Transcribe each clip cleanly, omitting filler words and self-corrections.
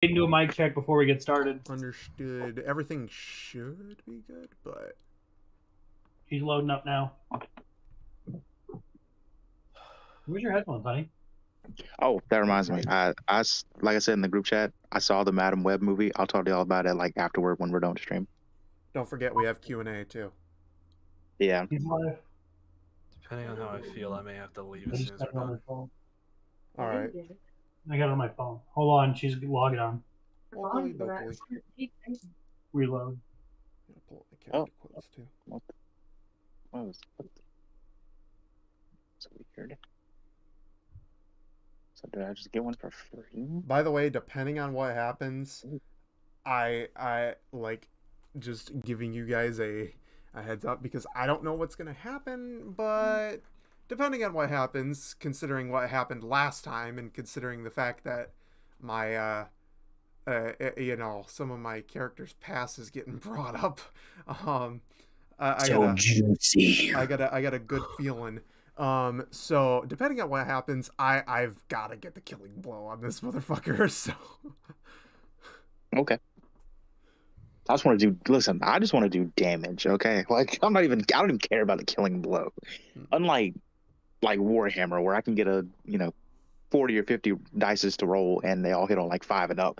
Do a mic check before we get started. Understood. Everything should be good, but She's loading up now. Where's your headphones, honey? Oh, that reminds me. Like I said in the group chat, I saw the Madam Web movie. I'll talk to y'all about it like afterward when we're done with stream. don't forget we have Q&A too. Yeah. He's live. Depending on how I feel, I may have to leave I as just soon as got it we're on my done. phone. All right. I got it on my phone. Hold on, she's logging on. Locally, locally. Reload. I'm gonna pull up the character quotes too. What was so weird? So did I just get one for free? By the way, depending on what happens, I like just giving you guys a heads up because I don't know what's gonna happen, but depending on what happens, considering what happened last time and considering the fact that my some of my characters' past is getting brought up. Juicy. I got a good feeling. So depending on what happens, I've got to get the killing blow on this motherfucker. So Okay. I just want to do. Listen, I just want to do damage. Okay, like I don't even care about the killing blow. Unlike like Warhammer, where I can get 40 or 50 dices to roll and they all hit on like 5 and up.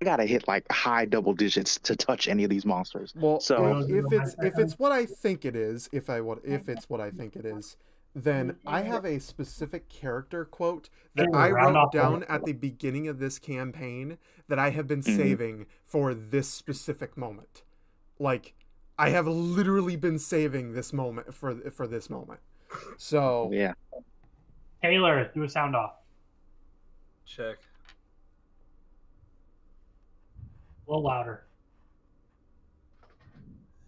I gotta hit like high double digits to touch any of these monsters. well, So if it's what I think it is, if it's what I think it is, then I have a specific character quote that I wrote down at the beginning of this campaign that I have been saving for this specific moment. Like, I have literally been saving this moment for this moment. So yeah. Taylor, do a sound off. Check. A little louder.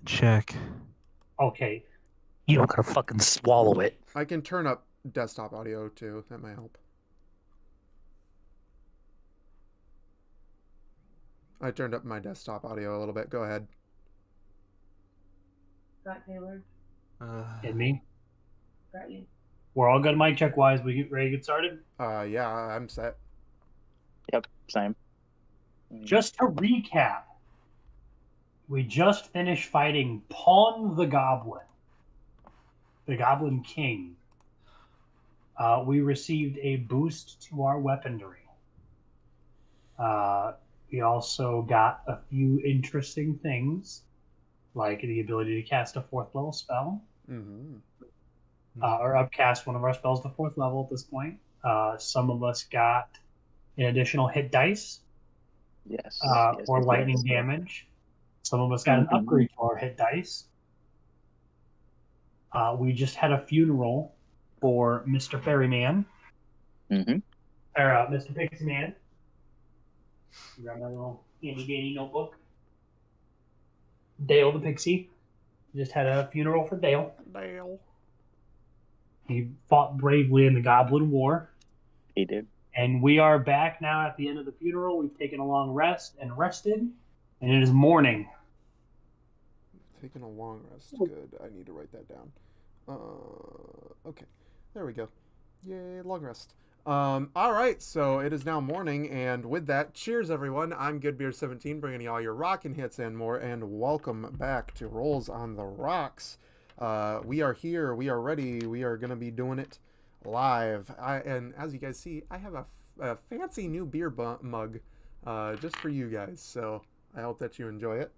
Check. Okay. You don't gotta fucking swallow it. I can turn up desktop audio too. That might help. I turned up my desktop audio a little bit. Go ahead. Got Taylor. And me? Got you. We're all good mic check wise. We get ready to get started? Yeah, I'm set. Yep. Same. Just to recap, we just finished fighting Pawn the Goblin King. We received a boost to our weaponry. We also got a few interesting things, like the ability to cast a 4th level spell, or upcast one of our spells to 4th level at this point. Some of us got an additional hit dice. Yes. For lightning damage. Some of us got an upgrade to our hit dice. We just had a funeral for Mr. Ferryman. Or Mr. Pixie Man. Grab my little handy-dandy notebook. Dale the Pixie. Just had a funeral for Dale. He fought bravely in the Goblin War. He did. And we are back now at the end of the funeral. We've taken a long rest and rested. And it is morning. Taking a long rest. Good. I need to write that down. Okay. There we go. Yay, long rest. All right, so it is now morning, and with that, cheers everyone. I'm Goodbeer17, bringing you all your rockin' hits and more, and welcome back to Rolls on the Rocks. We are here, we are ready, we are gonna be doing it live. And as you guys see, I have a fancy new beer mug, just for you guys. So I hope that you enjoy it.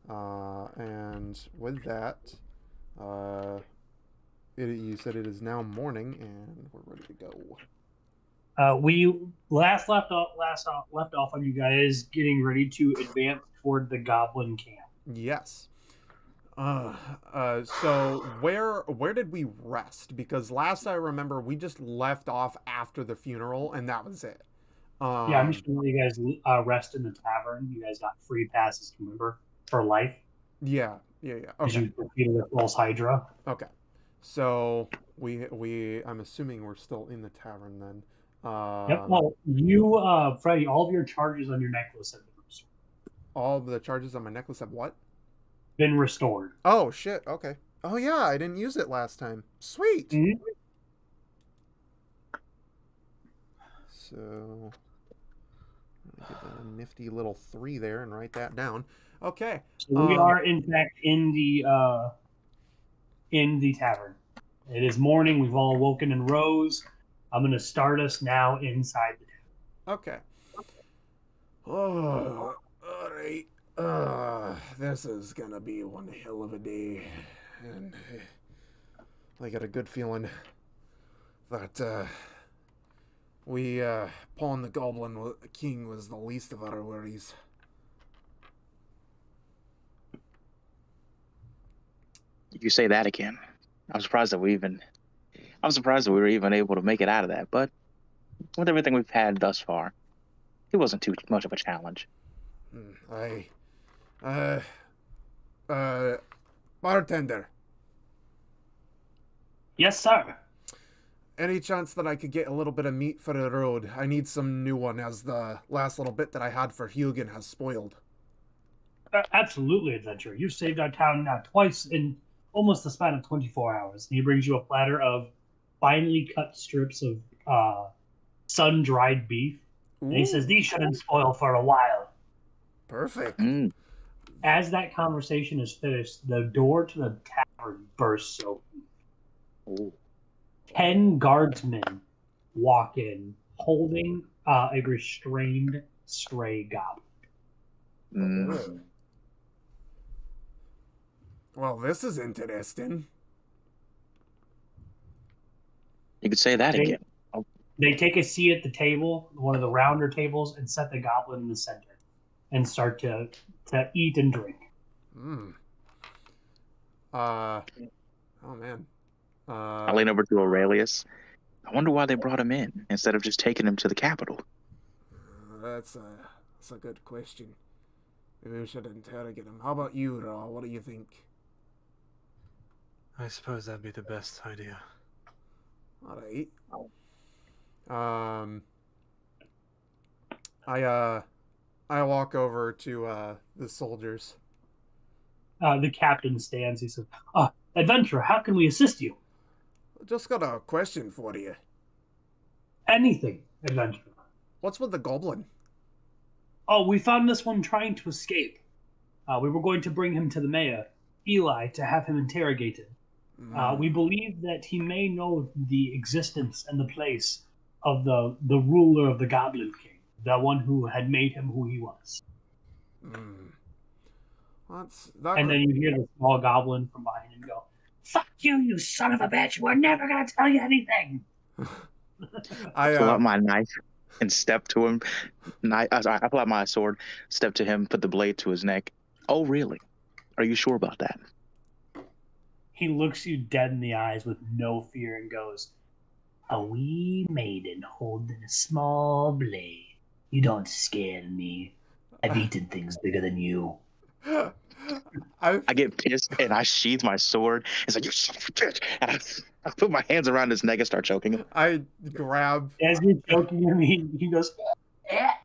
And with that, you said it is now morning, and we're ready to go. We left off on you guys getting ready to advance toward the Goblin camp. Yes. So where did we rest? Because last I remember, we just left off after the funeral, and that was it. Yeah, I'm just gonna let you guys rest in the tavern. You guys got free passes, remember, for life. Yeah. Okay. Okay. You defeated the false Hydra. Okay. So I'm assuming we're still in the tavern then. Yep. Well, you, Freddie, all of your charges on your necklace have been restored. All of the charges on my necklace have what? Been restored. Oh shit. Okay. Oh yeah, I didn't use it last time. Sweet. So Get a nifty little 3 there and write that down. Okay. So we are in fact in the tavern. It is morning. We've all woken and rose. I'm going to start us now inside the tavern. Okay. Oh, all right. This is gonna be one hell of a day, and I got a good feeling that we pawing the Goblin King was the least of our worries. You say that again. I'm surprised that we were even able to make it out of that. But with everything we've had thus far, it wasn't too much of a challenge. Bartender. Yes, sir. Any chance that I could get a little bit of meat for the road? I need some new one, as the last little bit that I had for Hugin has spoiled. Absolutely, adventurer. You've saved our town now twice in almost the span of 24 hours. And he brings you a platter of finely cut strips of sun-dried beef. And he says, these shouldn't spoil for a while. Perfect. As that conversation is finished, the door to the tavern bursts open. 10 guardsmen walk in, holding a restrained stray goblin. Well, this is interesting. You could say that again. They take a seat at the table, one of the rounder tables, and set the goblin in the center, and start to eat and drink. Oh man. I lean over to Aurelius. I wonder why they brought him in instead of just taking him to the capital. That's a good question. Maybe we should interrogate him. How about you, Ra? What do you think? I suppose that'd be the best idea. All right. I walk over to the soldiers. The captain stands. He says, adventurer, how can we assist you? Just got a question for you. Anything, adventurer. What's with the goblin? Oh, we found this one trying to escape. We were going to bring him to the mayor, Eli, to have him interrogated. We believe that he may know the existence and the place of the ruler of the Goblin King, the one who had made him who he was. And then you hear the small goblin from behind him go, "Fuck you, you son of a bitch! We're never gonna tell you anything." I pull out my knife and step to him. I pull out my sword, step to him, put the blade to his neck. Oh, really? Are you sure about that? He looks you dead in the eyes with no fear and goes, "A wee maiden holding a small blade. You don't scare me. I've eaten things bigger than you." I get pissed and I sheath my sword. It's like, "You son of a bitch!" And I put my hands around his neck and start choking him. I grab. As you're choking him, he goes, I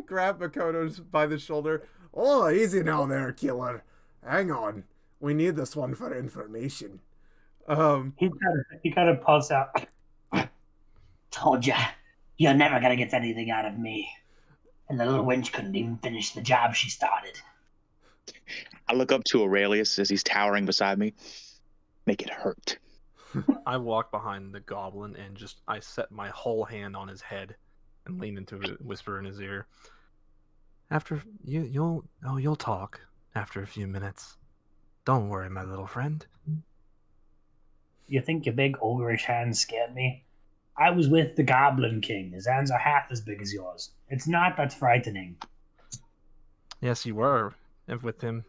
grab Makoto by the shoulder. "Oh, easy now there, killer. Hang on. We need this one for information." He kind of puffs out. "Told ya, you're never gonna get anything out of me." And the little wench couldn't even finish the job she started. I look up to Aurelius as he's towering beside me. Make it hurt. I walk behind the goblin and I set my whole hand on his head and lean into it, whisper in his ear. After you'll talk after a few minutes. Don't worry, my little friend. You think your big ogreish hands scared me? I was with the Goblin King. His hands are half as big as yours. It's not that frightening. Yes, you were with him.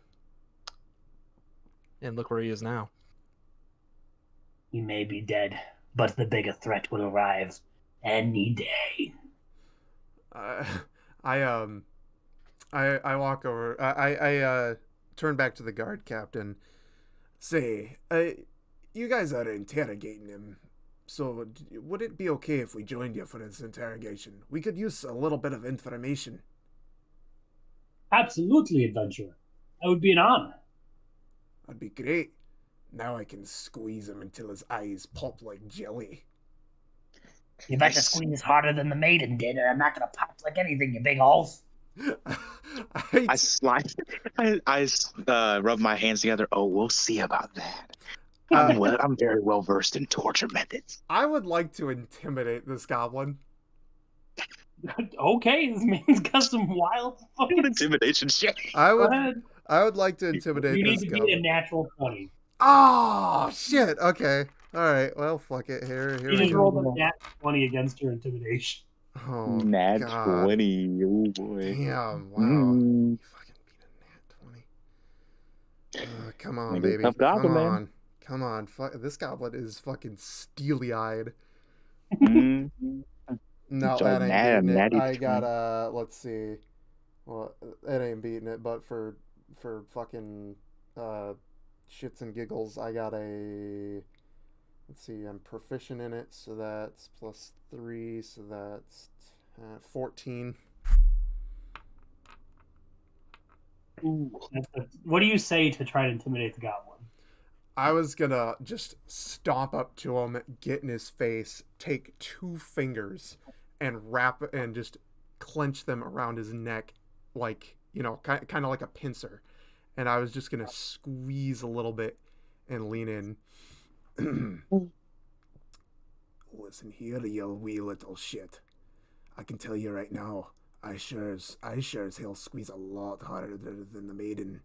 And look where he is now. He may be dead, but the bigger threat will arrive any day. I walk over. I turn back to the guard captain. Say, you guys are interrogating him. So, would it be okay if we joined you for this interrogation? We could use a little bit of information. Absolutely, adventurer. That would be an honor. That'd be great. Now I can squeeze him until his eyes pop like jelly. You better Nice. squeeze harder than the maiden did, or I'm not gonna pop like anything, you big holes. I slide. I rub my hands together. Oh, we'll see about that. I'm very well versed in torture methods. I would like to intimidate this goblin. Okay, this man's got some wild What fucking. intimidation shit. I Go would ahead. I would like to intimidate You need this to beat a goblin. natural 20. Oh shit! Okay, all right. Well, fuck it. Here You we just go. rolled a nat 20 against your intimidation. Oh Nat god. 20. Oh boy. Damn! Wow. Mm. You fucking beat a nat 20. Come on, Nigga, baby. tough goblin, Come man. on. Come on. This goblin is fucking steely-eyed. Mm. No, So that ain't beating it. natty I 20. got let's see. Well, it ain't beating it, but for fucking shits and giggles, I got a. Let's see, I'm proficient in it, so that's +3, so that's 14. What do you say to try to intimidate the goblin? I was gonna just stomp up to him, get in his face, take 2 fingers, and wrap and just clench them around his neck, like, you know, kind of like a pincer. And I was just gonna squeeze a little bit and lean in. Listen here, you wee little shit. I can tell you right now, I sure as hell squeeze a lot harder than the maiden.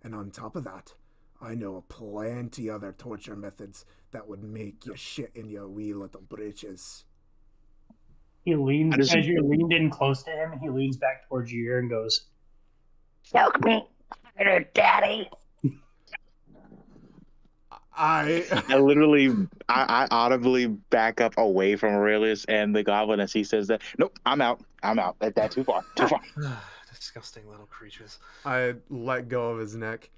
And on top of that, I know plenty other torture methods that would make you shit in your wee little britches. He leans, I just- as you're leaned in close to him, he leans back towards your ear and goes, "Choke me, daddy." I I audibly back up away from Aurelius and the goblin as he says that. Nope, I'm out. That too far. Too far. Disgusting little creatures. I let go of his neck.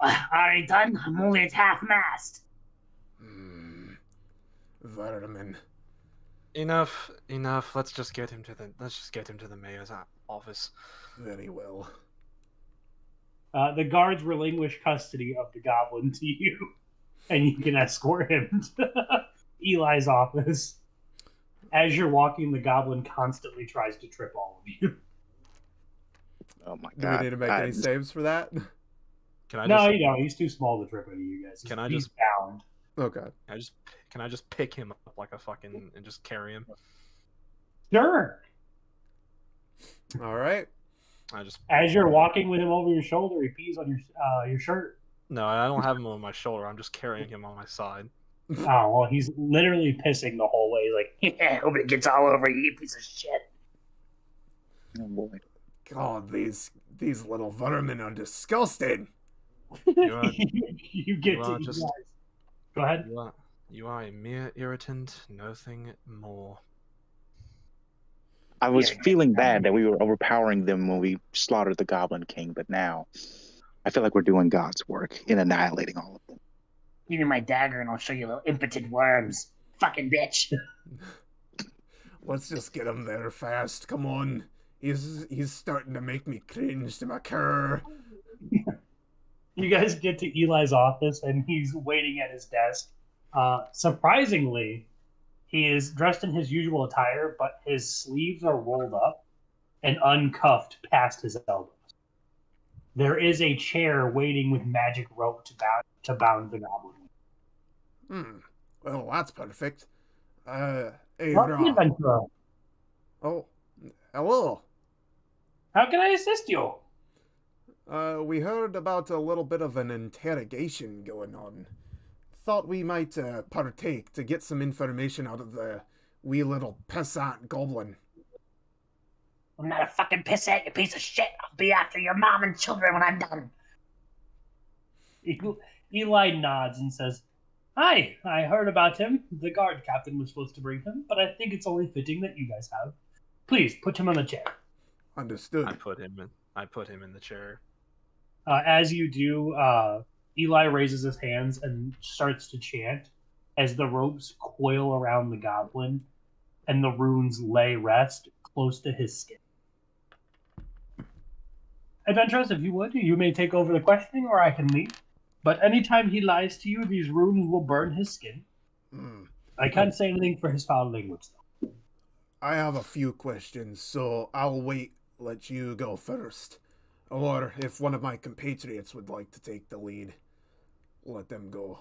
Are you done? I'm only at half-mast. Vermin. Enough. Let's just get him to the mayor's office. Very well. The guards relinquish custody of the goblin to you, and you can escort him to Eli's office. As you're walking, the goblin constantly tries to trip all of you. Oh my Do god. we need to make any saves for that? Can I No, just, you don't. He's too small to trip any of you guys. Can I He's just- bound? Okay. can I just pick him up like a fucking and just carry him? Sure. All right. As you're walking with him over your shoulder, he pees on your shirt. No, I don't have him on my shoulder. I'm just carrying him on my side. Oh, well, he's literally pissing the whole way. Like, yeah, hope it gets all over you, you piece of shit. Oh boy. God, these little vermin are disgusting. You are- you get you to are you just- guys. Go ahead. You are a mere irritant, nothing more. I was Yeah. feeling bad that we were overpowering them when we slaughtered the Goblin King, but now I feel like we're doing God's work in annihilating all of them. Give me my dagger and I'll show you little impotent worms. Fucking bitch. Let's just get him there fast. Come on. He's starting to make me cringe to my car. You guys get to Eli's office and he's waiting at his desk. Surprisingly, he is dressed in his usual attire, but his sleeves are rolled up and uncuffed past his elbows. There is a chair waiting with magic rope to bound the goblin. Well, that's perfect. Hey, Welcome, Ra. adventurer. Oh, hello. How can I assist you? We heard about a little bit of an interrogation going on. Thought we might partake to get some information out of the wee little pissant goblin. I'm not a fucking pissant, you piece of shit. I'll be after your mom and children when I'm done. Eli nods and says, "Hi, I heard about him. The guard captain was supposed to bring him, but I think it's only fitting that you guys have. Please, put him on the chair." Understood. I put him in the chair. As you do, Eli raises his hands and starts to chant as the ropes coil around the goblin and the runes lay rest close to his skin. Adventurers, if you would, you may take over the questioning or I can leave. But anytime he lies to you, these runes will burn his skin. I can't say anything for his foul language, though. I have a few questions, so I'll let you go first. Or if one of my compatriots would like to take the lead, let them go.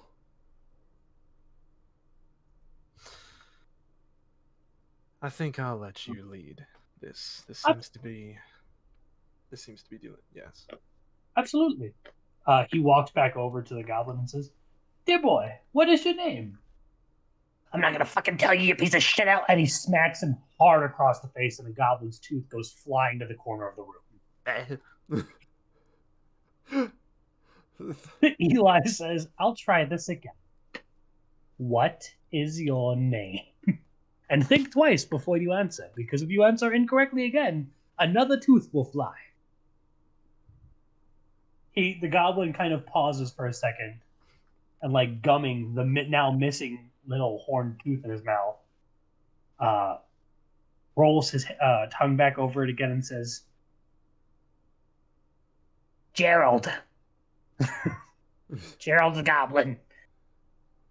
I think I'll let you lead. This seems to be doing yes. Absolutely. He walks back over to the goblin and says, "Dear boy, what is your name?" "I'm not gonna fucking tell you, you piece of shit out." And he smacks him hard across the face, and the goblin's tooth goes flying to the corner of the room. Eli says, "I'll try this again. What is your name?" And think twice before you answer, because if you answer incorrectly again, another tooth will fly. The goblin kind of pauses for a second, and like gumming the now missing little horned tooth in his mouth, rolls his tongue back over it again and says, "Gerald." "Gerald's a goblin,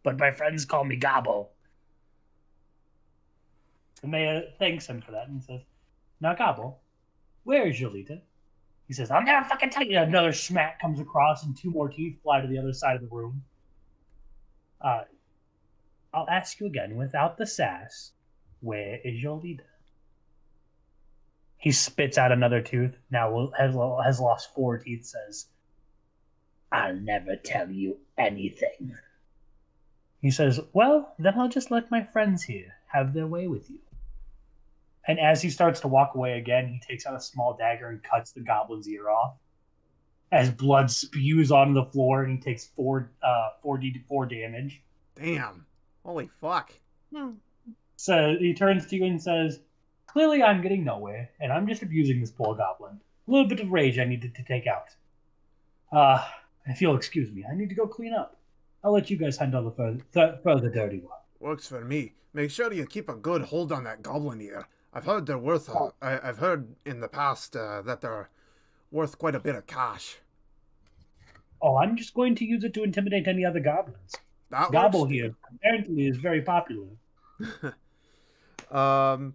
but my friends call me Gobbo." The mayor thanks him for that and says, "Now, Gobbo, where is Jolita?" He says, "I'll never fucking tell you." Another smack comes across and two more teeth fly to the other side of the room. "I'll ask you again without the sass. Where is Jolita?" He spits out another tooth. Now has lost 4 teeth. Says, "I'll never tell you anything." He says, "Well, then I'll just let my friends here have their way with you." And as he starts to walk away again, he takes out a small dagger and cuts the goblin's ear off. As blood spews onto the floor, and he takes 4d4 damage. Damn. Holy fuck. So he turns to you and says, "Clearly I'm getting nowhere, and I'm just abusing this poor goblin. A little bit of rage I needed to take out. If you'll excuse me, I need to go clean up. I'll let you guys handle the further dirty one." Works for me. Make sure you keep a good hold on that goblin ear. I've heard they're worth. I've heard in the past that they're worth quite a bit of cash. "Oh, I'm just going to use it to intimidate any other goblins. That Gobble works, here apparently is very popular." All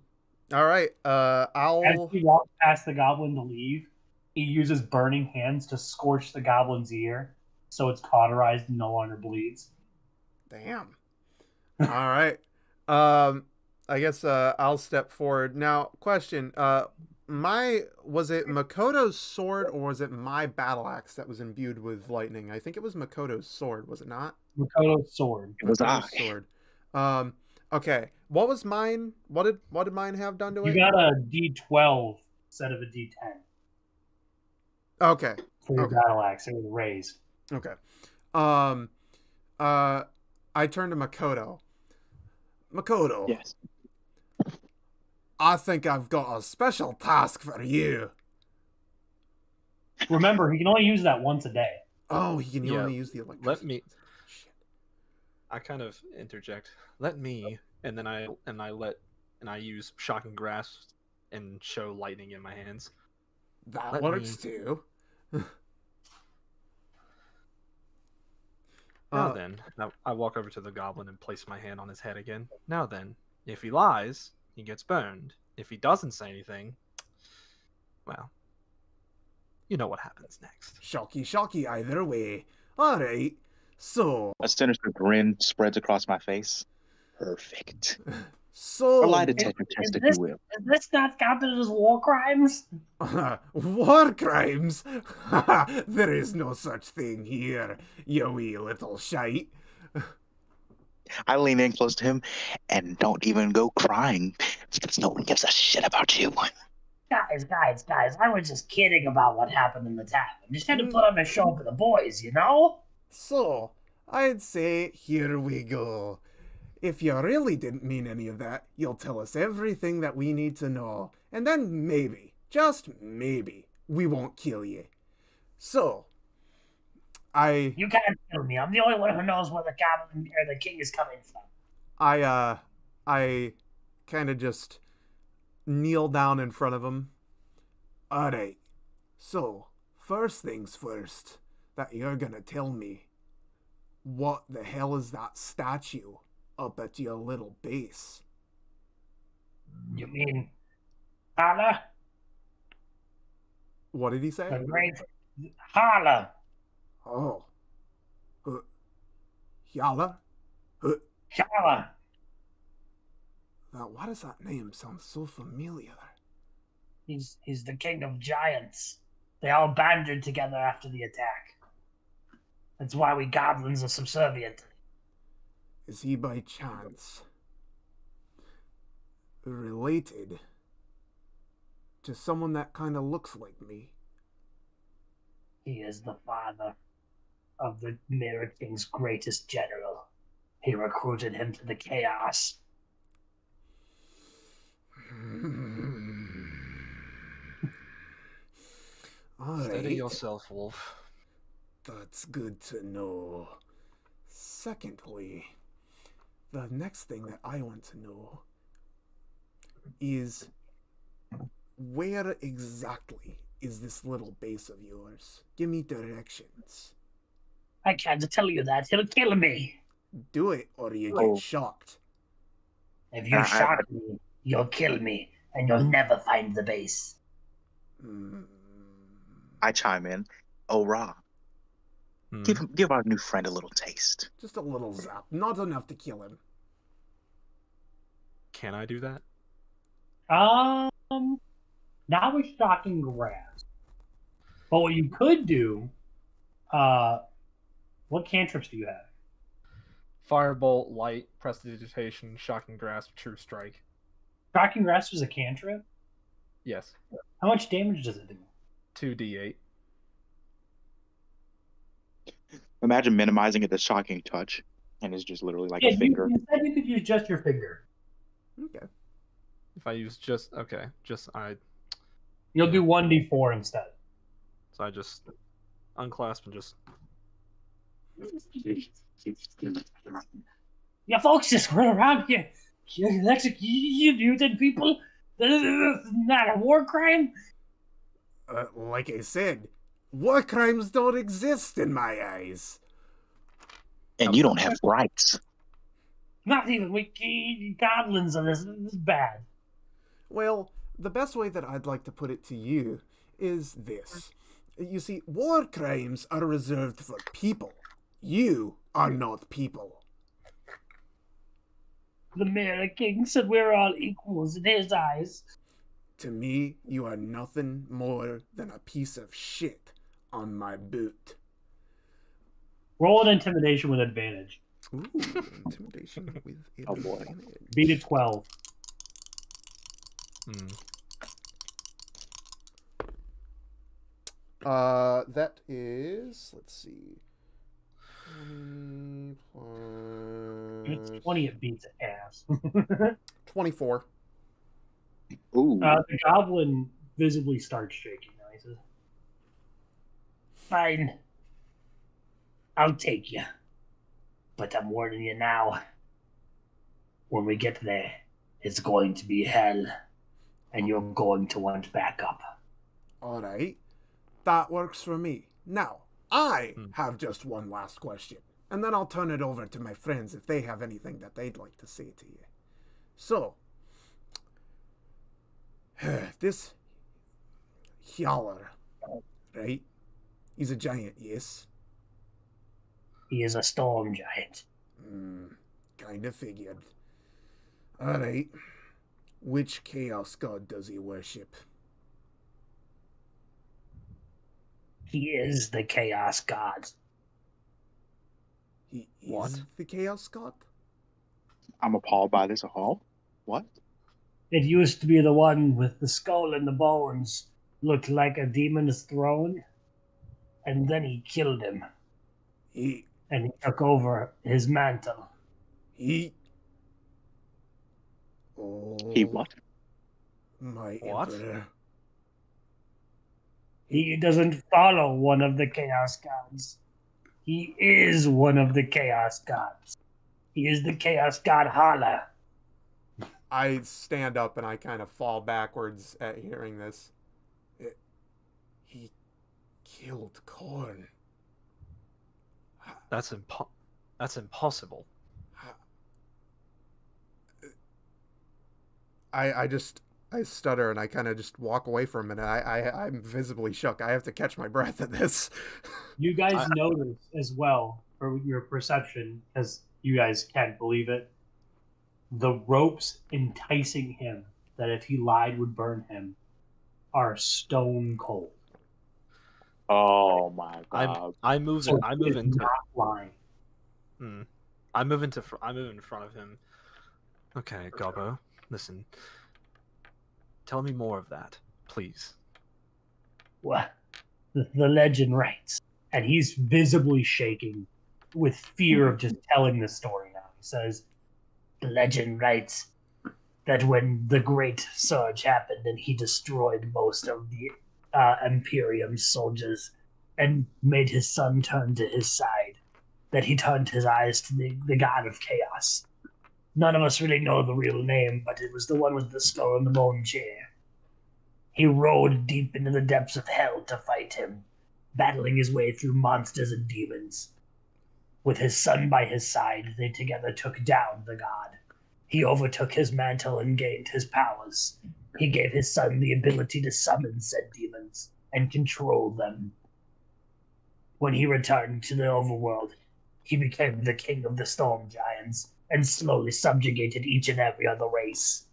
right. As I'll. he walks past the goblin to leave, he uses burning hands to scorch the goblin's ear, so it's cauterized and no longer bleeds. Damn. All right. I guess I'll step forward now. Question: was it Makoto's sword or was it my battle axe that was imbued with lightning? I think it was Makoto's sword, was it not? Makoto's sword. It was I. Makoto's sword. Okay. What was mine? What did mine have done to You it? got a D12 instead of a D10 Okay. for your Okay. battle axe. It was raised. Okay. I turned to Makoto. Makoto. Yes. I think I've got a special task for you. Remember, he can only use that once a day. Oh, he can Yeah, only use the electricity. let me- Shit. I kind of interject. Let me, and then I use shocking grasp and show lightning in my hands. That Let works me- too. Now then, I walk over to the goblin and place my hand on his head again. Now then, if he lies, he gets burned. If he doesn't say anything, well, you know what happens next. Shocky, either way. Alright, so... A sinister grin spreads across my face. Perfect. So... A lie detector test, if you will. Is this not counted as war crimes? War crimes? There is no such thing here, you wee little shite. I lean in close to him and don't even go crying because no one gives a shit about you. Guys, I was just kidding about what happened in the tavern. Just had to put on a show for the boys, you know? So, I'd say here we go. If you really didn't mean any of that, you'll tell us everything that we need to know. And then maybe, just maybe, we won't kill you. So, You can't kill me. I'm the only one who knows where the goblin or the king is coming from. I kind of just kneel down in front of him. Alright, so, first things first, that you're gonna tell me, what the hell is that statue up at your little base. You mean Hala? What did he say? The great Hala. Oh. Yala? Hala. Now, why does that name sound so familiar? He's the king of giants. They all banded together after the attack. That's why we goblins are subservient. Is he by chance related to someone that kind of looks like me? He is the father of the Mirror King's greatest general. He recruited him to the chaos. All Steady right. yourself, Wolf. That's good to know. Secondly, the next thing that I want to know is where exactly is this little base of yours? Give me directions. I can't tell you that. He'll kill me. Do it or you Oh. get shocked. If you shock me, you'll kill me, and you'll never find the base. Hmm. I chime in. Oh, Ra, Hmm. give our new friend a little taste. Just a little zap. Not enough to kill him. Can I do that? Now we're stalking grass. But what you could do, what cantrips do you have? Firebolt, light, prestidigitation, shocking grasp, true strike. Stalking grass is a cantrip? Yes. How much damage does it do? 2d8. Imagine minimizing it to shocking touch, and it's just literally like Yeah, a finger. you said you could use just your finger. Okay. If I use just You'll do 1d4 instead. So I just unclasp and just You folks just run around here. You executed people. This is not a war crime. Like I said, war crimes don't exist in my eyes. And you don't have rights. Not even we goblins on this. This is bad. Well, the best way that I'd like to put it to you is this. You see, war crimes are reserved for people. You are not people. The Mirror King said we're all equals in his eyes. To me, you are nothing more than a piece of shit on my boot. Roll an intimidation with advantage. Ooh, intimidation with Oh, boy. advantage. Beat a 12. That is, let's see. 20 If it's plus 20, it beats ass. 24. Ooh. The goblin visibly starts shaking. Now he says, "Fine, I'll take you, but I'm warning you now. When we get there, it's going to be hell, and you're going to want backup." All right. That works for me. Now, I have just one last question, and then I'll turn it over to my friends if they have anything that they'd like to say to you. So, this Hjalar, right? He's a giant, yes? He is a storm giant. Kinda figured. All right. Which chaos god does he worship? He is the chaos god. He is What? the chaos god? I'm appalled by this. All. What? It used to be the one with the skull and the bones. Looked like a demon's throne. And then he killed him. He And he took over his mantle. Oh, He what? my What? emperor. He doesn't follow one of the chaos gods. He is one of the chaos gods. He is the chaos god Hala. I stand up and I kind of fall backwards at hearing this. He killed Korn. That's impossible. I stutter and I kind of just walk away for a minute. I'm visibly shook. I have to catch my breath at this. You guys notice as well, for your perception, because you guys can't believe it, the ropes enticing him, that if he lied would burn him, are stone cold. Oh my god. I move So I he move is into not lying. I move in front of him. Okay, Gobbo, listen. Tell me more of that, please. Well, the legend writes, and he's visibly shaking with fear of just telling the story now. He says, the legend writes that when the Great Surge happened and he destroyed most of the Imperium soldiers and made his son turn to his side, that he turned his eyes to the god of chaos. None of us really know the real name, but it was the one with the skull and the bone chair. He rode deep into the depths of hell to fight him, battling his way through monsters and demons. With his son by his side, they together took down the god. He overtook his mantle and gained his powers. He gave his son the ability to summon said demons and control them. When he returned to the overworld, he became the king of the storm giants and slowly subjugated each and every other race.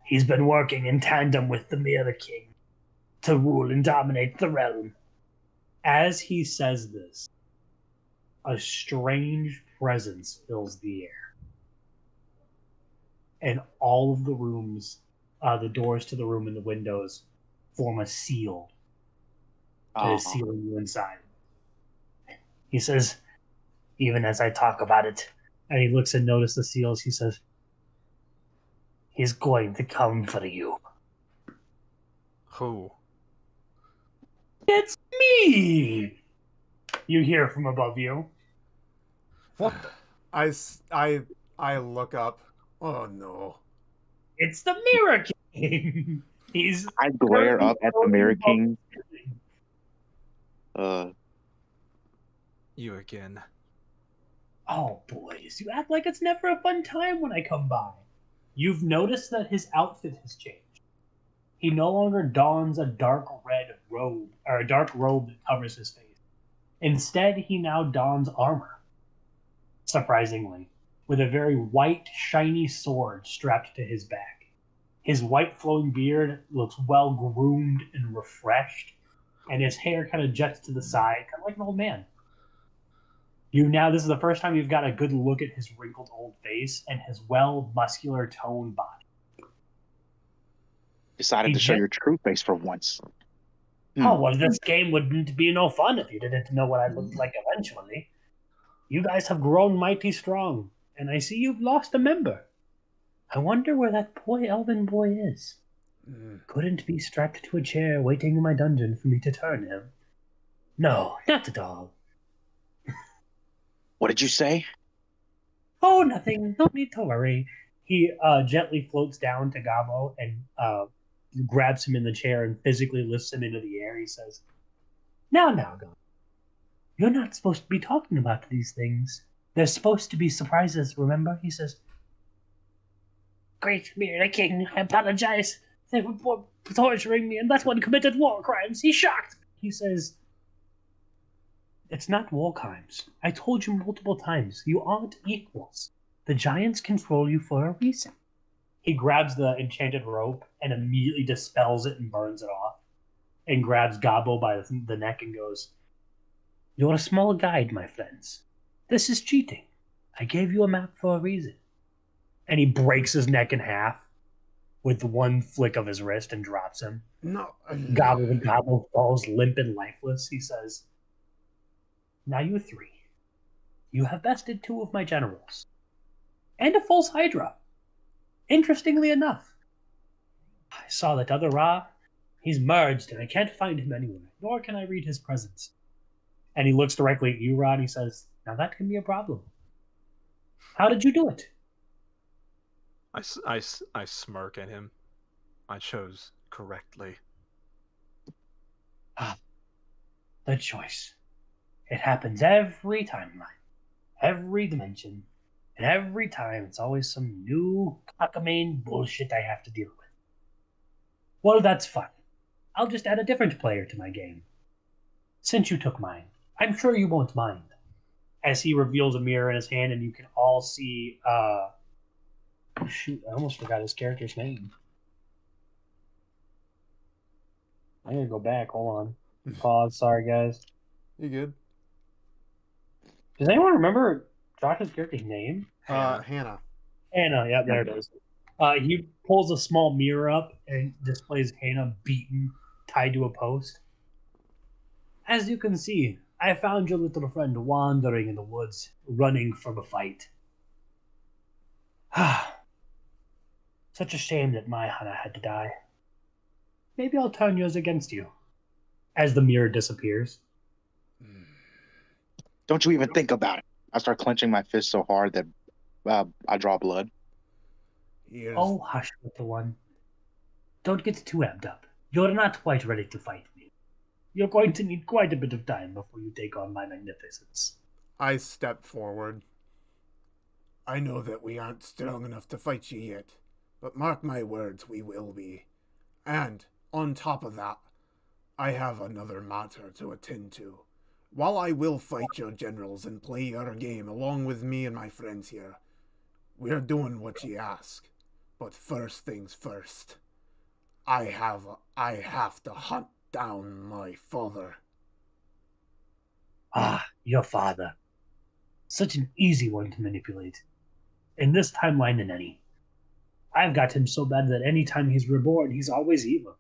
He's been working in tandem with the Mirror King to rule and dominate the realm. As he says this, a strange presence fills the air. And all of the rooms, the doors to the room and the windows, form a seal that is sealing you inside. He says, even as I talk about it, and he looks and notices the seals, he says, he's going to come for you. Who? It's me! You hear from above you. What? I look up. Oh no! It's the Mirror King! I glare up at the Mirror King. You again. Oh, boys, you act like it's never a fun time when I come by. You've noticed that his outfit has changed. He no longer dons a dark red robe, or a dark robe that covers his face. Instead, he now dons armor. Surprisingly, with a very white, shiny sword strapped to his back. His white flowing beard looks well groomed and refreshed, and his hair kind of jets to the side, kind of like an old man. This is the first time you've got a good look at his wrinkled old face and his well muscular toned body. Decided to show your true face for once. Oh, well, this game wouldn't be no fun if you didn't know what I looked like eventually. You guys have grown mighty strong, and I see you've lost a member. I wonder where that poor elven boy is. Couldn't be strapped to a chair waiting in my dungeon for me to turn him. No, not at all. What did you say? Oh, nothing. No need to worry. He gently floats down to Gabo and grabs him in the chair and physically lifts him into the air. He says, Now, Gabo. You're not supposed to be talking about these things. They're supposed to be surprises, remember? He says, Great Mirror King, I apologize. They were torturing me, and that one committed war crimes. He shocked me. He says, It's not war crimes. I told you multiple times. You aren't equals. The giants control you for a reason. He grabs the enchanted rope and immediately dispels it and burns it off. And grabs Gabo by the neck and goes, You're a small guide, my friends. This is cheating. I gave you a map for a reason. And he breaks his neck in half with one flick of his wrist and drops him. No. Gabo falls limp and lifeless. He says, Now you three. You have bested 2 of my generals. And a false Hydra. Interestingly enough, I saw that other Ra. He's merged, and I can't find him anywhere, nor can I read his presence. And he looks directly at you, Ra, and he says, Now that can be a problem. How did you do it? I smirk at him. I chose correctly. The choice. It happens every timeline, every dimension, And every time, it's always some new cockamamie bullshit I have to deal with. Well, that's fine. I'll just add a different player to my game. Since you took mine, I'm sure you won't mind. As he reveals a mirror in his hand, and you can all see, shoot, I almost forgot his character's name. I'm gonna go back, hold on. Pause, sorry guys. You good? Does anyone remember Josh's character's name? Hannah. Hannah, yeah, there it is. He pulls a small mirror up and displays Hannah beaten, tied to a post. As you can see, I found your little friend wandering in the woods, running from a fight. Such a shame that my Hannah had to die. Maybe I'll turn yours against you. As the mirror disappears. Don't you even think about it. I start clenching my fist so hard that I draw blood. Yes. Oh, hush, little one. Don't get too amped up. You're not quite ready to fight me. You're going to need quite a bit of time before you take on my magnificence. I step forward. I know that we aren't strong enough to fight you yet, but mark my words, we will be. And, on top of that, I have another matter to attend to. While I will fight your generals and play your game along with me and my friends here, we're doing what ye ask. But first things first, I have to hunt down my father. Ah, your father. Such an easy one to manipulate. In this timeline than any. I've got him so bad that any time he's reborn, he's always evil.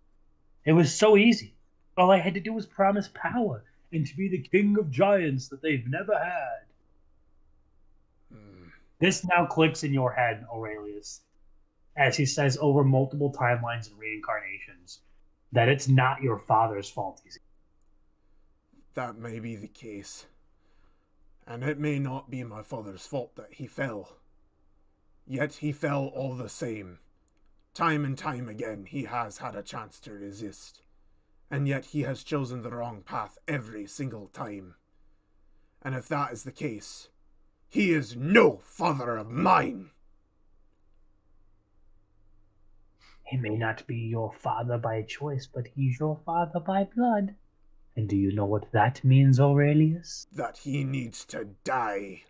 It was so easy. All I had to do was promise power and to be the king of giants that they've never had. This now clicks in your head, Aurelius, as he says over multiple timelines and reincarnations, that it's not your father's fault. That may be the case. And it may not be my father's fault that he fell. Yet he fell all the same. Time and time again, he has had a chance to resist. And yet he has chosen the wrong path every single time. And if that is the case, he is no father of mine! He may not be your father by choice, but he's your father by blood. And do you know what that means, Aurelius? That he needs to die.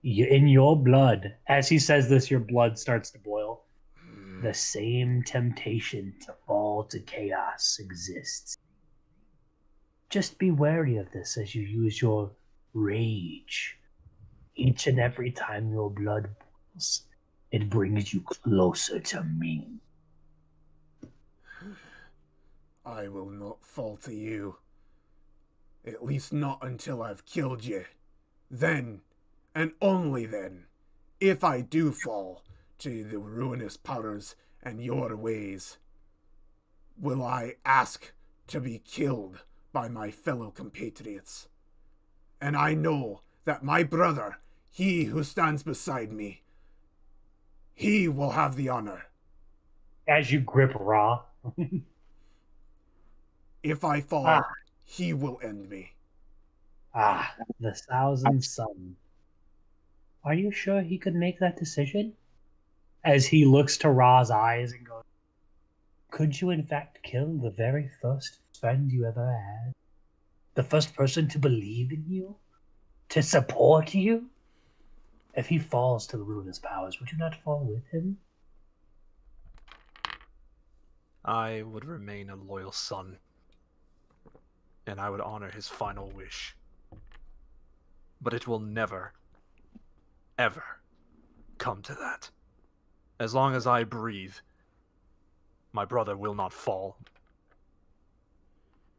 In your blood, as he says this, your blood starts to boil. The same temptation to fall to chaos exists. Just be wary of this as you use your rage. Each and every time your blood boils, it brings you closer to me. I will not fall to you. At least not until I've killed you. Then, and only then, if I do fall to the ruinous powers and your ways, will I ask to be killed by my fellow compatriots. And I know that my brother, he who stands beside me, he will have the honor. As you grip Ra. If I fall, he will end me. The thousand sun. Are you sure he could make that decision? As he looks to Ra's eyes and goes, could you in fact kill the very first friend you ever had? The first person to believe in you? To support you? If he falls to the ruinous powers, would you not fall with him? I would remain a loyal son, and I would honor his final wish. But it will never, ever come to that. As long as I breathe, my brother will not fall.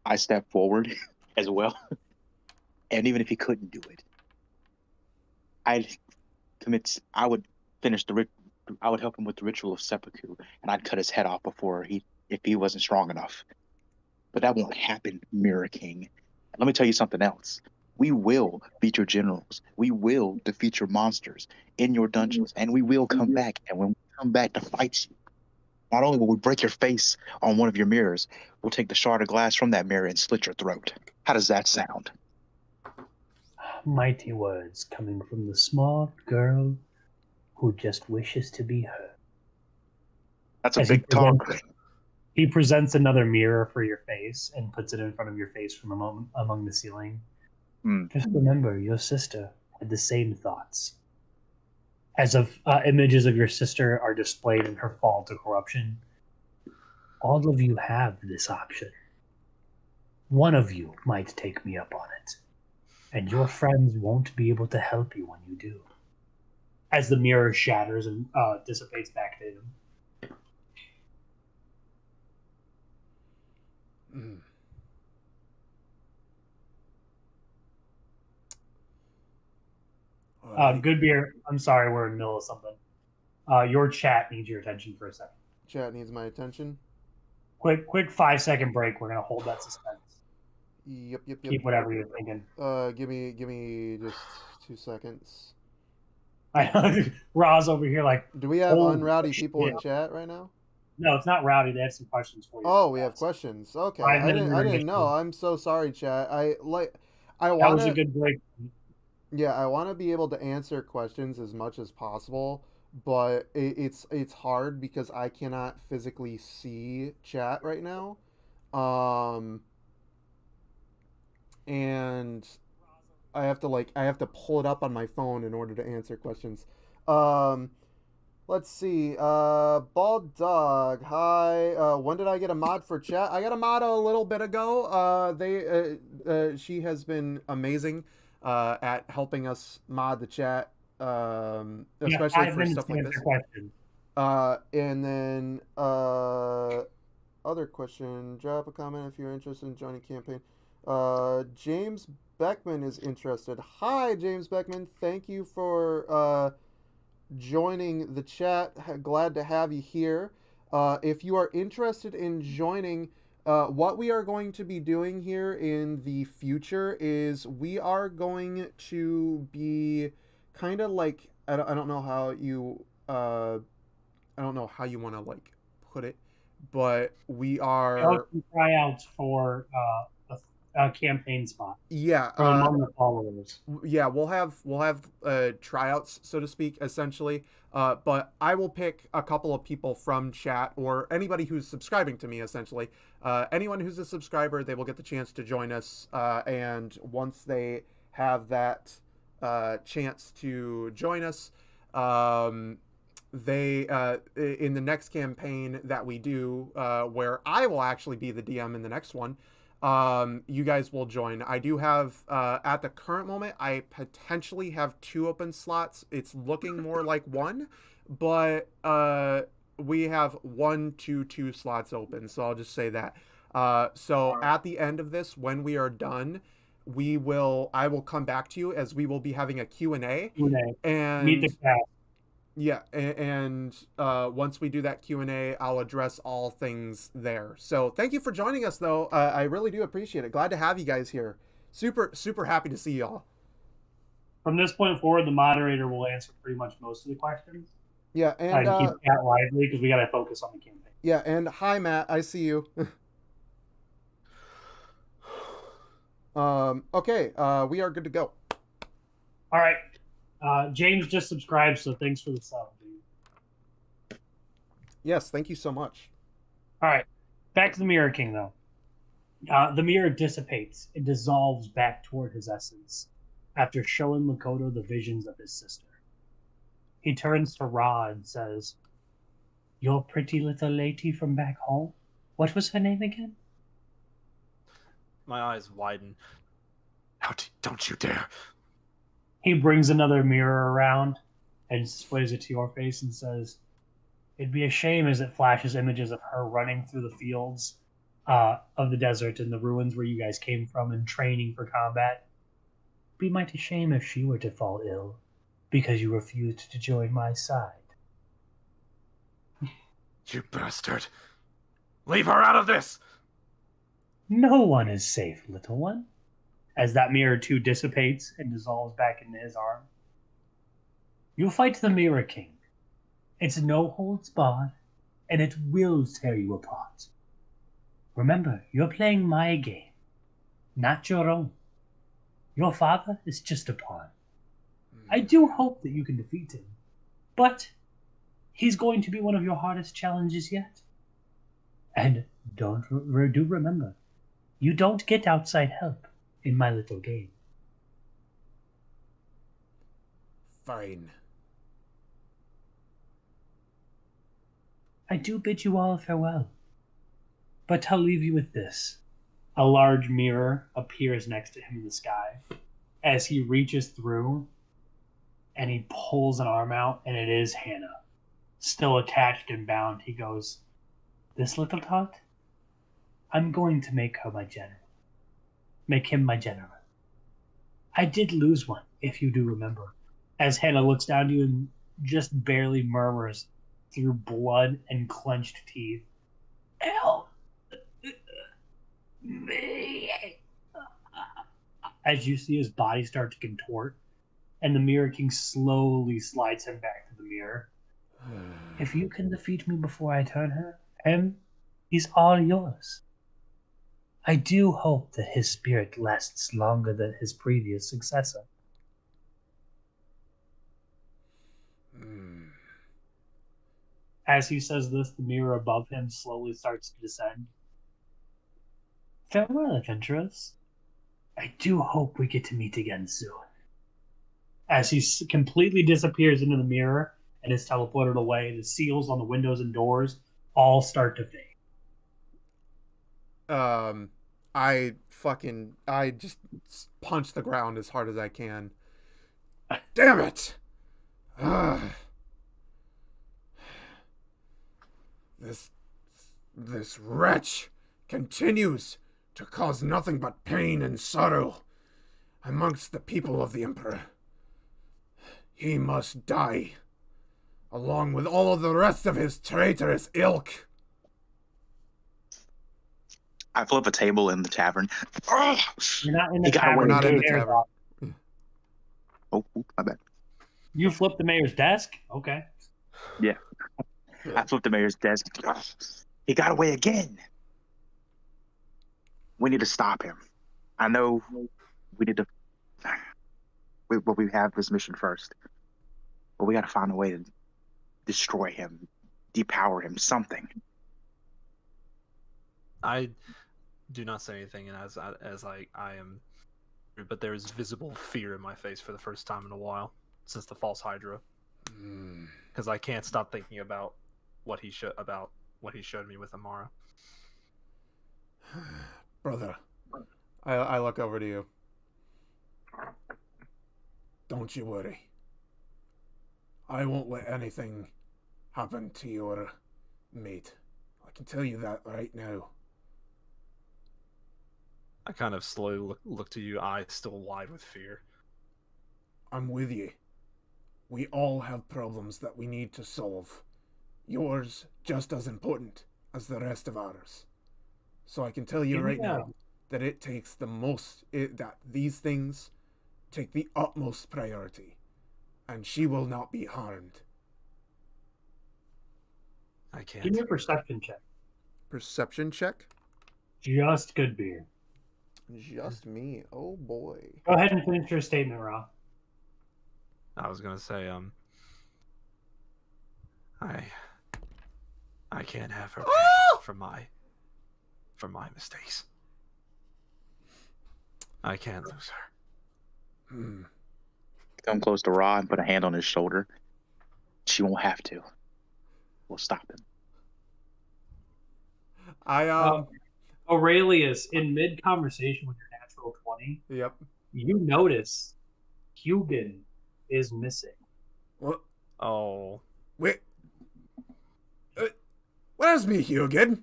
I step forward as well. And even if he couldn't do it, I would finish I would help him with the ritual of seppuku, and I'd cut his head off if he wasn't strong enough. But that won't happen, Mirror King. And let me tell you something else. We will beat your generals. We will defeat your monsters in your dungeons, and we will come back. And when we come back to fight you, not only will we break your face on one of your mirrors, we'll take the shard of glass from that mirror and slit your throat. How does that sound? mighty words coming from the smart girl who just wishes to be her. That's a As he big talk. He presents another mirror for your face and puts it in front of your face from among the ceiling. Just remember, your sister had the same thoughts. As images of your sister are displayed in her fall to corruption, all of you have this option. One of you might take me up on it, and your friends won't be able to help you when you do. As the mirror shatters and dissipates back to him. Good beer. I'm sorry, we're in the middle of something. Your chat needs your attention for a second. Chat needs my attention. Quick 5-second break. We're gonna hold that suspense. Yep. Keep whatever you're thinking. Give me just 2 seconds. I know Roz over here like. Do we have oh, unrowdy people shit. in chat right now? No, it's not rowdy. They have some questions for you. Oh, we have questions. Okay, I didn't know. I'm so sorry, chat. That was a good break. Yeah, I want to be able to answer questions as much as possible, but it's hard because I cannot physically see chat right now, and I have to pull it up on my phone in order to answer questions. Let's see. Bald Dog, hi. When did I get a mod for chat? I got a mod a little bit ago. She has been amazing at helping us mod the chat, especially for stuff like this. And then other question. Drop a comment if you're interested in joining campaign. James Beckman is interested. Hi, James Beckman. Thank you for joining the chat. Glad to have you here. If you are interested in joining, what we are going to be doing here in the future is we are going to be kind of like, I don't know how you want to like put it, but we are tryouts for a campaign spot. Yeah, among the followers. Yeah, we'll have tryouts, so to speak, essentially. But I will pick a couple of people from chat or anybody who's subscribing to me, essentially. Anyone who's a subscriber, they will get the chance to join us. And once they have that chance to join us, they in the next campaign that we do, where I will actually be the DM in the next one, you guys will join. I do have at the current moment I potentially have 2 open slots. It's looking more like 1, but we have 1 to 2 slots open, so I'll just say that. So at the end of this, when we are done, I will come back to you, as we will be having a Q&A. And meet the cast. Yeah, and once we do that Q&A, I'll address all things there. So thank you for joining us, though. I really do appreciate it. Glad to have you guys here. Super, super happy to see y'all. From this point forward, the moderator will answer pretty much most of the questions. Yeah, and keep that lively because we got to focus on the campaign. Yeah, and hi, Matt. I see you. Okay, we are good to go. All right. James just subscribed, so thanks for the sub, dude. Yes, thank you so much. All right, back to the Mirror King, though. The mirror dissipates and dissolves back toward his essence after showing Makoto the visions of his sister. He turns to Ra and says, "Your pretty little lady from back home? What was her name again?" My eyes widen. Don't you dare. He brings another mirror around and displays it to your face and says, "It'd be a shame," as it flashes images of her running through the fields of the desert and the ruins where you guys came from and training for combat. "It'd be mighty shame if she were to fall ill because you refused to join my side." You bastard. Leave her out of this! "No one is safe, little one," as that mirror too dissipates and dissolves back into his arm. "You'll fight the Mirror King. It's no holds barred, and it will tear you apart. Remember, you're playing my game, not your own. Your father is just a pawn. I do hope that you can defeat him, but he's going to be one of your hardest challenges yet. And do remember, you don't get outside help in my little game. Fine. I do bid you all farewell. But I'll leave you with this. A large mirror appears next to him in the sky. As he reaches through and he pulls an arm out, and it is Hannah. Still attached and bound, he goes, "This little tot? I'm going to make her my general. Make him my general. I did lose one, if you do remember." As Hannah looks down to you and just barely murmurs through blood and clenched teeth, "Help me." As you see his body start to contort, and the Mirror King slowly slides him back to the mirror. "If you can defeat me before I turn him, he's all yours. I do hope that his spirit lasts longer than his previous successor." As he says this, the mirror above him slowly starts to descend. "Farewell, adventurers. I do hope we get to meet again soon." As he completely disappears into the mirror and is teleported away, the seals on the windows and doors all start to fade. I just punch the ground as hard as I can. Damn it! This wretch continues to cause nothing but pain and sorrow amongst the people of the Emperor. He must die, along with all of the rest of his traitorous ilk. I flip a table in the tavern. You're not in the He got tavern. away. We're not in the Mayor's tavern. office. Oh, my bad. You flipped the mayor's desk? Okay. Yeah. I flipped the mayor's desk. He got away again. We need to stop him. I know we need to. We have this mission first, but we got to find a way to destroy him, depower him, something. I do not say anything, and as I am, but there is visible fear in my face for the first time in a while since the false Hydra, because I can't stop thinking about what he showed me with Amara. Brother, I look over to you. Don't you worry. I won't let anything happen to your mate. I can tell you that right now. I kind of slowly look to you, eyes still wide with fear. I'm with you. We all have problems that we need to solve. Yours just as important as the rest of ours. So I can tell you right now that it takes that these things take the utmost priority, and she will not be harmed. I can't. Give me a perception check. Perception check? Just good beer. Just me. Oh boy. Go ahead and finish your statement, Ra. I was gonna say, I can't have her pay for my mistakes. I can't lose her. Come close to Ra and put a hand on his shoulder. She won't have to. We'll stop him. Aurelius, in mid-conversation with your natural 20, Yep. you notice Hugin is missing. What? Oh, Wait. Where's me, Hugin?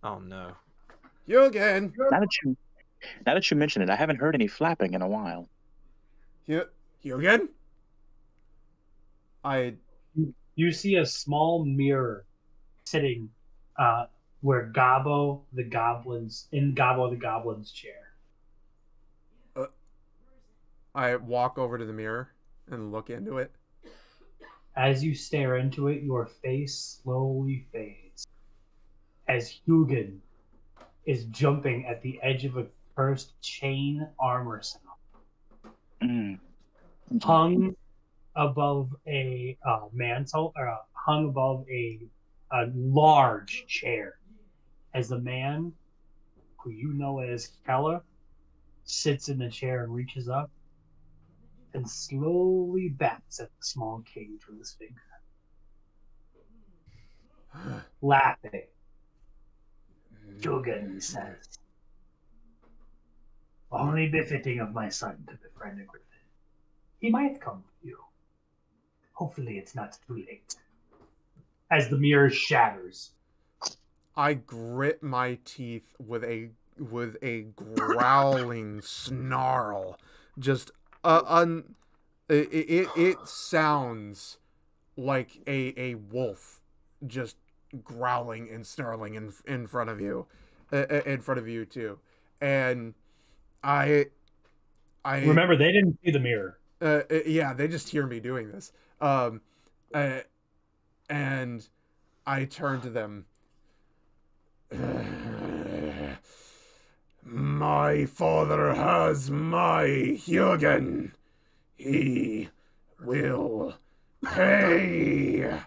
oh no. Hugin. Now that you mention it, I haven't heard any flapping in a while. Hugin? You see a small mirror sitting where Gabo the Goblin's chair. I walk over to the mirror and look into it. As you stare into it, your face slowly fades as Hugin is jumping at the edge of a cursed chain armor cell, hung above a mantle, or hung above a large chair, as the man who you know as Keller sits in the chair and reaches up and slowly bats at the small cage with his finger, laughing. Jogan, he says, only befitting of my son to befriend a griffin. He might come with you. Hopefully it's not too late. As the mirror shatters. I grit my teeth with a growling snarl. Just it sounds like a wolf just growling and snarling in front of you, too. And I remember, they didn't see the mirror. Yeah, they just hear me doing this. And I turn to them. My father has my Hugin. He will pay.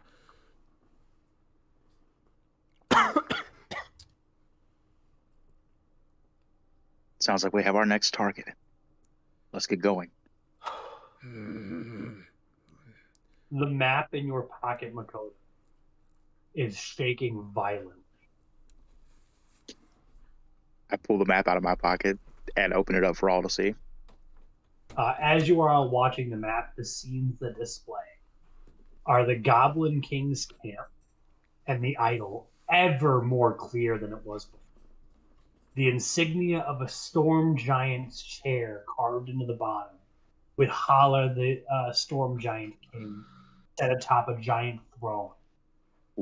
Sounds like we have our next target. Let's get going. The map in your pocket, Makoto, is shaking violently. I pull the map out of my pocket and open it up for all to see. As you are all watching the map, the scenes that display are the Goblin King's camp and the idol, ever more clear than it was before. The insignia of a storm giant's chair carved into the bottom, with Hala, the storm giant king, set atop a giant throne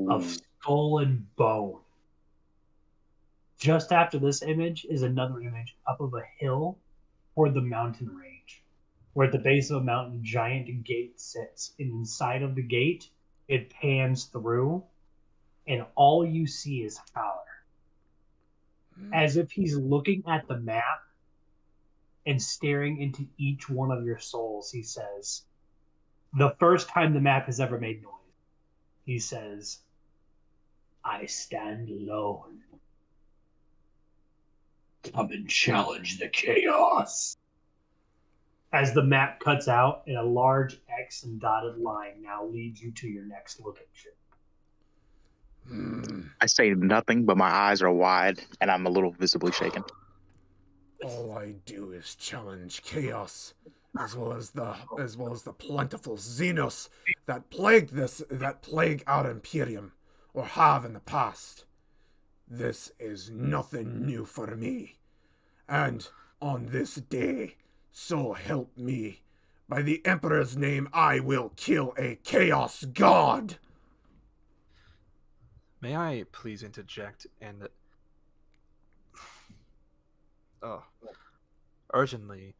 of skull and bone. Just after this image is another image up of a hill toward the mountain range, where at the base of a mountain giant gate sits. And inside of the gate, it pans through, and all you see is Fowler. As if he's looking at the map and staring into each one of your souls, he says, the first time the map has ever made noise, he says, I stand alone. Come and challenge the chaos. As the map cuts out and a large X and dotted line now leads you to your next location. I say nothing, but my eyes are wide and I'm a little visibly shaken. All I do is challenge chaos, as well as the plentiful Xenos that plague our Imperium, or have in the past. This is nothing new for me, and on this day, so help me, by the Emperor's name, I will kill a Chaos God. May I please interject and urgently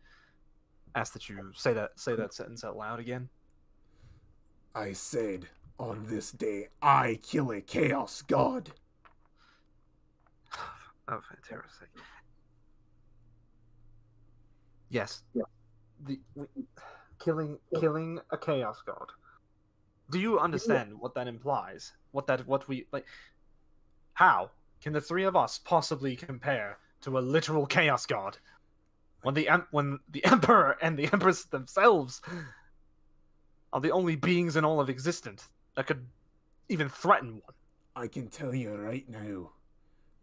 ask that you say that sentence out loud again? I said, on this day, I kill a Chaos God. Oh, fantastic. Yes. Yeah. Killing a Chaos God. Do you understand what that implies? What we like? How can the three of us possibly compare to a literal Chaos God when the Emperor and the Empress themselves are the only beings in all of existence that could even threaten one? I can tell you right now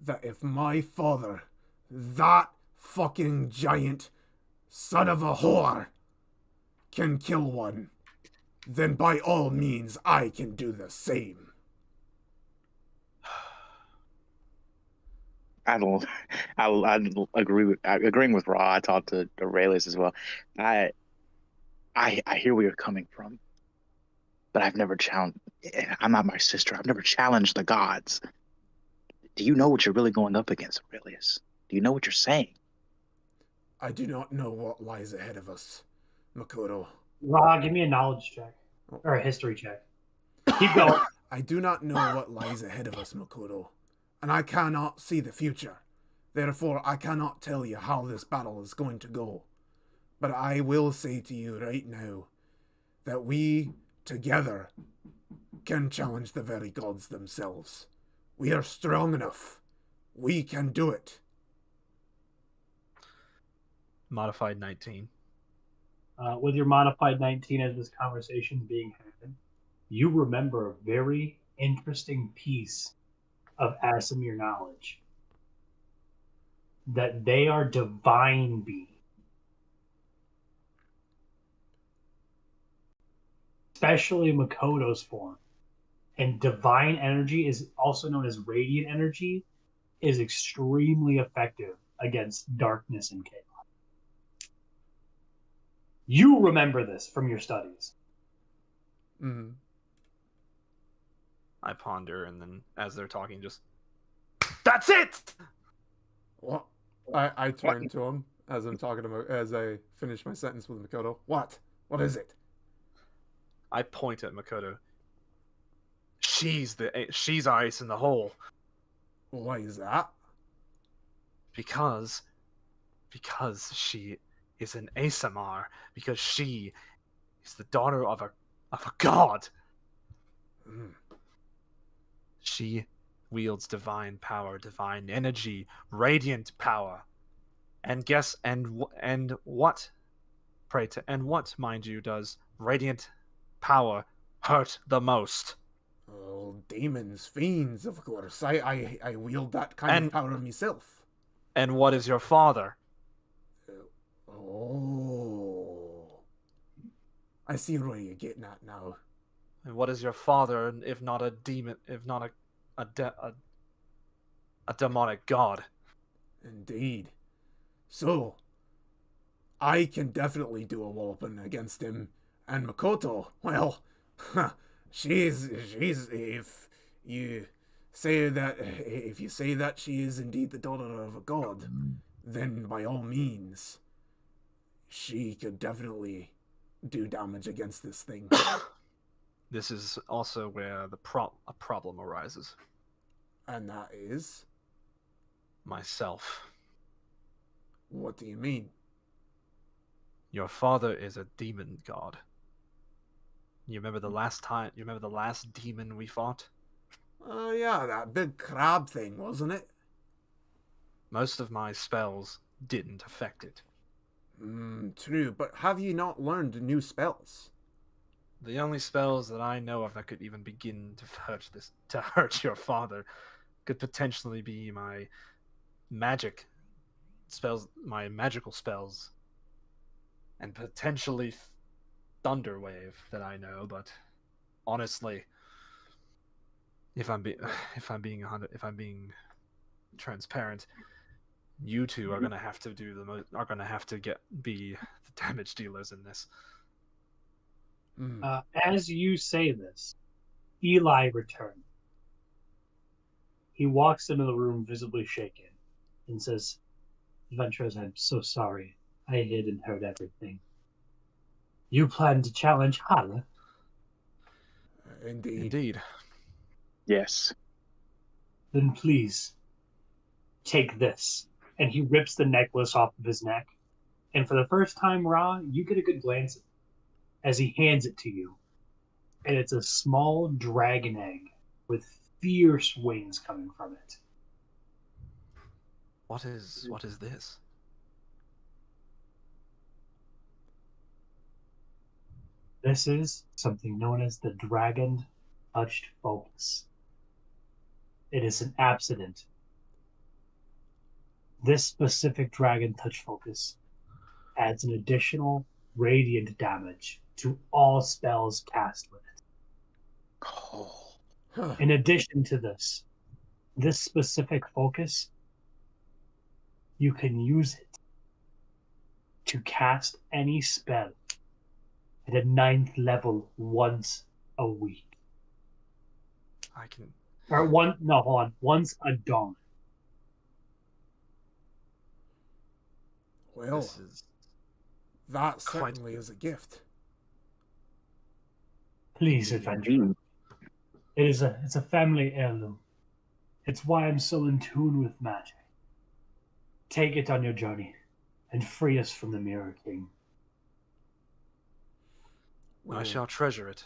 that if my father, that fucking giant son of a whore, can kill one, then by all means I can do the same. I agreeing with Ra. I talked to Aurelius as well. I hear where you're coming from, but I've never challenged. I'm not my sister. I've never challenged the gods. Do you know what you're really going up against, Aurelius? Do you know what you're saying? I do not know what lies ahead of us, Makoto. Ra, give me a knowledge check. Or a history check. Keep going. I do not know what lies ahead of us, Makoto, and I cannot see the future. Therefore, I cannot tell you how this battle is going to go. But I will say to you right now that we, together, can challenge the very gods themselves. We are strong enough. We can do it. Modified 19. With your modified 19 as this conversation being had, you remember a very interesting piece of Asimir knowledge. That they are divine beings. Especially Makoto's form. And divine energy is also known as radiant energy, is extremely effective against darkness and chaos. You remember this from your studies. Mm-hmm. I ponder, and then as they're talking, just that's it. What? I turn to him as I'm talking to him, as I finish my sentence with Makoto. What? What is it? I point at Makoto. She's our ace in the hole. Why is that? Because she is an Asamar. Because she is the daughter of a god. Mm. She wields divine power, divine energy, radiant power. And guess and what? Pray to and what, mind you, does radiant power hurt the most? Oh, demons, fiends, of course. I wield that kind of power myself. And what is your father? Oh. I see where you're getting at now. And what is your father, if not a demon, if not a demonic god? Indeed. So, I can definitely do a walloping against him. And Makoto, well, she's if you say that she is indeed the daughter of a god, then by all means, she could definitely do damage against this thing. This is also where a problem arises. And that is? Myself. What do you mean? Your father is a demon god. You remember the last demon we fought? Oh yeah, that big crab thing, wasn't it? Most of my spells didn't affect it. True, but have you not learned new spells? The only spells that I know of that could even begin to hurt your father could potentially be my magic spells, my magical spells, and potentially Thunder Wave that I know. But honestly, if I'm being transparent, you two are gonna have to be the damage dealers in this. As you say this, Eli returns. He walks into the room visibly shaken and says, "Adventurers, I'm so sorry. I hid and heard everything. You plan to challenge Hal?" Indeed. Yes. "Then please, take this." And he rips the necklace off of his neck. And for the first time, Ra, you get a good glance at it as he hands it to you. And it's a small dragon egg with fierce wings coming from it. What is this? This is something known as the Dragon Touched Focus. It is an abstinent. This specific Dragon Touch Focus adds an additional radiant damage to all spells cast with it. Oh. In addition to this specific focus, you can use it to cast any spell at a 9th level once a week. Once a dawn. Well, that certainly is a gift. Please, adventure. It's a family heirloom. It's why I'm so in tune with magic. Take it on your journey and free us from the Mirror King. I shall treasure it,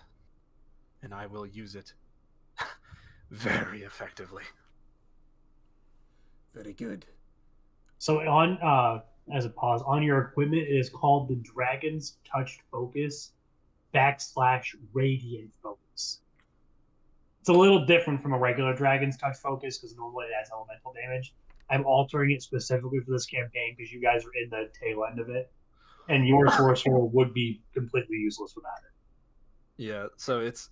and I will use it very effectively. Very good. So on as a pause, on your equipment it is called the Dragon's Touched Focus / Radiant Focus. It's a little different from a regular Dragon's Touch Focus because normally it has elemental damage. I'm altering it specifically for this campaign because you guys are in the tail end of it, and your sorcerer would be completely useless without it. Yeah, so it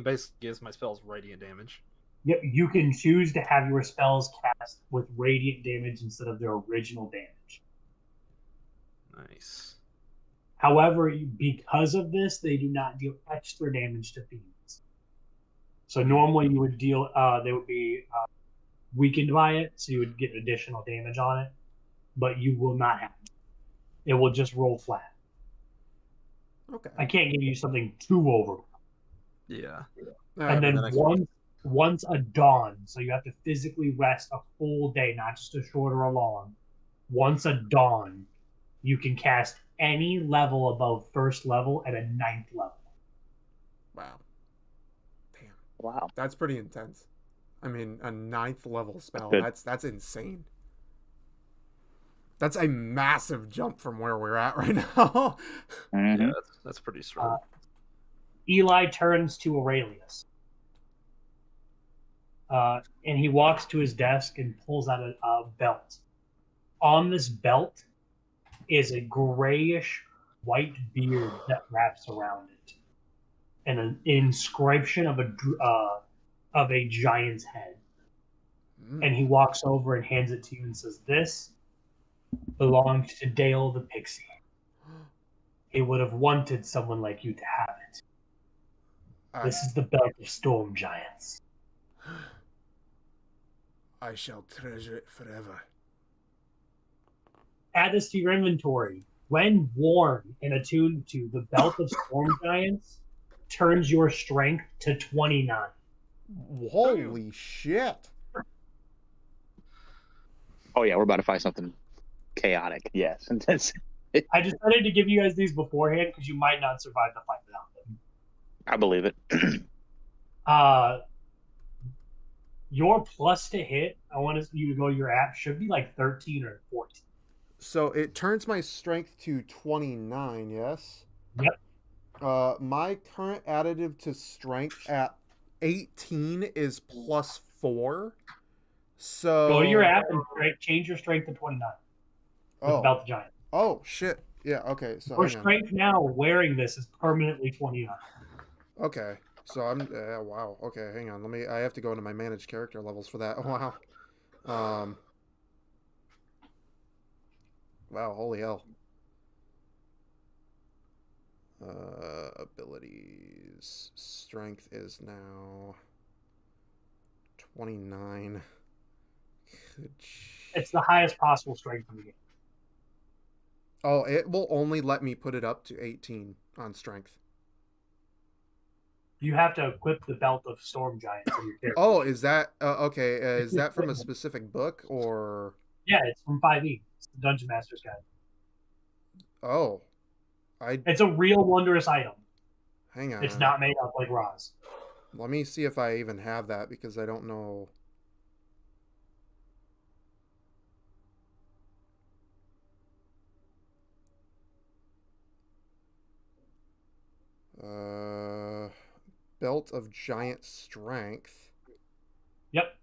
basically gives my spells radiant damage. Yep, you can choose to have your spells cast with radiant damage instead of their original damage. Nice. However, because of this, they do not deal extra damage to fiends. So normally you would deal, they would be weakened by it, so you would get additional damage on it, but you will not have it. It will just roll flat. Okay. I can't give you something too over. Yeah. And then once a dawn, so you have to physically rest a full day, not just a short or a long. Once a dawn, you can cast any level above first level at a 9th level. Wow. Damn. Wow. That's pretty intense. I mean, a 9th level spell. Good. That's insane. That's a massive jump from where we're at right now. Mhm. Yeah, that's pretty strong. Eli turns to Aurelius. And he walks to his desk and pulls out a belt. On this belt is a grayish white beard that wraps around it, and an inscription of a giant's head. And he walks over and hands it to you and says, "This belonged to Dale the Pixie. He would have wanted someone like you to have it. This is the belt of storm giants." I shall treasure it forever. Add this to your inventory. When worn and attuned to, the belt of storm giants turns your strength to 29. Holy shit. Oh yeah, we're about to fight something chaotic. Yes. I decided to give you guys these beforehand because you might not survive the fight without them. I believe it. Your plus to hit, I want you to go to your app, should be like 13 or 14. So it turns my strength to 29, yes? Yep. My current additive to strength at 18 is +4. So Go to your app and change your strength to 29. With Belt the Giant. Oh shit. Yeah, okay. So Your strength now wearing this is permanently 29. Okay. So I'm wow. Okay, hang on. I have to go into my managed character levels for that. Wow. Wow, holy hell. Abilities. Strength is now 29. It's the highest possible strength in the game. Oh, it will only let me put it up to 18 on strength. You have to equip the Belt of Storm Giants in your character. Oh, is that okay? Is that from a specific book or? Yeah, it's from 5e. It's the Dungeon Master's Guide. Oh, It's a real wondrous item. Hang on. It's not made up like Roz. Let me see if I even have that because I don't know. Belt of Giant Strength. Yep.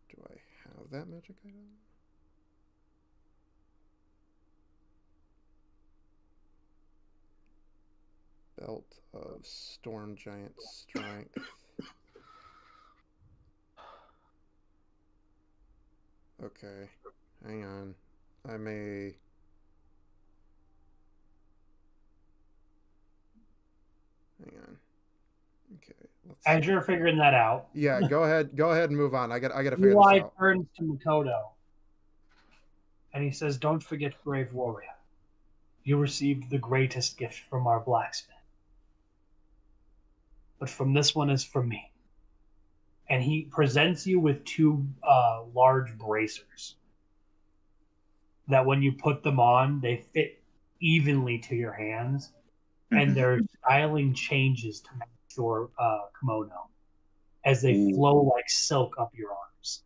Do I have that magic item? Belt of Storm Giant Strength. Okay. Hang on. I may... Hang on. Okay. As you're figuring that out. Yeah, go ahead. Go ahead and move on. I got to figure Eli this out. turns to Makoto. And he says, "Don't forget, brave warrior. You received the greatest gift from our blacksmith. But from this one is from me. and he presents you with two large bracers that when you put them on, they fit evenly to your hands, and their styling changes to match your kimono as they flow like silk up your arms.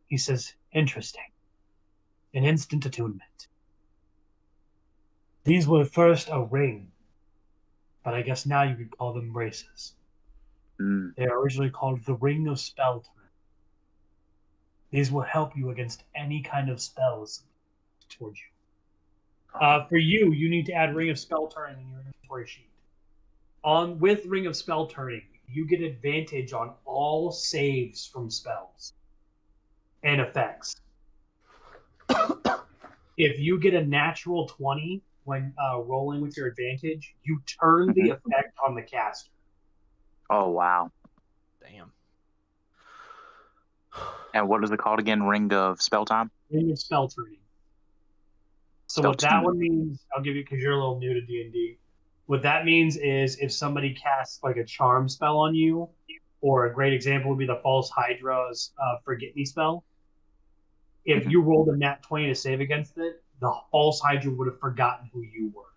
He says, interesting. An instant attunement. These were first a ring, but I guess now you could call them braces. They are originally called the Ring of Spell Time. These will help you against any kind of spells towards you. For you, you need to add Ring of Spell Turning in your inventory sheet. With Ring of Spell Turning, you get advantage on all saves from spells and effects. If you get a natural 20 when rolling with your advantage, you turn the effect on the caster. Oh, wow. Damn. And what is it called again? Ring of Spell Time? Ring of Spell Turning. So Spell what that turning. one means, I'll give you because you're a little new to D&D. What that means is if somebody casts like a charm spell on you, or a great example would be the False Hydra's Forget Me spell. If you rolled a nat 20 to save against it, the False Hydra would have forgotten who you were.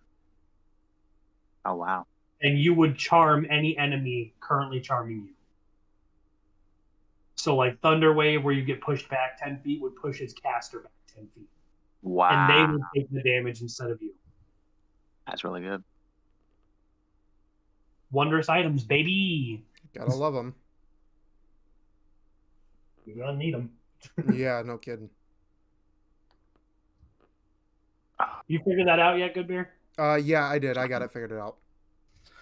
Oh, wow. And you would charm any enemy currently charming you. So like Thunder Wave, where you get pushed back 10 feet, would push its caster back 10 feet. Wow. And they would take the damage instead of you. That's really good. Wondrous items, baby! Gotta love them. You're gonna need them. Yeah, no kidding. You figured that out yet, Good Beer? Yeah, I did. I got it figured out.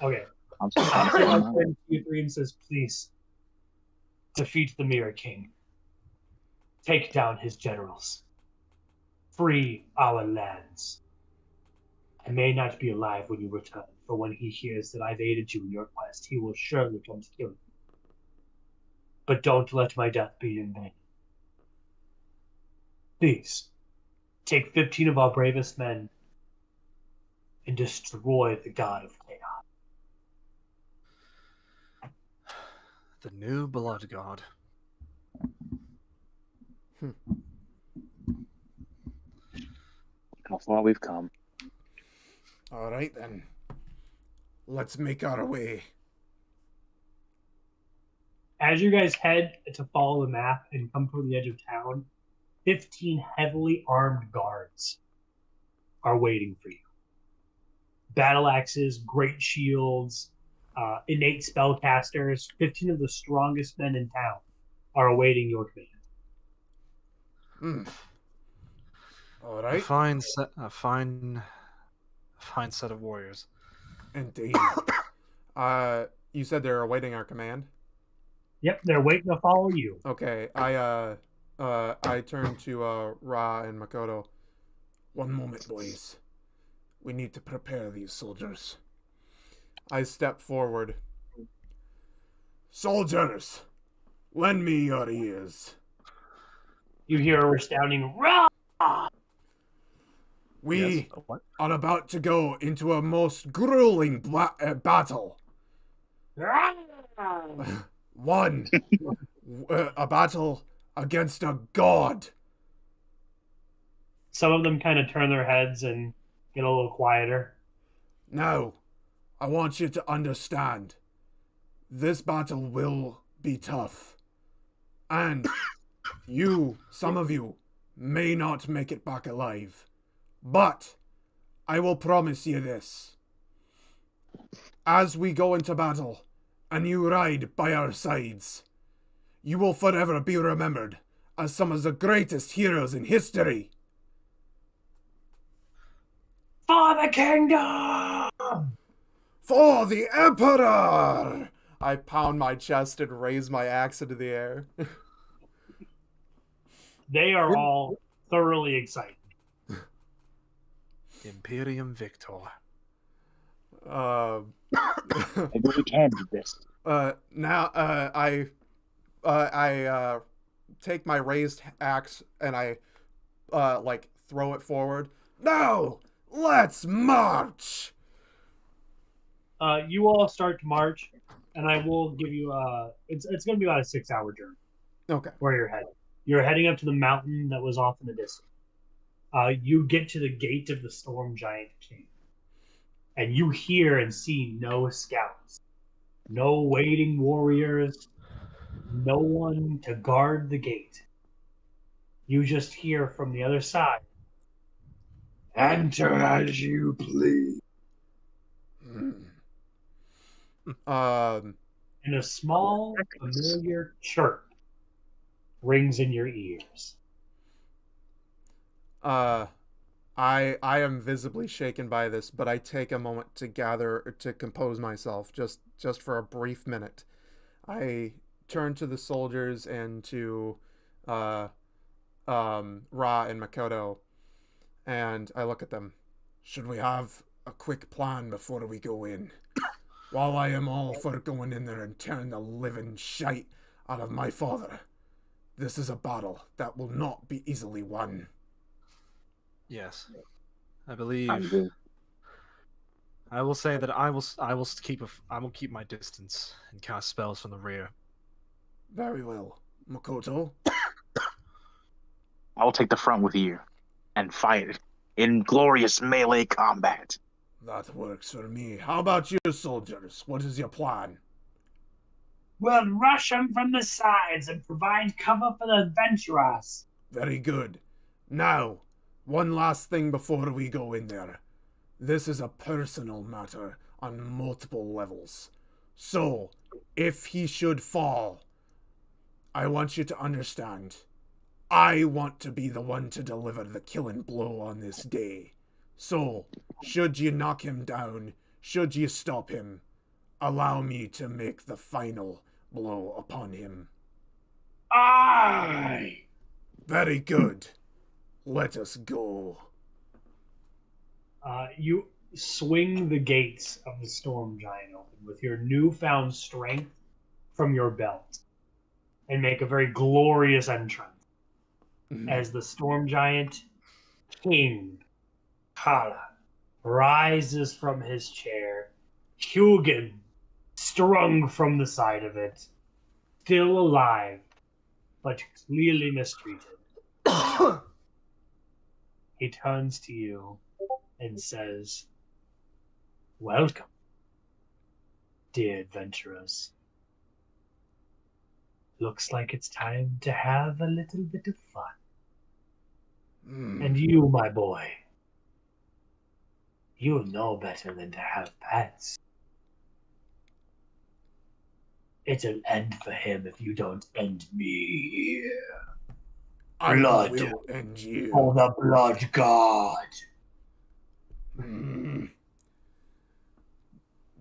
Okay. I'm Q3 and says, please, defeat the Mirror King. Take down his generals. Free our lands. I may not be alive when you return, for when he hears that I've aided you in your quest, he will surely come to kill you. But don't let my death be in vain. Please, take 15 of our bravest men and destroy the god of chaos. The new blood god. How far we've come. All right, then. Let's make our way. As you guys head to follow the map and come to the edge of town, 15 heavily armed guards are waiting for you. Battle axes, great shields, innate spellcasters, 15 of the strongest men in town are awaiting your command. All A right. fine set of warriors. Indeed. You said they're awaiting our command? Yep, they're waiting to follow you. Okay, I turn to Ra and Makoto. One moment, boys. We need to prepare these soldiers. I step forward. Soldiers, lend me your ears. You hear a resounding "Rah!" We Yes. What? are about to go into a most grueling battle. One, a battle against a god. Some of them kind of turn their heads and get a little quieter. Now, I want you to understand, this battle will be tough. And some of you, may not make it back alive. But I will promise you this. As we go into battle, and you ride by our sides, you will forever be remembered as some of the greatest heroes in history. For the kingdom! For the Emperor! I pound my chest and raise my axe into the air. They are all thoroughly excited. Imperium Victor. Maybe we can do this. Now, I take my raised axe and I, throw it forward. Now, let's march! You all start to march. and I will give you it's going to be about a 6-hour journey Okay. where you're heading. You're heading up to the mountain that was off in the distance. You get to the gate of the Storm Giant King, and you hear and see no scouts, no waiting warriors, no one to guard the gate. You just hear from the other side, "Enter as you please." Um, And a small, familiar chirp rings in your ears. I am visibly shaken by this, but I take a moment to compose myself, just for a brief minute. I turn to the soldiers and to Ra and Makoto, and I look at them. Should we have a quick plan before we go in? While I am all for going in there and tearing the living shite out of my father, this is a battle that will not be easily won. Yes, I I'm believe. good. I will say that I will keep my distance and cast spells from the rear. Very well. Makoto? I will take the front with you and fight in glorious melee combat. That works for me. How about you, soldiers? What is your plan? We'll rush them from the sides and provide cover for the adventurers. Very good. Now, one last thing before we go in there. This is a personal matter on multiple levels. So, if he should fall, I want you to understand. I want to be the one to deliver the killing blow on this day. So, should you knock him down, should you stop him, allow me to make the final blow upon him. Aye! Very good. Let us go. You swing the gates of the Storm Giant open with your newfound strength from your belt and make a very glorious entrance as the Storm Giant King Kala rises from his chair, Hugin strung from the side of it, still alive, but clearly mistreated. He turns to you and says, "Welcome, dear adventurers. Looks like it's time to have a little bit of fun. And you, my boy, you'll know better than to have pets. It'll end for him if you don't end me. I Blood. will end you. For the blood god.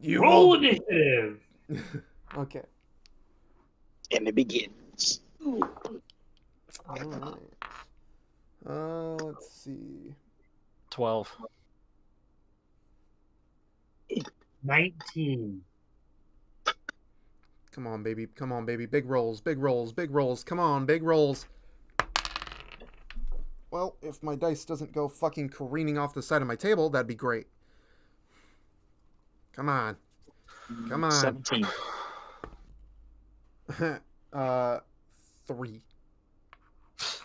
You Roll will... initiative." Okay. And it begins. Alright. Let's see. 12. 19. Come on, baby. Come on, baby. Big rolls, big rolls, big rolls. Come on, big rolls. Well, if my dice doesn't go fucking careening off the side of my table, that'd be great. Come on. Come on. 17. 3.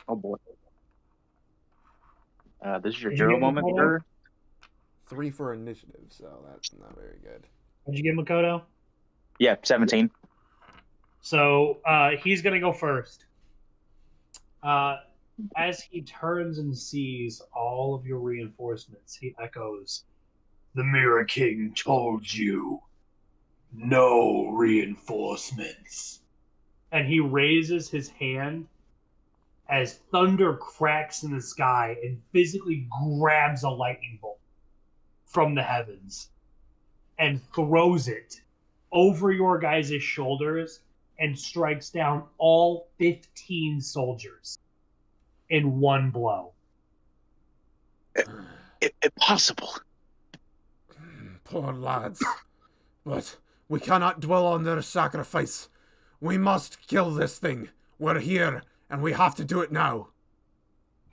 Oh boy. This is your Did you hero get moment, Makoto? sir. 3 for initiative, so that's not very good. Did you get Makoto? Yeah, 17. So he's going to go first. As he turns and sees all of your reinforcements, he echoes, "The Mirror King told you. No reinforcements." And he raises his hand as thunder cracks in the sky and physically grabs a lightning bolt from the heavens and throws it over your guys' shoulders and strikes down all 15 soldiers in one blow. Impossible. Poor lads. But we cannot dwell on their sacrifice. We must kill this thing. We're here, and we have to do it now.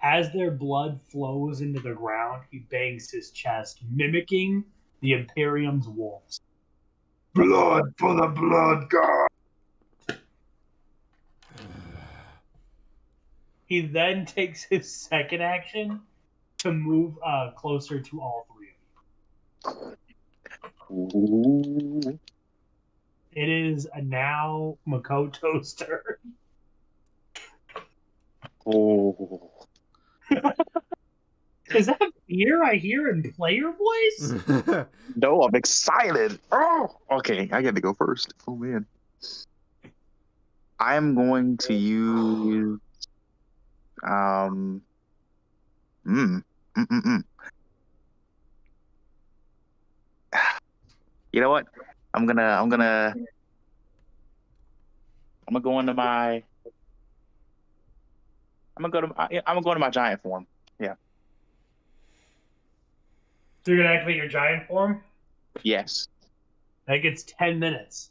As their blood flows into the ground, he bangs his chest, mimicking the Imperium's wolves. Blood for the blood god. He then takes his second action to move closer to all three of you. Ooh. It is now Makoto's turn. Oh. Is that fear I hear in player voice? No, I'm excited. Oh, okay. I get to go first. Oh man. I am going to use mm, mm, mm, mm. You know what? I'm gonna go into my I'm gonna go into my giant form. Yeah. So you're gonna activate your giant form? Yes. That gets 10 minutes.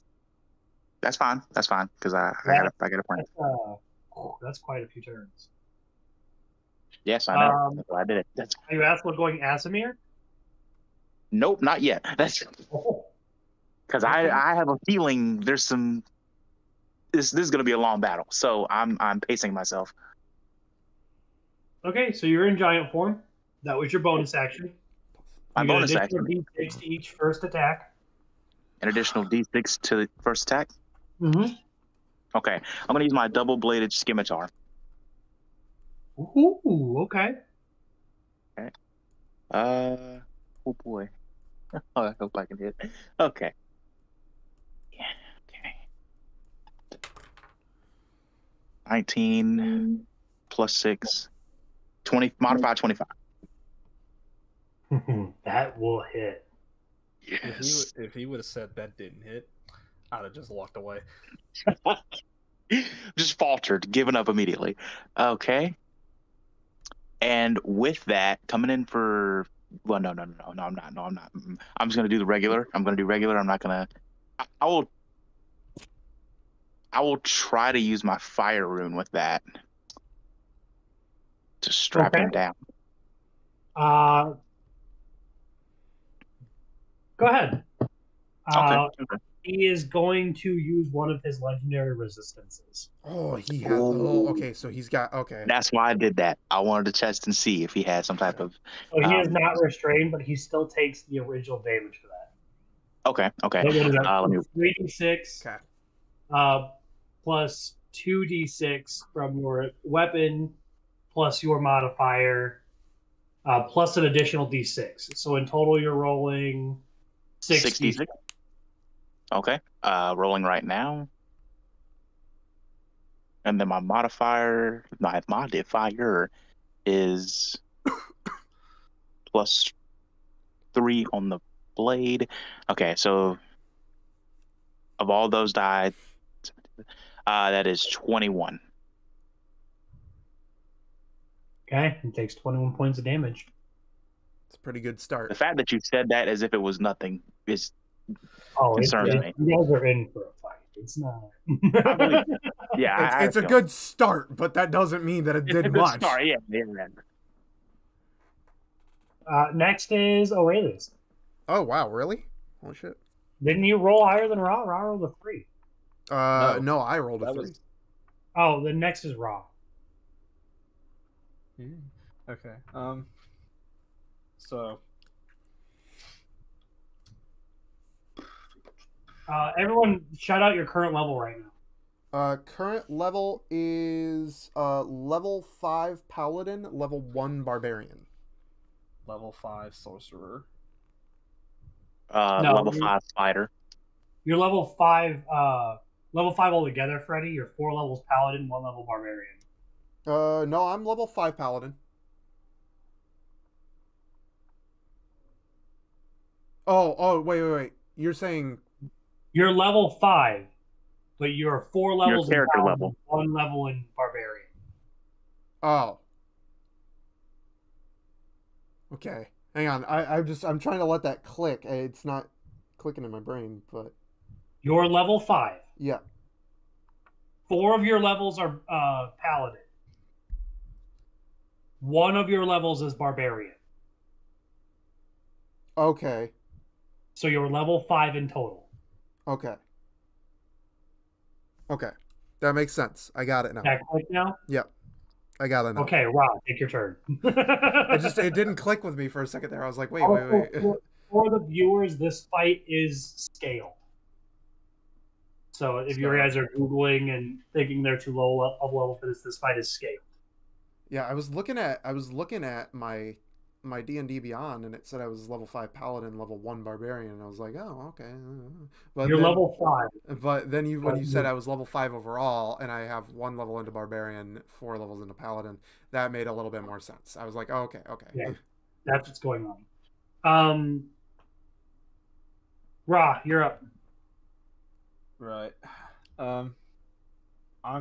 That's fine. That's fine because I got a plan. That's quite a few turns. Yes, I know. That's why I did it. That's Are you asking about going Asimir? nope, not yet. That's Oh. because I have a feeling there's some. This is gonna be a long battle, so I'm pacing myself. Okay, so you're in giant form. That was your bonus action. My You get bonus additional action, D6 to each first attack. an additional D6 to the first attack. Mm-hmm. Okay, I'm gonna use my double-bladed scimitar. Ooh, okay. Oh boy. Oh, I hope I can hit. Okay. Yeah. Okay. 19 plus 6. 20 modified 25. That will hit. Yes. If he would have said that didn't hit, I'd have just walked away. Just faltered, given up immediately. Okay. And with that, coming in for I'm not. I'm just gonna do the regular. I'm gonna do regular. I'm not gonna. I will try to use my fire rune with that to strap him down. Go ahead. Okay. He is going to use one of his legendary resistances. Oh, he has. Oh, okay. So he's got. Okay. That's why I did that. I wanted to test and see if he had some type of. So he is not restrained, but he still takes the original damage for that. Okay. Okay. So what is that? Let me. 3d6 Okay. plus 2d6 from your weapon plus your modifier plus an additional d6. So in total, you're rolling 66. Okay. Rolling right now. And then my modifier is plus 3 on the blade. Okay, so of all those die, that is 21. Okay, he takes 21 points of damage. It's a pretty good start. The fact that you said that as if it was nothing is Oh, concerns me. you guys are in for a fight. It's not. I believe, yeah, It's a good start, but that doesn't mean that it it's a did good much. start. Yeah. Next is Aurelius. Oh wow, really? Holy shit. Didn't you roll higher than Ra? Ra rolled a 3. No, I rolled a That 3. was Oh, the next is Ra. okay. So Everyone, shout out your current level right now. Current level is level 5 paladin, level 1 barbarian. level 5 sorcerer. No, Level 5 spider. You're level 5. Level 5 altogether, Freddy. You're 4 levels paladin, 1 level barbarian. No, I'm level 5 paladin. Oh, wait. You're saying You're level 5, but you're 4 levels in character paladin, level. 1 level in barbarian. oh. Okay. Hang on. I'm trying to let that click. It's not clicking in my brain, but You're level 5. yeah. 4 of your levels are paladin. 1 of your levels is barbarian. Okay. So you're level 5 in total. Okay. Okay. That makes sense. I got it now. That click now? Yep. I got it now. Okay, Rob, take your turn. It didn't click with me for a second there. I was like, wait. For the viewers, this fight is scale. So if you guys are Googling and thinking they're too low of level for this fight is scale. Yeah, I was looking at my D&D Beyond, and it said I was level 5 Paladin, level 1 Barbarian, and I was like, oh, okay. But You're then, level 5. But then when you said I was level 5 overall, and I have 1 level into Barbarian, 4 levels into Paladin, that made a little bit more sense. I was like, oh, okay. Yeah, that's what's going on. Ra, you're up. Right. I'm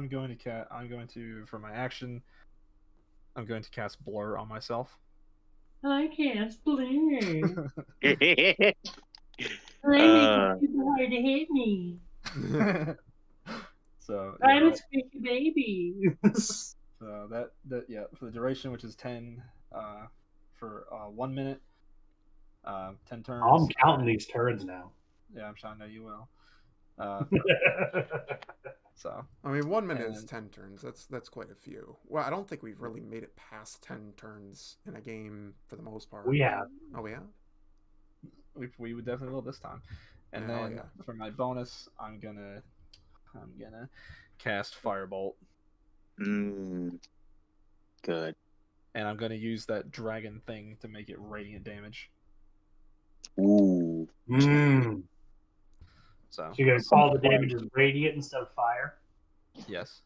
going to for my action, I'm going to cast Blur on myself. I can't believe. Uh, Too hard to hit me. So I'm a squishy baby. So that for the duration, which is 10 for 1 minute, 10 turns. I'm counting these turns now. Yeah, I'm sure I know you will. So I mean, 1 minute is 10 turns. That's quite a few. Well, I don't think we've really made it past 10 turns in a game for the most part. We have. Oh, we have? we would definitely will this time. And then for my bonus, I'm gonna cast Firebolt. Good. And I'm gonna use that dragon thing to make it radiant damage. Ooh. So you're gonna call the damage as radiant instead of fire? Yes.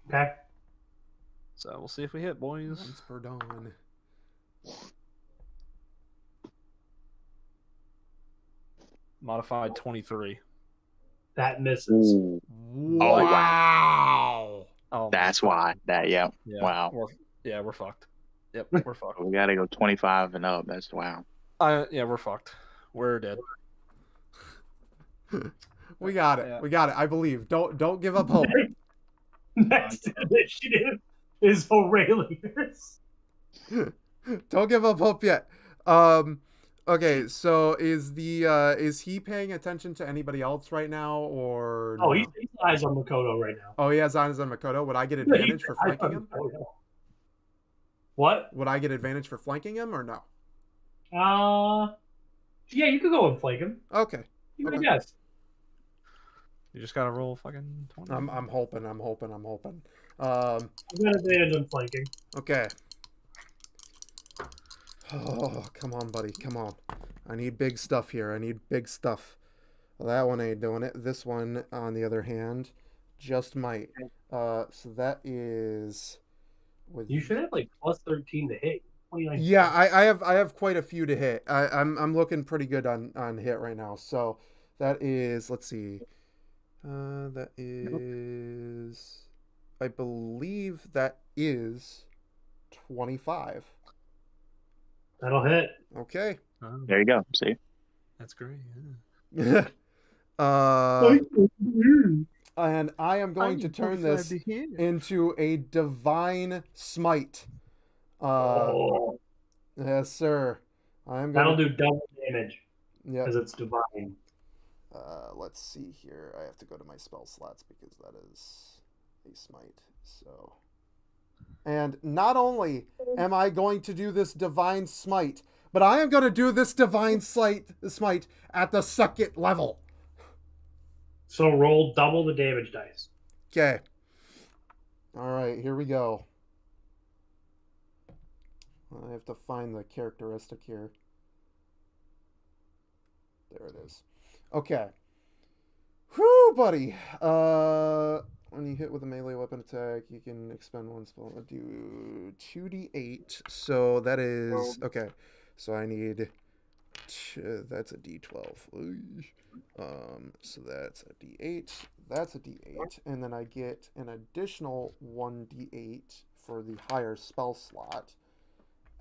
Okay. So we'll see if we hit, boys. Once per dawn. Modified 23. That misses. Ooh. Wow. Oh, That's why. yeah. Wow. We're fucked. Yep, we're fucked. We gotta go 25 and up. That's wow. Yeah, we're fucked. We're dead. We got it. Yeah. We got it. I believe. Don't give up hope. Next initiative is Aurelius. Don't give up hope yet. Okay, so is he paying attention to anybody else right now, or Oh, no? he's eyes on Makoto right now. Oh, he has eyes on Makoto. Would I get advantage for flanking him? What? Would I get advantage for flanking him or no? Yeah, you could go and flank him. Okay. You Okay. guess. You just gotta roll fucking 20. I'm hoping. You got advantage on flanking. Okay. Oh, come on, buddy. Come on. I need big stuff here. I need big stuff. Well, that one ain't doing it. This one, on the other hand, just might. So that is with You should have like plus 13 to hit. 29. Yeah, I have quite a few to hit. I'm looking pretty good on hit right now. So that is, let's see. That is, I believe that is 25. That'll hit. Okay. Oh, There you go. See? that's great. And I am going to turn this into a divine smite. Yes, sir. I'm That'll gonna. do double damage Yeah. because it's divine. Let's see here. I have to go to my spell slots because that is a smite. So, and not only am I going to do this divine smite, but I am going to do this divine smite at the second level. So roll double the damage dice. Okay. All right, here we go. I have to find the characteristic here. There it is. Okay. Whew, buddy. When you hit with a melee weapon attack, you can expend one spell. I'll do 2d8. So that is... Okay. So I need... That's a d12. So that's a d8. That's a d8. And then I get an additional 1d8 for the higher spell slot.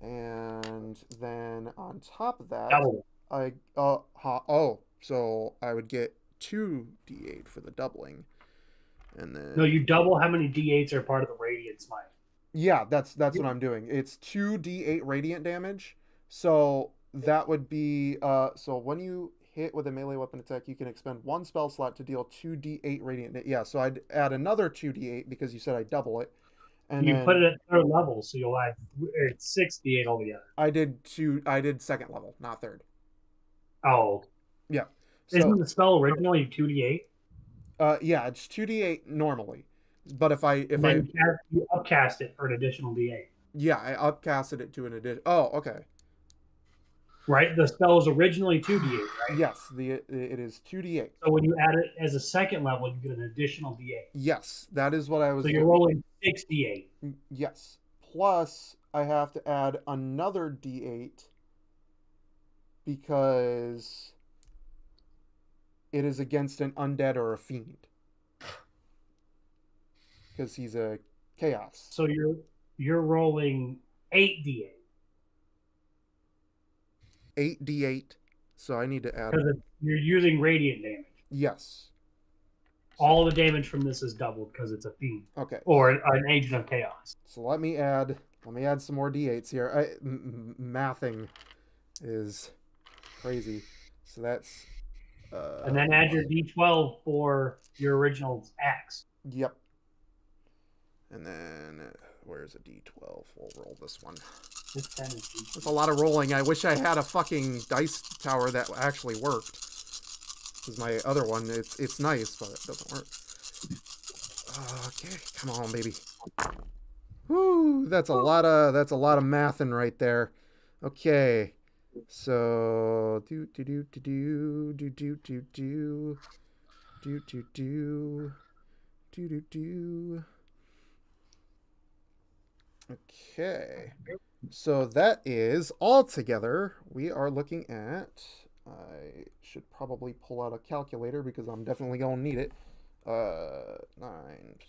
And then on top of that, so I would get 2d8 for the doubling, and then No, you double how many d8s are part of the radiant smite. yeah, that's what I'm doing. It's 2d8 radiant damage, so that would be so when you hit with a melee weapon attack, you can expend 1 spell slot to deal 2d8 radiant. Yeah, so I'd add another 2d8 because you said I double it. And you then put it at third level, so you'll have it's 6d8 altogether. I did second level, not third. Oh, Yeah. isn't So the spell originally 2d8? yeah, it's 2d8 normally. But if I Then you upcast it for an additional d8. yeah, I upcasted it to an addition. Oh, okay. Right? The spell was originally 2d8, right? Yes, it is 2d8. So when you add it as a second level, you get an additional d8. Yes, that is what I was So you're rolling 6d8. Yes. Plus, I have to add another d8 because it is against an undead or a fiend. Because he's a chaos. So you're rolling 8d8. 8d8. So I need to add. Because you're using radiant damage. Yes. All the damage from this is doubled because it's a fiend Okay. or an agent of chaos. So let me add some more d8s here. Mathing is crazy. So that's And then add your d12 for your original axe. Yep. And then where's a d12? We'll roll this one. This 10 is d12. There's a lot of rolling. I wish I had a fucking dice tower that actually worked. Because my other one, it's nice, but it doesn't work. Okay, come on, baby. Woo! That's a lot of mathing right there. Okay, so Okay, so that is all together. We are looking at. I should probably pull out a calculator because I'm definitely gonna need it. 9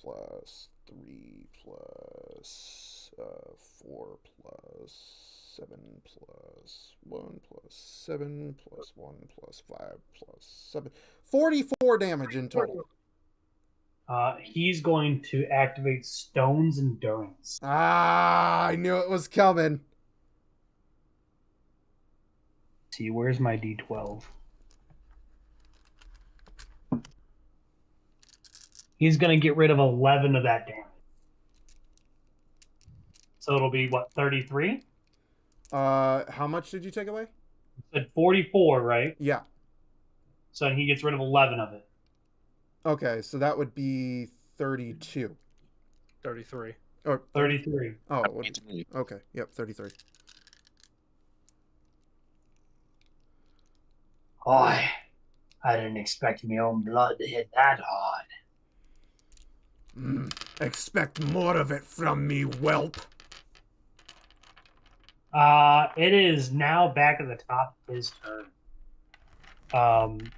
plus 3 plus 4 plus 7 plus 1 plus 7 plus 1 plus 5 plus 7. 44 damage in total. He's going to activate Stone's Endurance. Ah, I knew it was coming. See, where's my d12? He's going to get rid of 11 of that damage. So it'll be, what, 33? How much did you take away? You said 44, right? Yeah. So he gets rid of 11 of it. Okay, so that would be 32. 33. Or 33. Oh, okay. Yep, 33. I didn't expect my own blood to hit that hard. Expect more of it from me, whelp. It is now back at the top of his turn.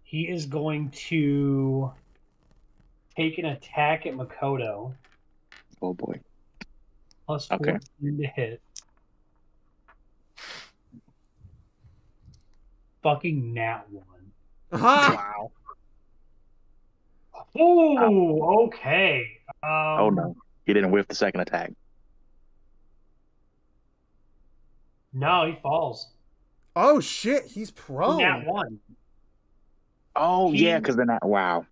He is going to take an attack at Makoto. Oh boy. Plus 14 to hit. Fucking nat 1. Wow. Oh, okay. Oh no. He didn't whiff the second attack. No, he falls. Oh shit, he's prone. Nat 1. Oh yeah, because then that. Wow.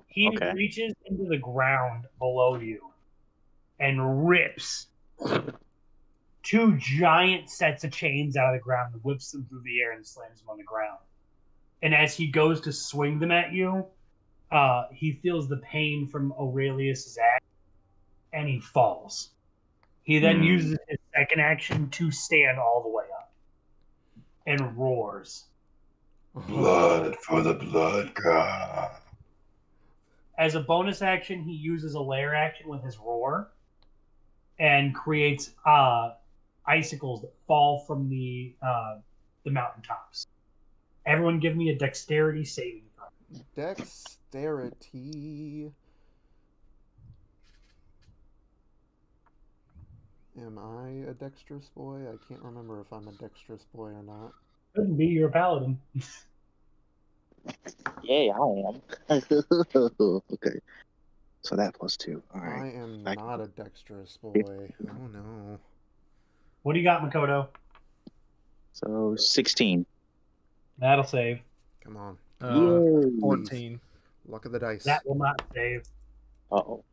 He Okay. reaches into the ground below you and rips 2 giant sets of chains out of the ground and whips them through the air and slams them on the ground. And as he goes to swing them at you, he feels the pain from Aurelius's axe and he falls. He then uses his second action to stand all the way up and roars. Blood for the blood god. As a bonus action, he uses a lair action with his roar and creates icicles that fall from the mountaintops. Everyone give me a dexterity saving throw. Dexterity. Am I a dexterous boy? I can't remember if I'm a dexterous boy or not. Couldn't be, you're a paladin. Yeah, I am. Okay. So that plus 2. All right. I am not a dexterous boy. Oh no. What do you got, Makoto? So 16. That'll save. Come on. Yay. 14. Luck of the dice. That will not save. Uh-oh.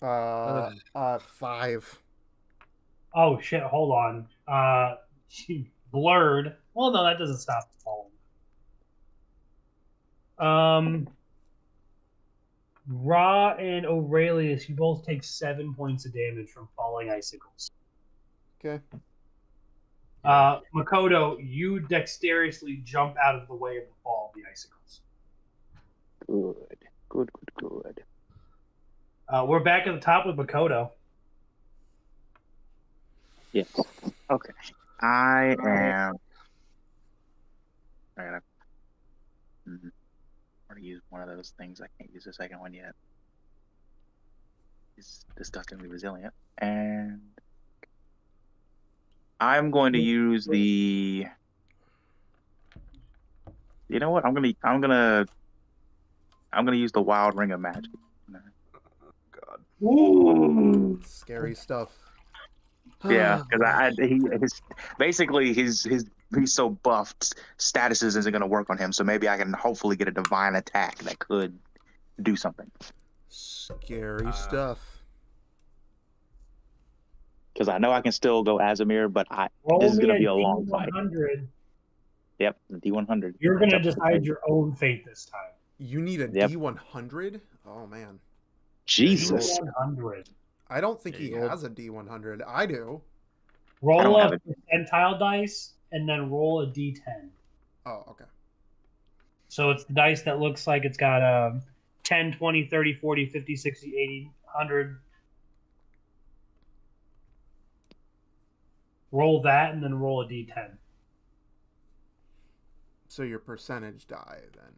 5. Oh shit! Hold on. She blurred. Well, no, that doesn't stop the falling. Ra and Aurelius, you both take 7 points of damage from falling icicles. Okay. Makoto, you dexterously jump out of the way of the fall of the icicles. Good. We're back at the top with Makoto. Yes. Okay. I am. I gotta. I'm gonna use one of those things. I can't use the second one yet. This stuff's gonna be resilient, and I'm going to use the. You know what? I'm gonna use the Wild Ring of Magic. God. Ooh. Scary stuff. Yeah, because he's so buffed, statuses isn't going to work on him. So maybe I can hopefully get a divine attack that could do something. Scary stuff. Because I know I can still go Azamir, but Roll this is me going to be a long fight. D100. Yep, the D100. You're going to decide your own fate this time. You need a Yep. D100? Oh, man. Jesus. D100. I don't think There he you go. has a D100. I do. I Roll don't have a it. percentile dice and then roll a D10. Oh, okay. So it's the dice that looks like it's got 10, 20, 30, 40, 50, 60, 80, 100. Roll that and then roll a D10. So your percentage die, then.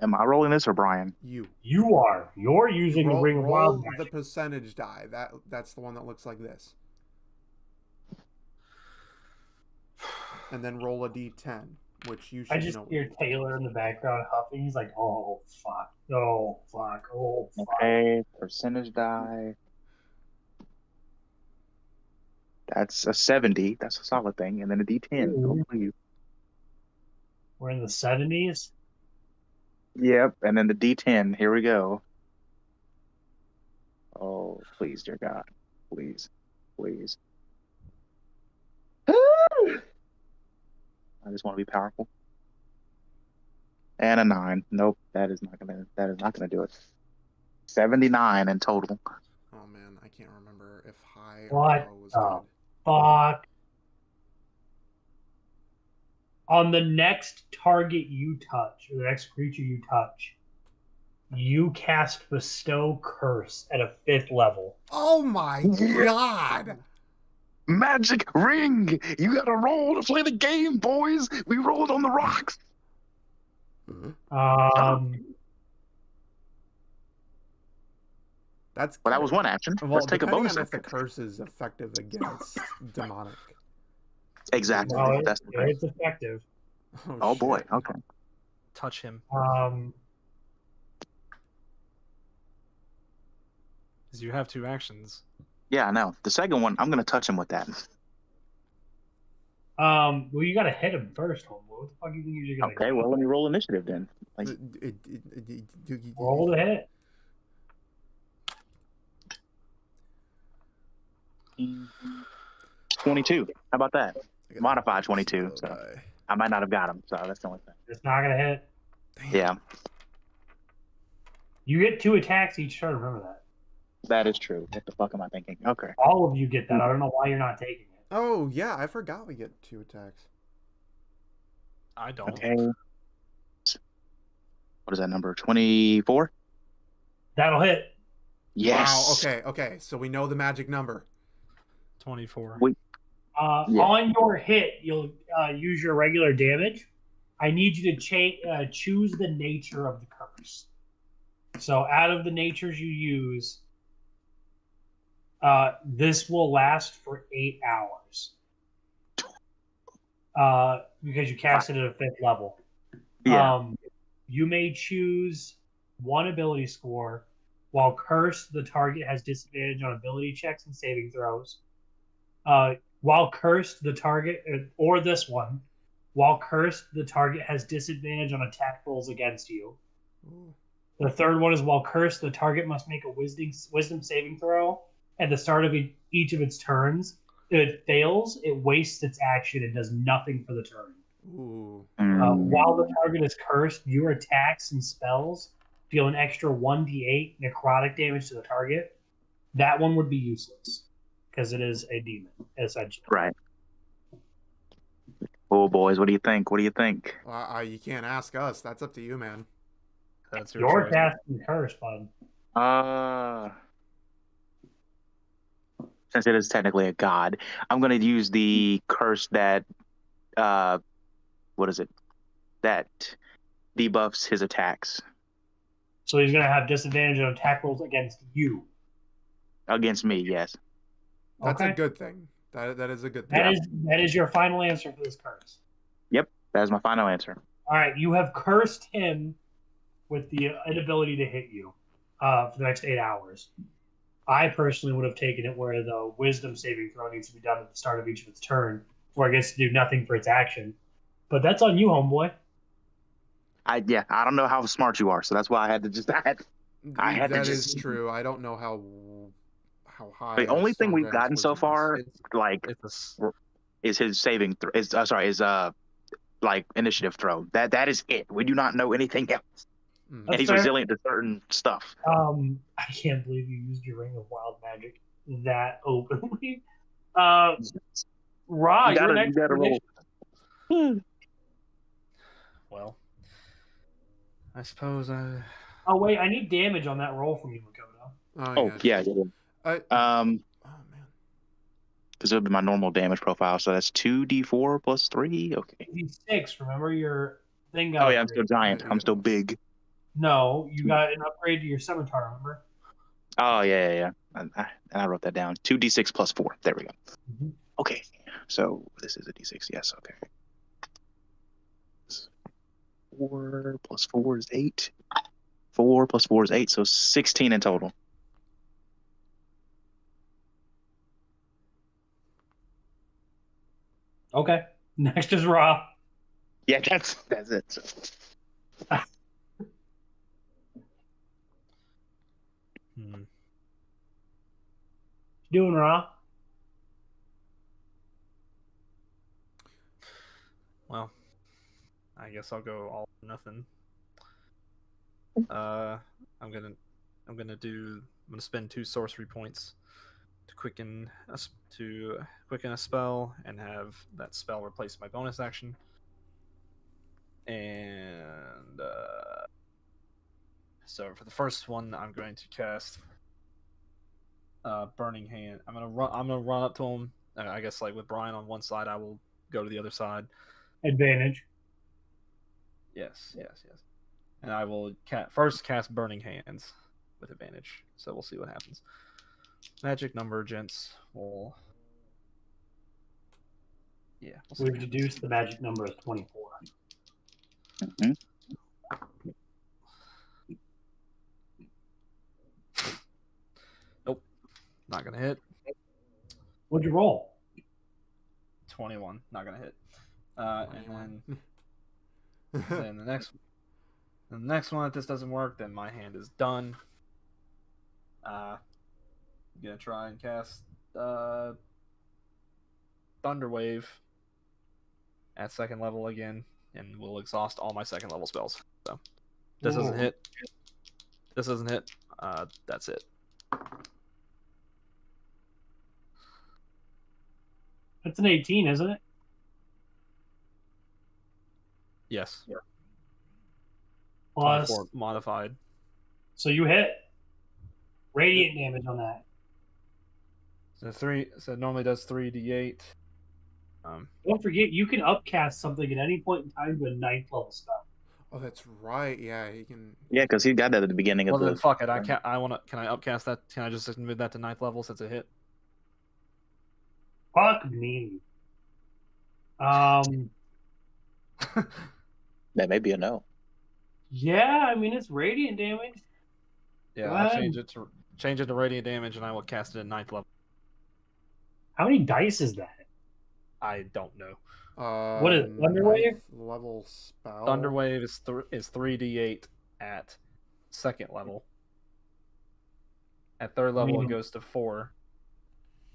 Am I rolling this or Brian? You. You are. You're using the Ring of roll Wild the Magic. percentage die. That's the one that looks like this. And then roll a D10, which you should I just know. hear Taylor in the background huffing. He's like, oh, fuck. Oh, fuck. Oh, fuck. Okay, percentage die. That's a 70. That's a solid thing. And then a D10. Ooh. Hopefully. We're in the 70s. Yep, and then the D10. Here we go. Oh, please, dear God. Please. I just want to be powerful. And a 9. Nope, that is not gonna do it. 79 in total. Oh man, I can't remember if high What or low was the good. Fuck. On the next target you touch, or the next creature you touch, you cast Bestow Curse at a 5th level. Oh my god! Magic ring! You gotta roll to play the game, boys! We rolled on the rocks! That's Well, that was one action. well, Let's take a depending bonus on if the action. curse is effective against demonic. Exactly. No, That's the thing. it's effective. Oh boy, shit. okay. Touch him. Um, 'Cause you have 2 actions. Yeah, I know. The second one, I'm gonna touch him with that. well, you gotta hit him first, homeboy. What the fuck are you think you're gonna Okay, well, let me roll initiative then. Like, roll the hit? 22. How about that? I gotta Modify roll 22, slow so. die. I might not have got him, so that's the only thing. It's not gonna hit. Yeah, You get 2 attacks each turn. Remember that. that is true. What the fuck am I thinking? Okay. All of you get that. I don't know why you're not taking it. Oh yeah, I forgot we get 2 attacks. I don't. Okay. What is that number? 24? That'll hit. Yes. Wow. Okay. So we know the magic number. 24. Yeah. On your hit, you'll use your regular damage. I need you to choose the nature of the curse. So out of the natures you use, this will last for 8 hours. Because you cast it at a 5th level. Yeah. You may choose one ability score While cursed, the target has disadvantage on ability checks and saving throws. While cursed, the target, or this one, while cursed, the target has disadvantage on attack rolls against you. Ooh. The third one is while cursed, the target must make a wisdom saving throw at the start of each of its turns. If it fails, it wastes its action and does nothing for the turn. Ooh. While the target is cursed, your attacks and spells deal an extra 1d8 necrotic damage to the target. That one would be useless because it is a demon, essentially. Right. Oh, boys, what do you think? What do you think? You can't ask us. That's up to you, man. That's your Your choice. task is cursed, bud. Since it is technically a god, I'm gonna use the curse that, what is it? That debuffs his attacks So he's going to have disadvantage on attack rolls against you. against me. Yes. That's Okay. a good thing. That is a good thing. That is your final answer for this curse. Yep. That is my final answer. All right, you have cursed him with the inability to hit you for the next 8 hours. I personally would have taken it where the wisdom saving throw needs to be done at the start of each of its turn before it gets to do nothing for its action. But that's on you, homeboy. I don't know how smart you are, so that's why I had to just. I had to That just. is true. I don't know how high. The only thing we've Stormdragon's gotten so wisdom is. far, like, is his saving. His like initiative throw. That is it. We do not know anything else. Mhm. And he's fair. resilient to certain stuff. I can't believe you used your Ring of Wild Magic that openly. Ra, You you're next. gotta roll. Well, I suppose I. Oh wait, I need damage on that roll from you, Makoto. Oh yeah. Oh man. Because it'll be my normal damage profile, so that's 2d4 plus 3. Okay. D6. Remember your thing got. Oh yeah, I'm still upgraded. giant. I'm still big. No, you got an upgrade to your scimitar. Remember? Oh yeah. And I wrote that down. 2d6 plus 4. There we go. Mm-hmm. Okay. So this is a d6. Yes. Okay. 4 plus 4 is 8. 4 plus 4 is 8, so 16 in total. Okay. Next is Ra. Yeah, that's it. So. Doing Ra. Well, I guess I'll go all or nothing. I'm gonna spend 2 sorcery points to quicken a spell and have that spell replace my bonus action. And so for the first one, I'm going to cast Burning Hand. I'm gonna run up to him. I guess like with Brian on one side, I will go to the other side. Advantage. Yes. And I will first cast Burning Hands with advantage. So we'll see what happens. Magic number, gents. We'll see We've what happens. deduced the magic number is 24. Mm-hmm. Nope. Not gonna hit. What'd you roll? 21. Not gonna hit. And then the next one, if this doesn't work, then my hand is done. I'm gonna try and cast Thunderwave at 2nd level again, and we'll exhaust all my 2nd level spells. So this doesn't hit. This doesn't hit. That's it. That's an 18, isn't it? Yes. Plus, 24 modified. so you hit. Radiant damage on that. So it normally does 3d8. Don't forget, you can upcast something at any point in time to a 9th level spell. Oh, that's right. Yeah, he can. Yeah, because he got that at the beginning Well, of the. then fuck it. Can I upcast that? Can I just move that to 9th level since it hit? Fuck me. That may be a no. Yeah, I mean it's radiant damage. Yeah, Go I'll ahead. change it to radiant damage, and I will cast it at 9th level. How many dice is that? I don't know. What is it, Thunderwave? 9th level spell. Thunderwave is 3d8 at 2nd level. At 3rd level, it goes to 4.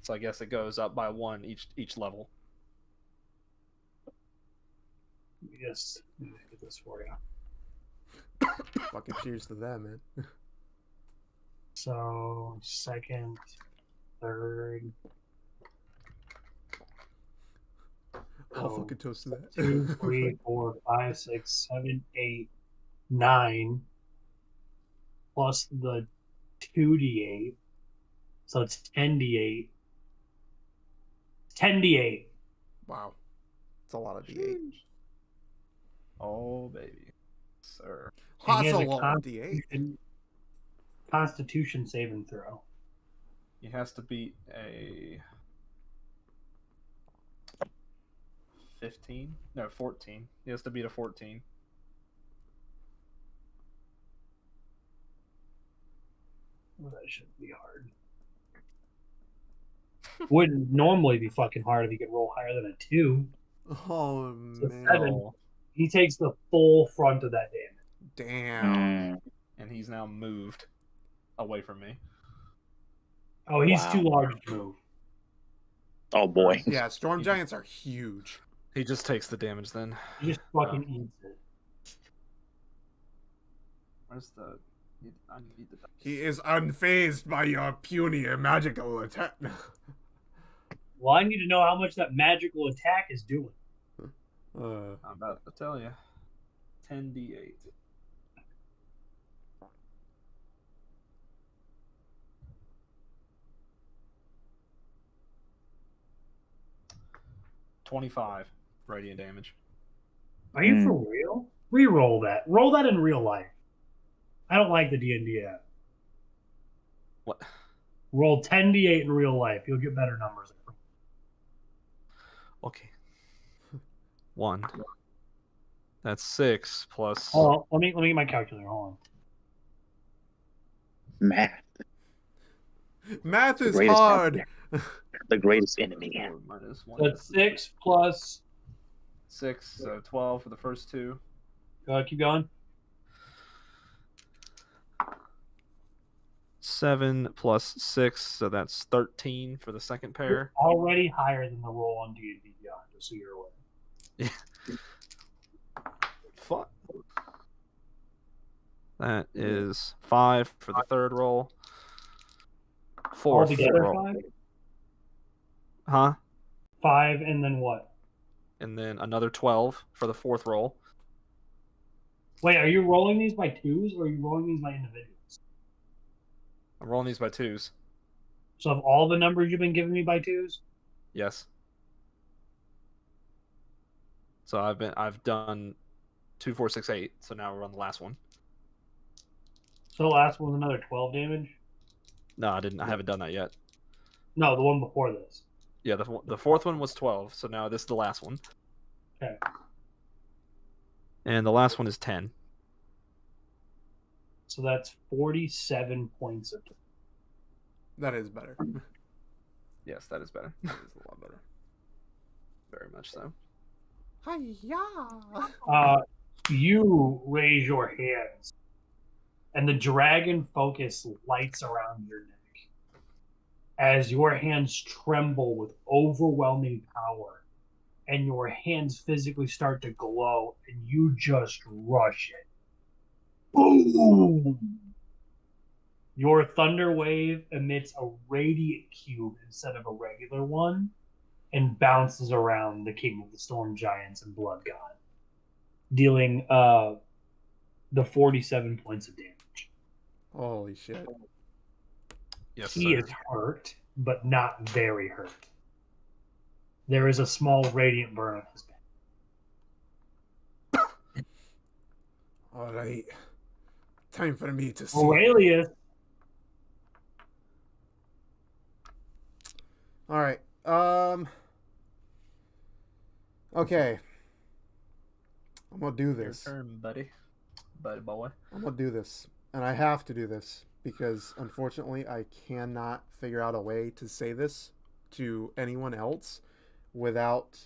So I guess it goes up by 1 each level. Yes, let me get this for you. Fucking cheers to that, man. So 2nd, 3rd. I'll fucking toast to that. 2, 3, 4, 5, 6, 7, 8, 9, plus the 2d8. So it's 10d8. 10d8. Wow. It's a lot of D8. Oh, baby. Sir. And he That's has a lot of D8. Constitution saving throw. He has to beat a 15? No, 14. He has to beat a 14. Well, that shouldn't be hard. Wouldn't normally be fucking hard if he could roll higher than a 2. Oh, So man. 7. He takes the full front of that damage. Damn. And he's now moved away from me. Oh, he's Wow. too large to move. Oh boy. Yeah, storm giants are huge. He just takes the damage then. He just fucking eats it. Where's the... I need the... He is unfazed by your puny magical attack. Well, I need to know how much that magical attack is doing. I'm about to tell you. 10d8. $25 radiant damage. Are you for real? Reroll that. Roll that in real life. I don't like the D&D app. What? Roll 10d8 in real life. You'll get better numbers. Okay. 1. That's 6 plus... Oh, let me get my calculator. Hold on. Math. Math is Greatest hard. The greatest enemy. Minus 1. That's 6 plus... 6, so 12 for the first 2. keep going. 7 plus 6, so that's 13 for the second pair. Already higher than the roll on D&D Beyond, just so you're aware. Fuck. That is 5 for the third roll. 4 Altogether roll. 5? Huh? 5 and then what? And then another 12 for the fourth roll. Wait, are you rolling these by 2s or are you rolling these by individuals? I'm rolling these by 2s. So of all the numbers you've been giving me by 2s? Yes. So I've done 2, 4, 6, 8. So now we're on the last one. So the last one's another 12 damage? No, I haven't done that yet. No, the one before this. Yeah, the fourth one was 12. So now this is the last one. Okay. And the last one is 10. So that's 47 points of damage. That is better. Yes, that is better. That is a lot better. Very much so. Hi-ya! You raise your hands, and the dragon focus lights around your neck as your hands tremble with overwhelming power, and your hands physically start to glow, and you just rush it. Boom! Your thunder wave emits a radiant cube instead of a regular one, and bounces around the King of the Storm Giants and Blood God, dealing the 47 points of damage. Holy shit. Yes, He sir. is hurt, but not very hurt. There is a small radiant burn on his back. Alright. Time for me to see. Aurelius, Alright. Okay. I'm gonna do Your this. turn, buddy. Buddy boy. I'm gonna do this. And I have to do this. because unfortunately I cannot figure out a way to say this to anyone else without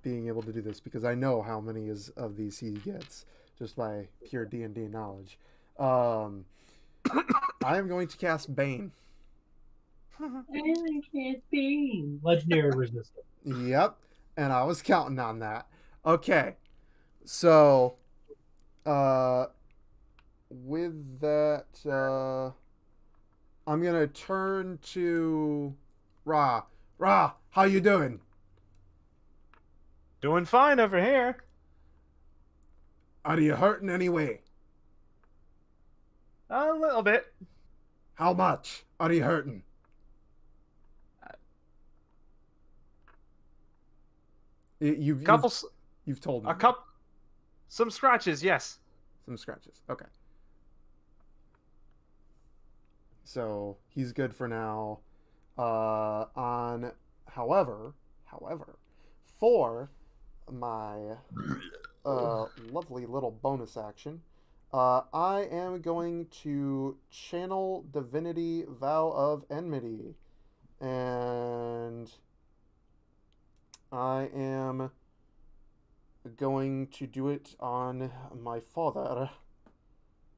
being able to do this, because I know how many of these he gets just by pure D&D knowledge. I am going to cast Bane. Legendary resistance. Yep, and I was counting on that. Okay, so with that, I'm gonna turn to Ra. Ra, how you doing? Doing fine over here. Are you hurting anyway? A little bit. How much are you hurting? You've told me. Some scratches, yes. Some scratches. Okay. So he's good for now. However, for my lovely little bonus action, I am going to channel Divinity Vow of Enmity, and I am going to do it on my father,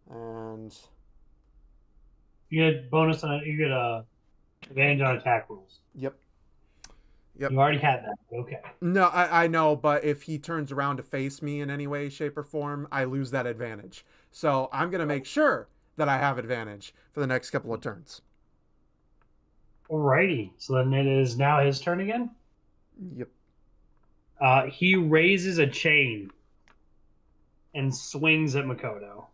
and You get bonus on you get advantage on attack rolls. Yep. You already had that. Okay. No, I know, but if he turns around to face me in any way, shape, or form, I lose that advantage. So I'm gonna make sure that I have advantage for the next couple of turns. Alrighty. So then it is now his turn again. Yep. He raises a chain and swings at Makoto.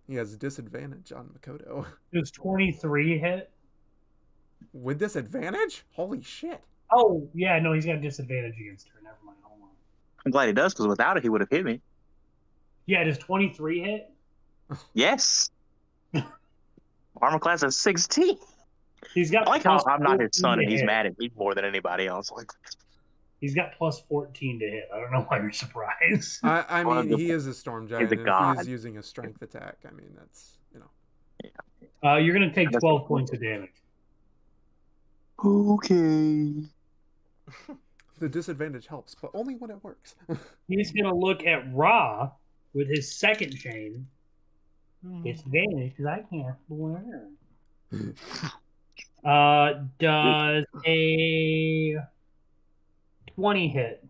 He has disadvantage on Makoto. Does 23 hit? With disadvantage? Holy shit. Oh, yeah, no, he's got disadvantage against her. Never mind. Hold on. I'm glad he does, because without it, he would have hit me. Yeah, does 23 hit? Yes. Armor class is 16. He's got I like how plus I'm not his 14 son to and he's hit. mad at me more than anybody else. Like, He's got plus 14 to hit. I don't know why you're surprised. I Well, mean, he is a storm giant, he's a and if god. he is using a strength attack, I mean, that's, you know. You're going to take That's 12 cool. points of damage. okay. The disadvantage helps, but only when it works. He's going to look at Ra with his second chain. Disadvantage because I can't learn. Does a 20 hit?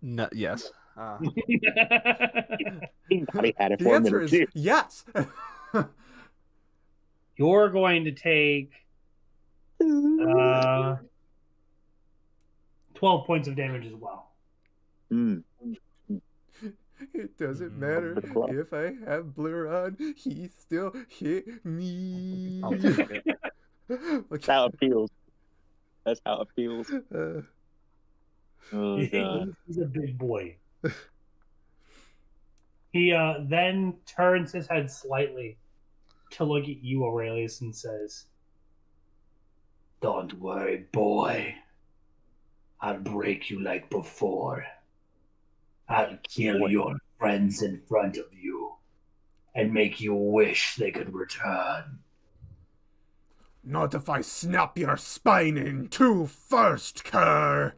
No, yes. He thought he had it The for a answer minute, is too. yes. You're going to take 12 points of damage as well. It doesn't matter if I have blur on, he still hit me. I'll take it. That's how it feels. That's how it feels. Oh, He's God. a big boy. He then turns his head slightly to look at you, Aurelius, and says, "Don't worry, boy. I'll break you like before. I'll kill your friends in front of you and make you wish they could return." Not if I snap your spine in two first, cur.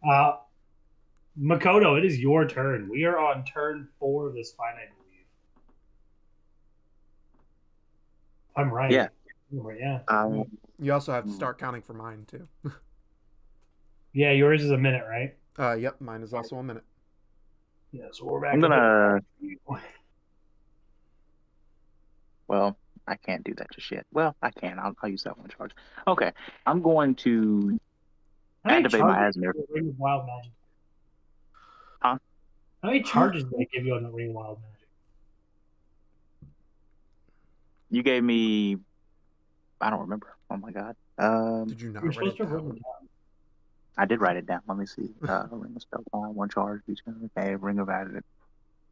Makoto, it is your turn. We are on turn 4 of this fight, I believe. I'm right. Yeah. Yeah. You also have to start counting for mine, too. Yeah, yours is a minute, right? Yep, mine is also a minute. Yeah, so we're back. I'm gonna. to- Well, I can't do that just yet. Well, I can. I'll use that one charge. Okay. I'm going to How many activate my charges Asmir. do Ring of Wild Magic? Huh? How many charges did they give you on the Ring of Wild Magic? You gave me. I don't remember. Oh my God. Did you not You're write supposed it to have written down? it down. I did write it down. Let me see. Ring of spell time, one charge. Okay. Ring of added.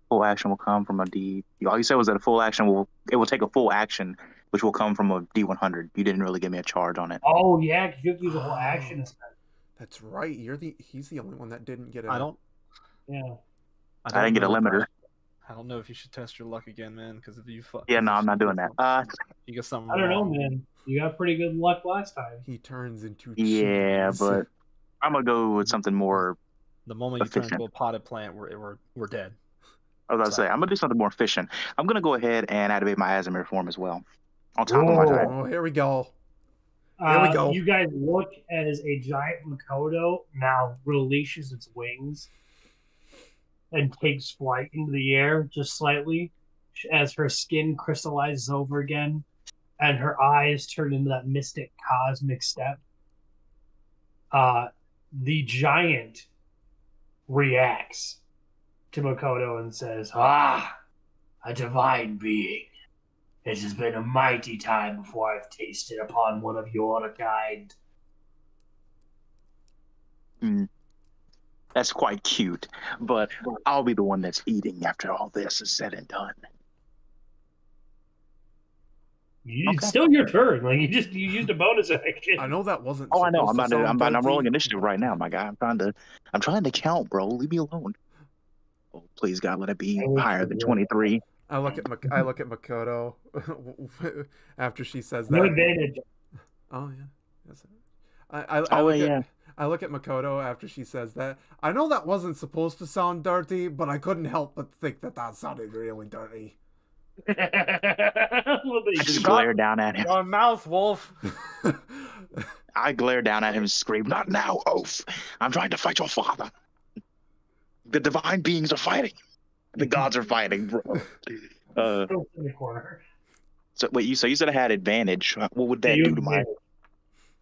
Full action will come from a D. All you said was that a full action will take a full action, which will come from a D100. You didn't really give me a charge on it. Oh, yeah, because you have to use a whole action instead. That's right. He's the only one that didn't get it. I don't. Yeah. I didn't get a know if limiter. I don't know if you should test your luck again, man. Because if you fuck, Yeah, no, I'm not doing that. You get something I don't know, wrong. man. You got pretty good luck last time. He turns into Yeah, cheese. but I'm gonna go with something more. The moment you turn Efficient. into a potted plant, we're dead. I was about to say, I'm gonna do something more efficient. I'm gonna go ahead and activate my Azimir form as well, on top of my Whoa. giant. Oh, here we go. Here we go. You guys look as a giant Makoto now releases its wings and takes flight into the air just slightly as her skin crystallizes over again and her eyes turn into that mystic cosmic step. The giant reacts to Makoto and says, "Ah, a divine being. It has been a mighty time before I've tasted upon one of your kind." That's quite cute, but I'll be the one that's eating after all this is said and done. It's still your turn. Like you used a bonus action. I know that wasn't. Oh, I know. supposed to sound I'm rolling dirty. initiative right now, my guy. I'm trying to count, bro. Leave me alone. Oh, please, God, let it be higher than 23. I look at Makoto after she says No that. advantage. Oh yeah. Yes. I look at Makoto after she says that. I know that wasn't supposed to sound dirty, but I couldn't help but think that sounded really dirty. I just glare down at him. Your mouth, Wolf. I glare down at him and scream, "Not now, oaf! I'm trying to fight your father. The divine beings are fighting. The gods are fighting, bro." In the corner. So wait, you said I had advantage. What would that You do to my?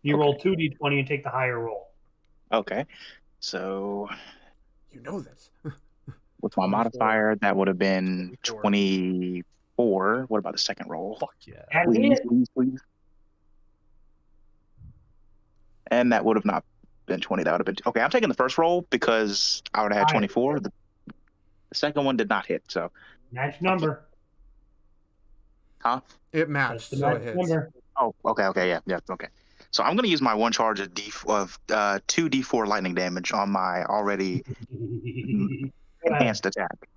You Okay. roll 2d20 and take the higher roll. Okay, so You know this. with my 24. modifier, that would have been 24. 24. What about the second roll? Fuck yeah. And Please. And that would have not been 20. That would have been okay. I'm taking the first roll because I would have had 24. The second one did not hit. So, match number. huh? It That's matched, the so it match hits. number. Oh, okay, yeah, okay. So I'm gonna use my one charge of 2d4 lightning damage on my already Go ahead. enhanced attack.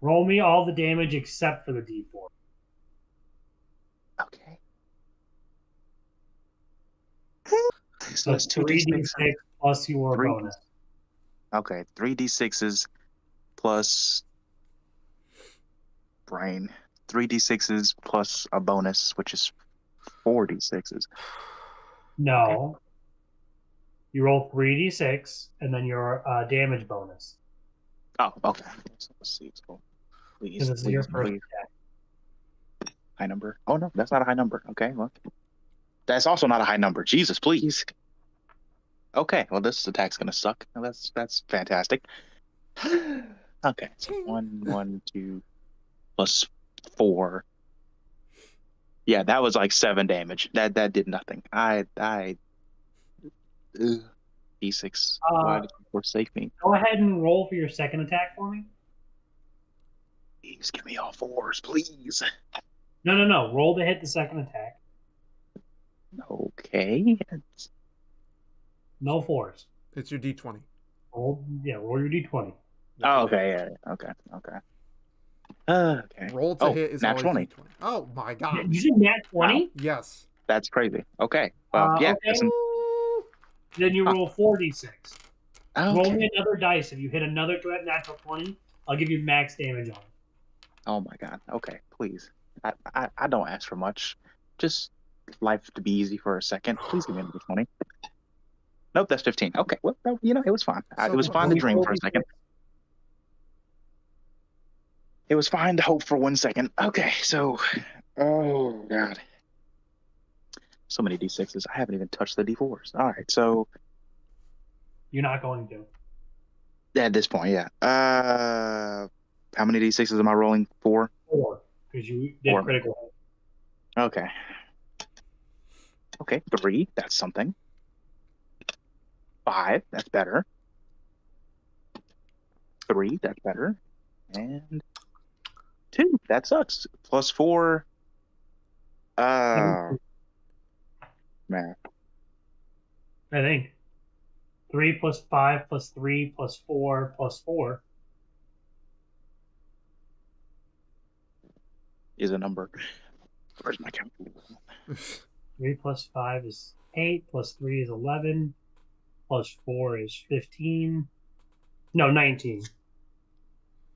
Roll me all the damage except for the d4. Okay. So that's 2d6. 3d6 plus your 3D6. bonus. Okay, 3d6s plus brain. 3d6s plus a bonus, which is 4d6s. No. You roll 3d6 and then your damage bonus. Oh, okay. So let's see. So please, Because it's your please, first please. attack. High number. Oh no, that's not a high number. Okay, well, that's also not a high number. Jesus, please. Okay, well this attack's gonna suck. That's fantastic. Okay, so 1, 2, plus 4. Yeah, that was like 7 damage. That did nothing. D6. Why did you forsake me? Go ahead and roll for your second attack for me. Please give me all 4s, please. No. Roll to hit the second attack. Okay. No 4s. It's your D20. Roll your d20. Oh, okay, yeah. Okay. Okay. Roll to hit is nat always 20. D20. Oh my god. You said nat 20? Yes. That's crazy. Okay. Well, yeah. Okay. Listen. Then you roll 4d6. Roll Okay. me another dice. If you hit another natural 20, I'll give you max damage on it. Oh my god. Okay, please. I don't ask for much. Just life to be easy for a second. Please give me another 20. Nope, that's 15. Okay. Well, it was fine. It was fine to dream for a second. It was fine to hope for 1 second. Okay, so, oh god, so many d6s. I haven't even touched the d4s. All right, so You're not going to. at this point, yeah. How many d6s am I rolling? 4. 4, because you did 4. critical. Okay. Okay, 3. That's something. 5. That's better. 3. That's better. And 2. That sucks. Plus 4. Man. I think 3 plus 5 plus 3 plus 4 plus 4. is a number. Where's my calculator? 3 plus 5 is 8, plus 3 is 11, plus 4 is 15. No, 19.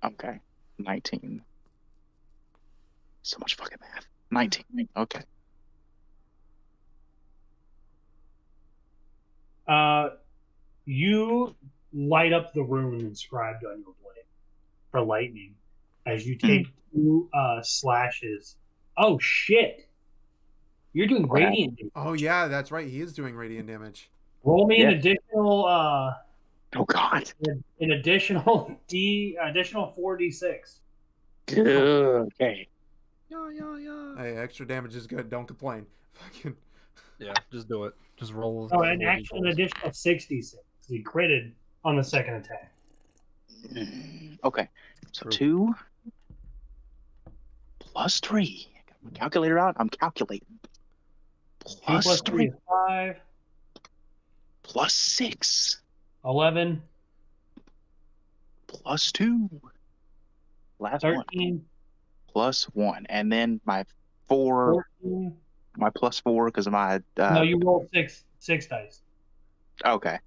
Okay, 19. So much fucking math. 19. Okay. You light up the rune inscribed on your blade for lightning as you take 2 slashes. Oh shit! You're doing radiant damage. Oh yeah, that's right. He is doing radiant damage. Roll me an Yeah. additional Oh god. an additional 4d6. Okay. Yeah. Hey, extra damage is good. Don't complain. Fucking. Yeah, just do it. Just roll. Oh, and roll actually an d12s. additional 66. He critted on the second attack. Okay. So True. 2 plus 3. Got my calculator out. I'm calculating. 2 Plus plus 3 3 is 5. plus 6 11. plus 2. Last one. 13. Plus 1. And then my 4. 14. My plus 4 because of my. No, you rolled 6 dice. Okay.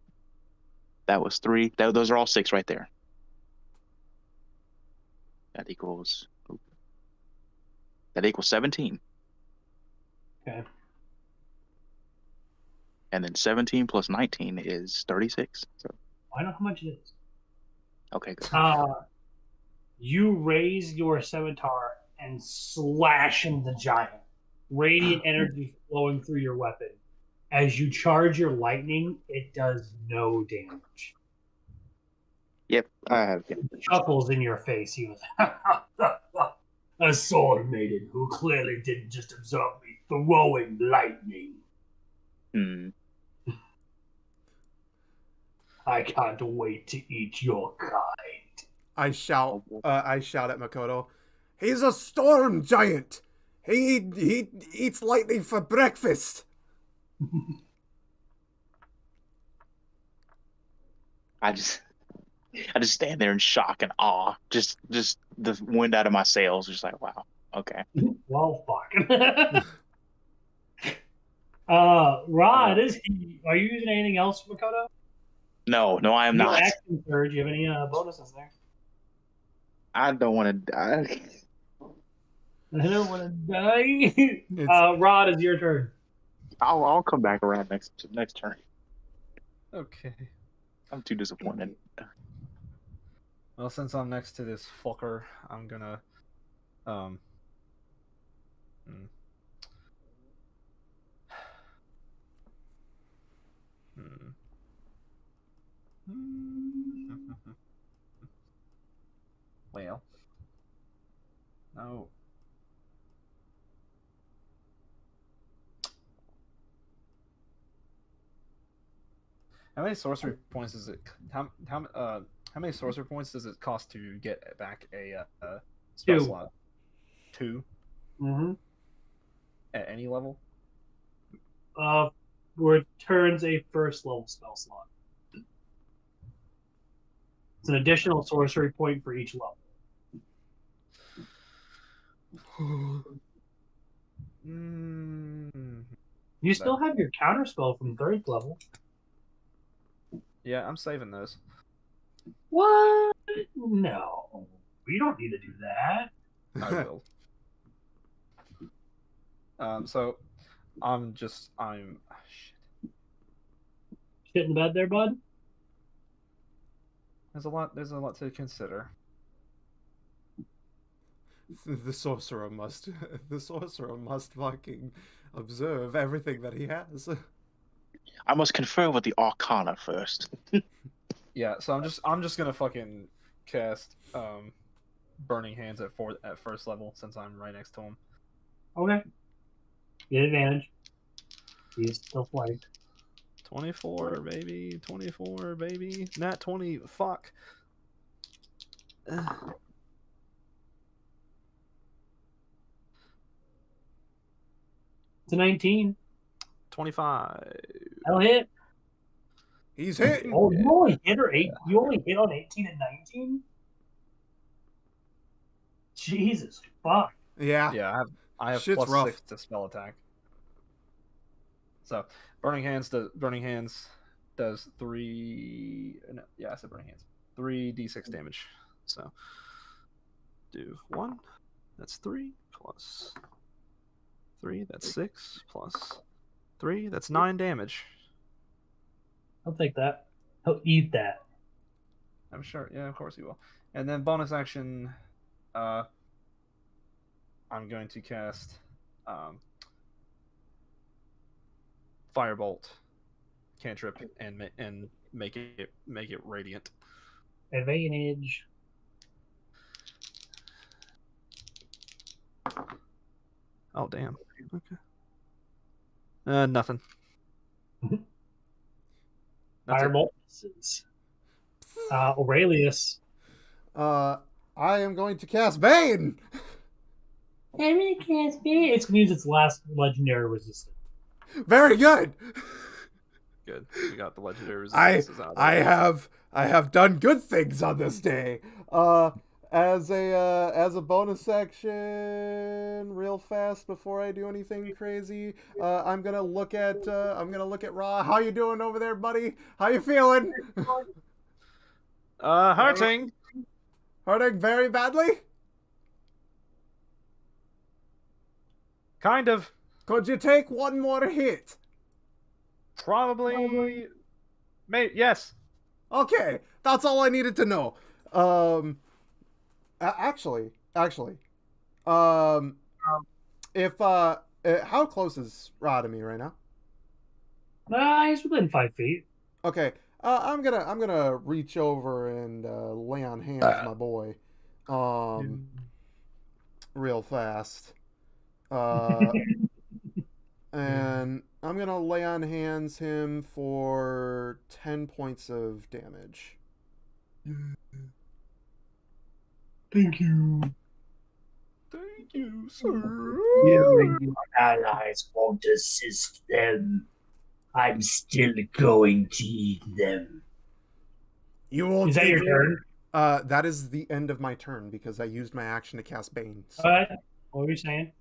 That was 3. Those are all 6 right there. That equals 17. Okay. And then 17 plus 19 is 36. So I know how much it is. okay, good. You raise your scimitar and slash into the giant. Radiant energy flowing through your weapon. As you charge your lightning, it does no damage. Yep, I have. Yeah. Chuckles in your face. He goes, a sword maiden who clearly didn't just absorb me throwing lightning. Hmm. I can't wait to eat your kind. I shout at Makoto. He's a storm giant. He eats lightning for breakfast. I just stand there in shock and awe. Just the wind out of my sails. Just like, wow. Okay. Well, fuck. Rod, are you using anything else, Makoto? No, I am Your not. action surge. Do you have any bonuses there? I don't want to die. I don't want to die. Rod, it's your turn. I'll come back around next turn. Okay. I'm too disappointed. Well, since I'm next to this fucker, I'm gonna Well. No. How many sorcery points does it? How many sorcery points does it cost to get back a spell 2. slot? 2 Mm-hmm. at any level. Returns a first level spell slot. It's an additional sorcery point for each level. You still have your counterspell from 3rd level. Yeah, I'm saving those. What? No. We don't need to do that. I will. So I'm shit. Shit in the bed there, bud? There's a lot to consider. The sorcerer must fucking observe everything that he has. I must confer with the Arcana first. Yeah, so I'm just gonna fucking cast Burning Hands at 1st level since I'm right next to him. Okay. Get advantage. He's still flanked. 24, baby. 24, baby. Nat 20. Fuck. Ugh. It's a 19. 25. That'll hit. He's hitting. Oh, you only hit You only hit on 18 and 19? Jesus fuck. Yeah. Yeah, I have Shit's plus rough. 6 to spell attack. So Burning Hands does 3. No, yeah, I said Burning Hands. 3d6 damage. So do 1. That's 3 plus 3. That's 6 plus 3. That's 9 damage. I'll take that. He'll eat that. I'm sure. Yeah, of course he will. And then bonus action, I'm going to cast Firebolt cantrip and make it radiant. Advantage. Oh damn. Okay. Nothing. That's it. Firebolt misses. Aurelius. I am going to cast Bane. I'm gonna cast Bane. It's going to use its last legendary resistance. Very good. Good. We got the legendary resistances out. I have done good things on this day. As a bonus action, real fast before I do anything crazy, I'm gonna look at Ra. How you doing over there, buddy? How you feeling? Hurting. Hurting very badly? Kind of. Could you take one more hit? Probably. Mate, yes. Okay, that's all I needed to know. Actually, if how close is Ra to me right now? He's within 5 feet. Okay, I'm gonna reach over and lay on hands, my boy, real fast, and I'm gonna lay on hands him for 10 points of damage. Thank you. Thank you, sir. You and your allies won't assist them. I'm still going to eat them. You will. Is that your turn? That is the end of my turn because I used my action to cast Bane. So. What were you saying?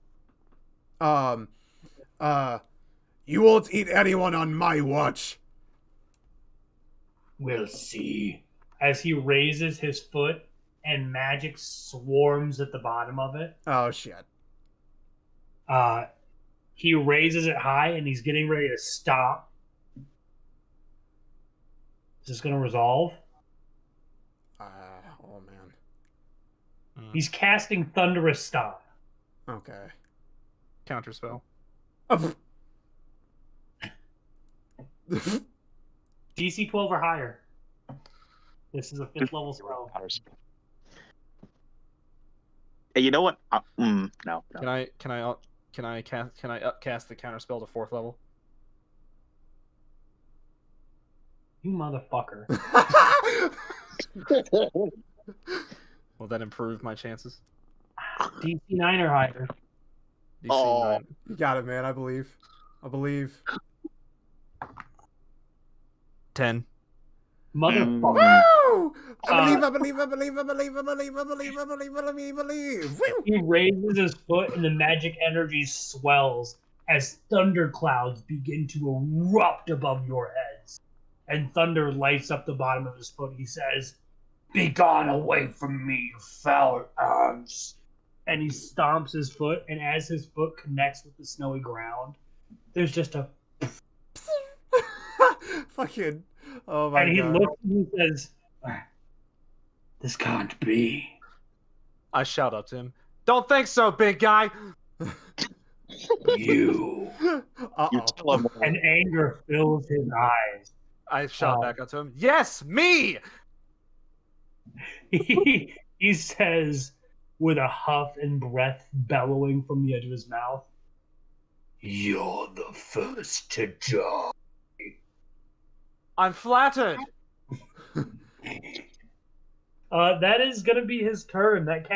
You won't eat anyone on my watch. We'll see. As he raises his foot and magic swarms at the bottom of it. Oh shit. He raises it high and he's getting ready to stop. Is this going to resolve? Oh man. He's casting Thunderous Stomp. Okay. Counterspell. DC 12 or higher. This is a 5th level spell. Hey, you know what? No. Can I upcast the counterspell to 4th level? You motherfucker. Will that improve my chances? DC 9 or higher. DC Oh. 9. You got it, man. I believe. 10. Motherfucker. Woo! I believe. Woo! He raises his foot and the magic energy swells as thunderclouds begin to erupt above your heads. And thunder lights up the bottom of his foot. He says, "Begone away from me, you foul ants." And he stomps his foot, and as his foot connects with the snowy ground, there's just a... Fucking. Oh my and he god. looks and he says, This can't be. I shout up to him. Don't think so, big guy. You. You tell him. and anger fills his eyes. I shout back up to him. Yes, me. He says, with a huff and breath bellowing from the edge of his mouth, You're the first to die. I'm flattered. That is gonna be his turn. That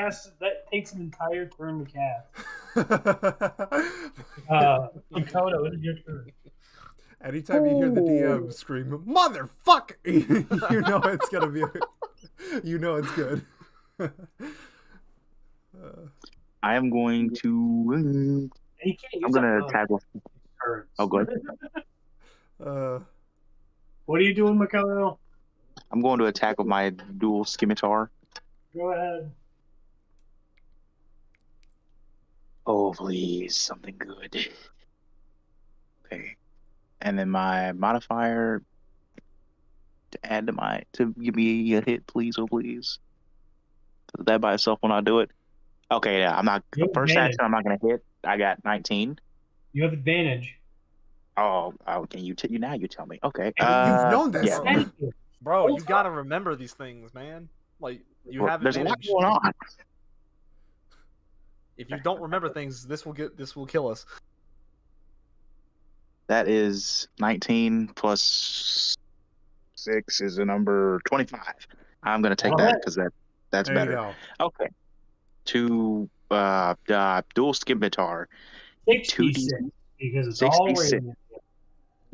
takes an entire turn to cast. Dakota, it is your turn. Anytime you hear the DM scream, "Motherfucker!" you know it's gonna be. You know it's good. I am going to. And you can't use I'm gonna up attack with. turns. Oh, go ahead. What are you doing, Mikhail? I'm going to attack with my dual scimitar. Go ahead. Oh, please, something good. Okay, and then my modifier to add to give me a hit, please, oh please. That by itself will not do it. Okay, yeah, I'm not. You have First advantage. action, I'm not gonna hit. I got 19. You have advantage. Oh, can you now you tell me? Okay. You've known this. Yeah. Thank you. Bro, you gotta remember these things, man. Like you have There's a lot advantage. going on. If you don't remember things, this will kill us. That is 19 plus 6 is a number 25. I'm gonna take that because that's There you better. go. Okay. To dual scimitar. 66 because it's all 66. radiant.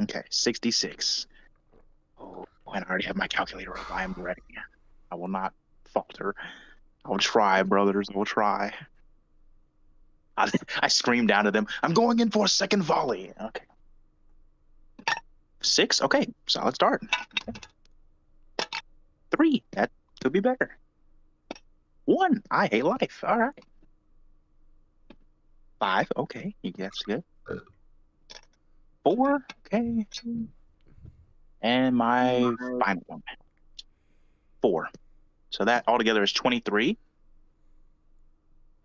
Okay, 66. Oh, and I already have my calculator up. I am ready. I will not falter. I will try, brothers. I will try. I scream down to them. I'm going in for a second volley. Okay. 6. Okay, solid start. 3. That could be better. 1. I hate life. All right. 5. Okay, that's good. 4. Okay. And my final one. 4. So that altogether is 23.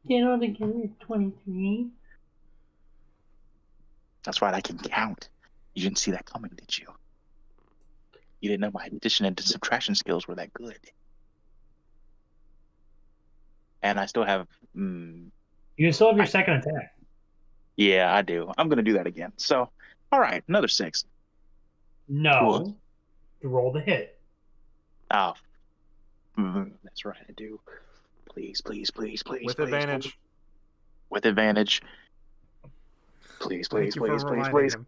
Did altogether 23. That's right, I can count. You didn't see that coming, did you? You didn't know my addition and subtraction skills were that good. And I still have... You still have your second attack. Yeah, I do. I'm going to do that again. So, all right, another 6. No. To roll the hit. Oh. That's right, I do. Please, please, please, please. With please. advantage. With advantage. Please, please, Thank you for please, please, reminding please. him.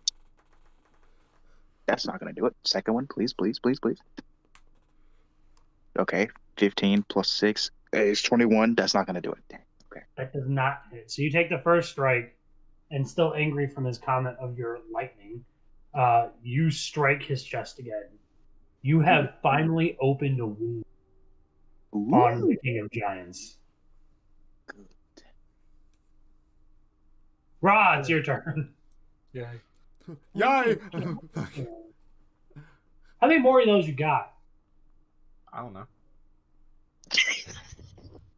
That's not going to do it. Second one, please, please, please, please. Okay, 15 plus 6 is 21. That's not going to do it. Okay. That does not hit. So you take the first strike, and still angry from his comment of your lightning, you strike his chest again. You have finally opened a wound on the King of Giants. Good. Ra, it's your turn. Yeah. Yay! How many more of those you got? I don't know.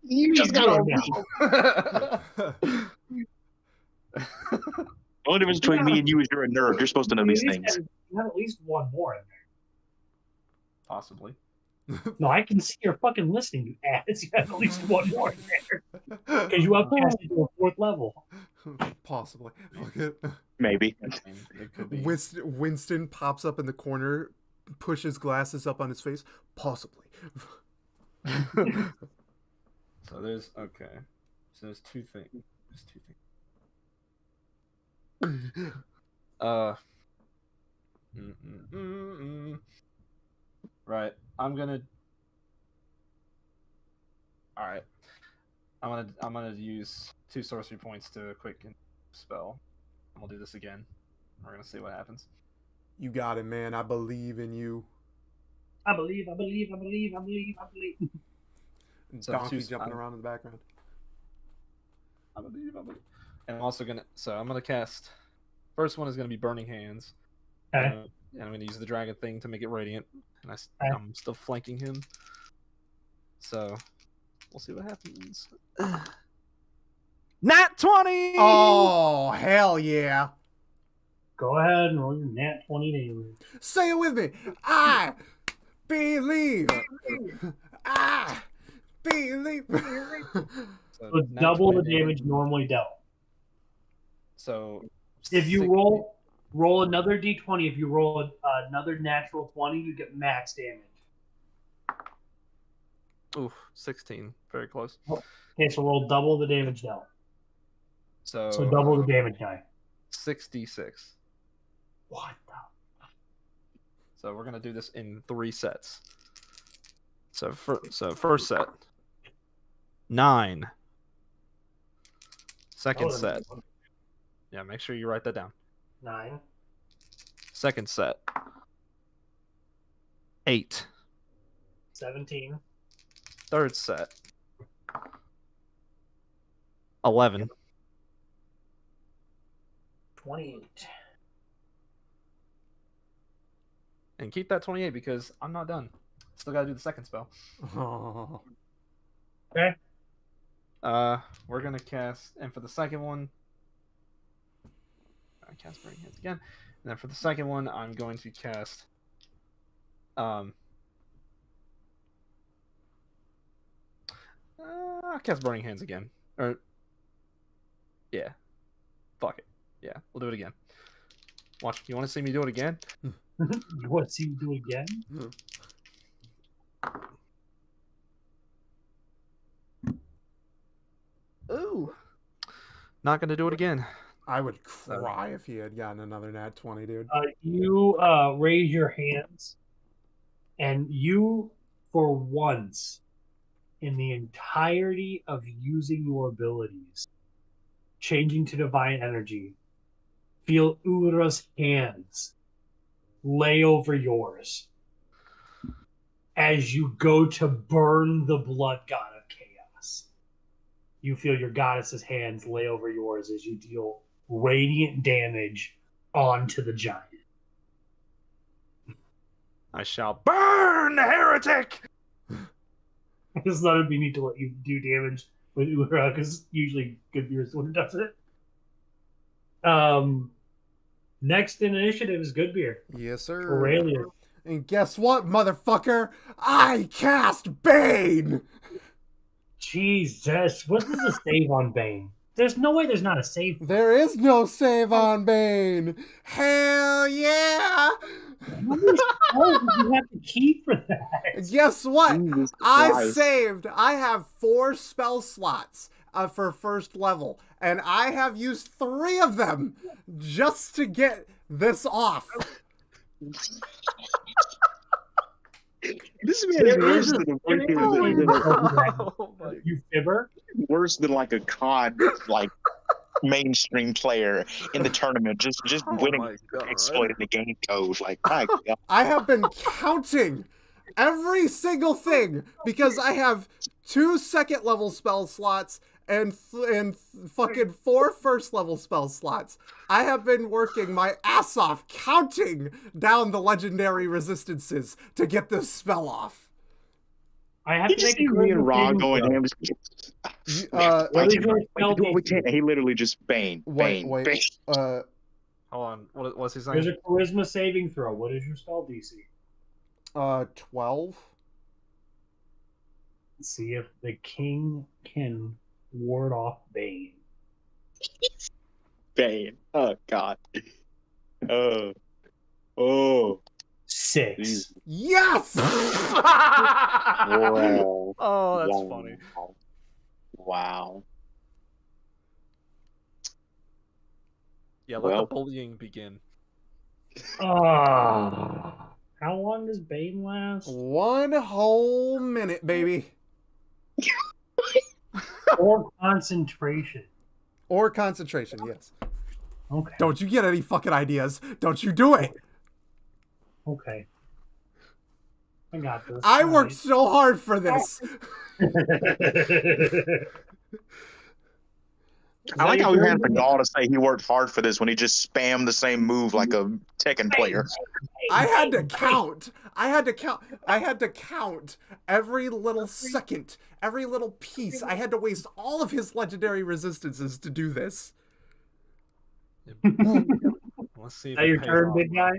You just got Zero on now. The only difference between me and you is you're a nerd. You're supposed to know these things. You have at least one more in Possibly. there. No, I can see you're fucking listening, you ass. You have at least one more in there. Because you upcasted to a 4th level. Possibly. Fuck it. Maybe. I mean, it could be. Winston pops up in the corner, pushes glasses up on his face. Possibly. So there's okay. So there's two things. Right. I'm gonna. All right. I'm gonna use 2 sorcery points to quicken spell. I'm gonna do this again. We're gonna see what happens. You got it, man. I believe in you. I believe. So Donkey jumping around in the background. I believe. And I'm also gonna. So I'm gonna cast. First one is gonna be Burning Hands. Okay. And I'm gonna use the dragon thing to make it radiant. And Okay. I'm still flanking him. So we'll see what happens. Nat 20. Oh, hell yeah. Go ahead and roll your nat 20 damage. Say it with me. I believe. I believe. So nat double the 20 damage normally dealt. So If you 60 roll another d20, if you roll another natural 20, you get max damage. Oof, 16. Very close. Okay, so roll double the damage dealt. So So double the damage die. 66. What the? So we're gonna do this in 3 sets. So first set. 9. Second Oh, set. Yeah, make sure you write that down. 9. Second set. 8. 17. Third set. 11. 28. And keep that 28 because I'm not done. Still gotta do the second spell. Oh. Okay. We're gonna cast, and for the second one, I cast Burning Hands again. And then for the second one, I'm going to cast, I'll cast Burning Hands again. Or, yeah, fuck it. Yeah, we'll do it again. Watch. You want to see me do it again? You want to see me do it again? Ooh. Not gonna do it again. I would cry if he had gotten another nat 20, dude. You raise your hands, and you, for once, in the entirety of using your abilities, changing to divine energy, feel Ura's hands lay over yours as you go to burn the blood god of chaos. You feel your goddess's hands lay over yours as you deal radiant damage onto the giant. I shall burn the heretic! I just thought it'd be neat to let you do damage with Ura, because usually Goodbeer is the one who does it. Next in initiative is Goodbeer. Yes, sir. Aurelius. And guess what, motherfucker? I cast Bane! Jesus, what is the save on Bane? There's no way there's not a save. There is no save on Bane! Hell yeah! How many spells did you have to keep for that? Guess what? Jesus I Christ. saved. I have 4 spell slots for first level, and I have used 3 of them just to get this off. This man is worse than a Oh my You fibber? worse than like a COD like mainstream player in the tournament, just winning, my God. exploiting the game code. Like, my God. I have been counting every single thing because I have 2 second level spell slots and fucking 4 first level spell slots. I have been working my ass off counting down the legendary resistances to get this spell off. I have You to just make see a me and Raw saving going throw. ham. What is your spell We DC? can't. He literally just Bane. Wait, Bane. wait. Bane. Hold on. What's he There's saying? a charisma saving throw. What is your spell DC? 12. Let's see if the king can ward off Bane. Bane. Oh God. Oh. 6. Jeez. Yes! Wow. Oh, that's Wow. funny. Wow. Yeah, let Well. the bullying begin. How long does Bane last? 1 whole minute, baby. Or concentration. Or concentration, yes. Okay. Don't you get any fucking ideas. Don't you do it. Okay. I got this. I All worked so hard for this. right. I like how he had the turn? gall to say he worked hard for this when he just spammed the same move like a Tekken player. I had to count. I had to count every little second, every little piece. I had to waste all of his legendary resistances to do this. Let's see if Is that it your pays turn, off. big guy?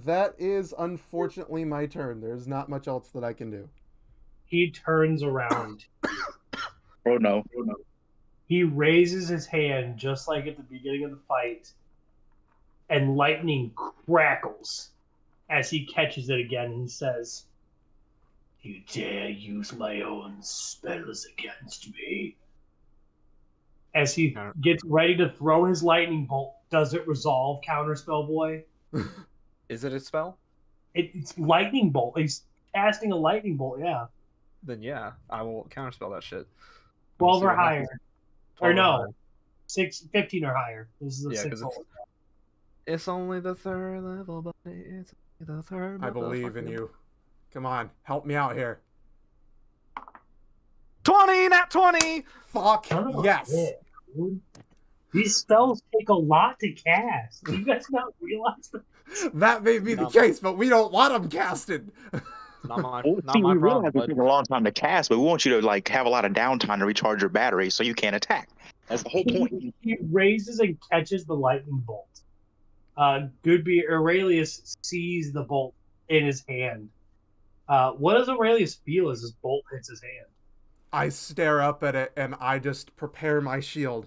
That is unfortunately my turn. There's not much else that I can do. He turns around. Oh no. He raises his hand just like at the beginning of the fight, and lightning crackles as he catches it again and says, "You dare use my own spells against me?" As he gets ready to throw his lightning bolt, does it resolve, Counterspell Boy? Is it a spell? It's lightning bolt. He's casting a lightning bolt, yeah. Then yeah, I will counterspell that shit. 12 or See what higher. happens. Or 12 no. higher. 15 or higher. This is a Yeah, 6 because level. it's only the third level, but it's only the third. I believe in you. Come on, help me out here. 20, not 20. Fuck Oh, yes. yeah, dude. These spells take a lot to cast. Do you guys not realize that? That may be the case, but we don't want them casted. Not my, Well, not see, my we realize problem. it But takes a long time to cast, but we want you to like have a lot of downtime to recharge your battery so you can't attack. That's the whole point. He raises and catches the lightning bolt. Goodby Aurelius sees the bolt in his hand. What does Aurelius feel as his bolt hits his hand? I stare up at it and I just prepare my shield.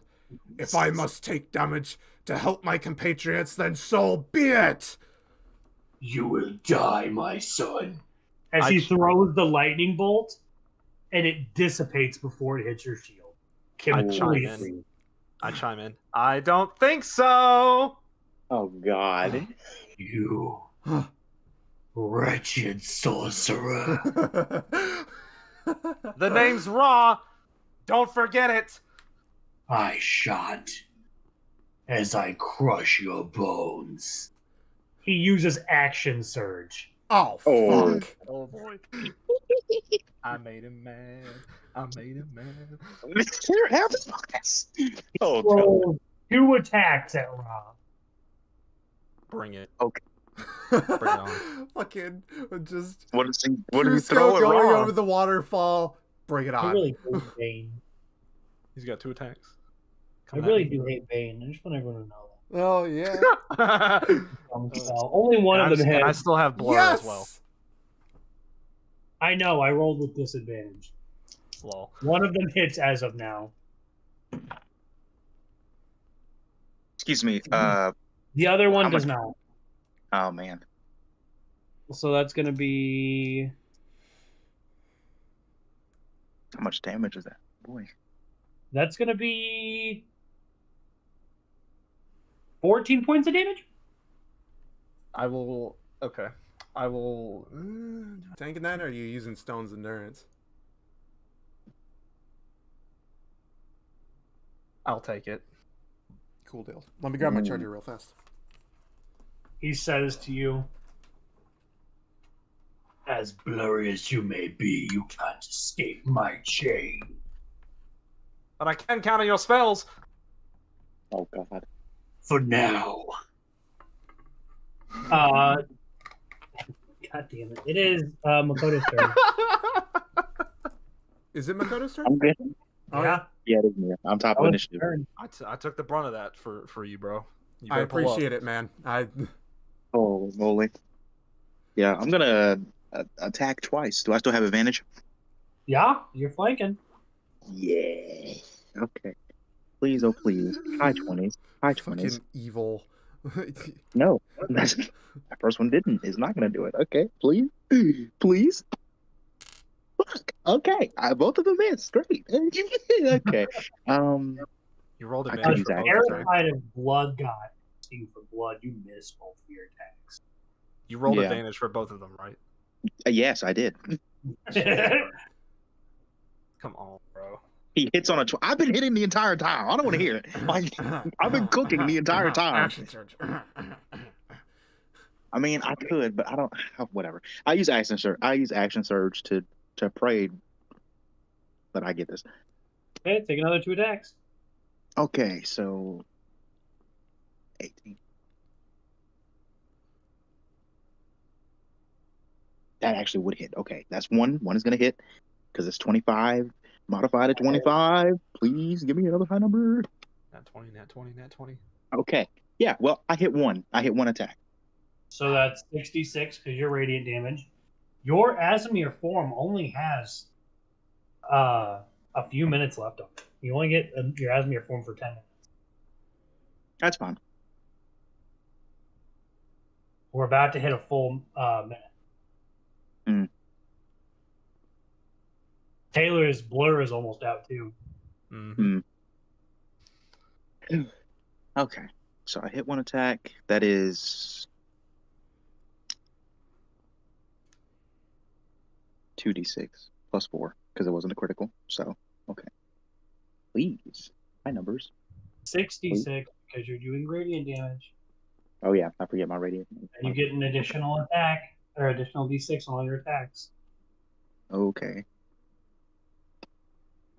If I must take damage to help my compatriots, then so be it. You will die, my son. As he throws the lightning bolt, and it dissipates before it hits your shield. Completely. I chime in. I don't think so. Oh God. You wretched sorcerer. The name's Raw. Don't forget it. I shot as I crush your bones. He uses action surge. Oh, Oh. fuck. Oh boy. I made him mad. I made him mad. Oh God. Roll 2 attacks at Ra. Bring it. Fucking just What is he? What did he Cusco throw it going wrong? over the waterfall. Bring it I on. really hate Bane. He's got 2 attacks. I really do hate Bane. I just want everyone to know Oh yeah. that. Only one of them hit. I still have blur Yes. as well. I know. I rolled with disadvantage. Lol. One of them hits as of now. Excuse me. The other one How does much- not. Oh man. So that's going to be. How much damage is that? Boy. That's going to be 14 points of damage. I will. Okay. I will. Tanking that, or are you using Stone's Endurance? I'll take it. Cool deal. Let me grab my charger real fast. He says to you, As blurry as you may be, you can't escape my chain. But I can counter your spells. Oh God. For now. God damn it. It is Makoto's turn. Is it Makoto's turn? I'm good. Yeah. Yeah, it is me. I'm top of That was initiative. turn. I took the brunt of that for you, bro. You I better pull up. appreciate it, man. Oh, moly. Yeah, I'm gonna attack twice. Do I still have advantage? Yeah, you're flanking. Yeah. Okay. Please, oh please. High 20s. High 20s. Fucking evil. No, that's that first one didn't. It's not gonna do it. Okay, please, please. Fuck. Okay, both of them missed. Great. Okay. You rolled I advantage could for use both that. of them. Terrified of blood god. Asking for blood, you miss both of your attacks. You rolled Yeah. advantage for both of them, right? Yes, I did. Come on, bro. He hits on a. I've been hitting the entire time. I don't want to hear it. Like, I've been cooking the entire time. Action surge. I mean, I could, but I don't. Whatever. I use action surge. I use action surge to pray. But I get this. Okay, take another 2 attacks. Okay, so 18. That actually would hit. Okay, that's one. One is gonna hit because it's 25 modified at 25. Please give me another high number. Nat 20, nat 20, nat 20. Okay. Yeah. Well, I hit one. I hit one attack. So that's 66 because you're radiant damage. Your Asimir form only has a few minutes left on it. You only get your Asimir form for 10 minutes. That's fine. We're about to hit a full minute. Mm. Taylor's blur is almost out too. Mm-hmm. Okay. So I hit one attack. That is 2d6 plus 4 because it wasn't a critical. So, okay. Please. High numbers. 66 because you're doing radiant damage. Oh yeah, I forget my radiant. And you get an additional attack, or additional d6 on all your attacks. Okay.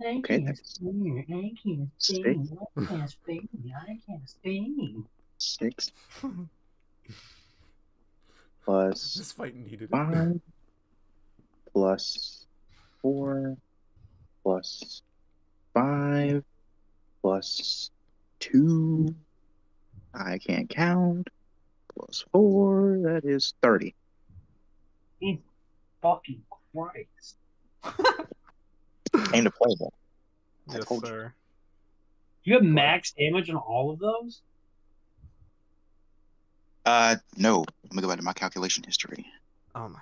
I Okay, can't that's spin. I can't spin. I can't spin. I can't spin. 6 plus This fight needed it. 5 plus 4 plus 5 plus 2. I can't count. Plus 4. That is 30. Fucking Christ. Aim to play that. I Yes, told you. sir. You have max damage on all of those? No. Let me go back to my calculation history. Oh my.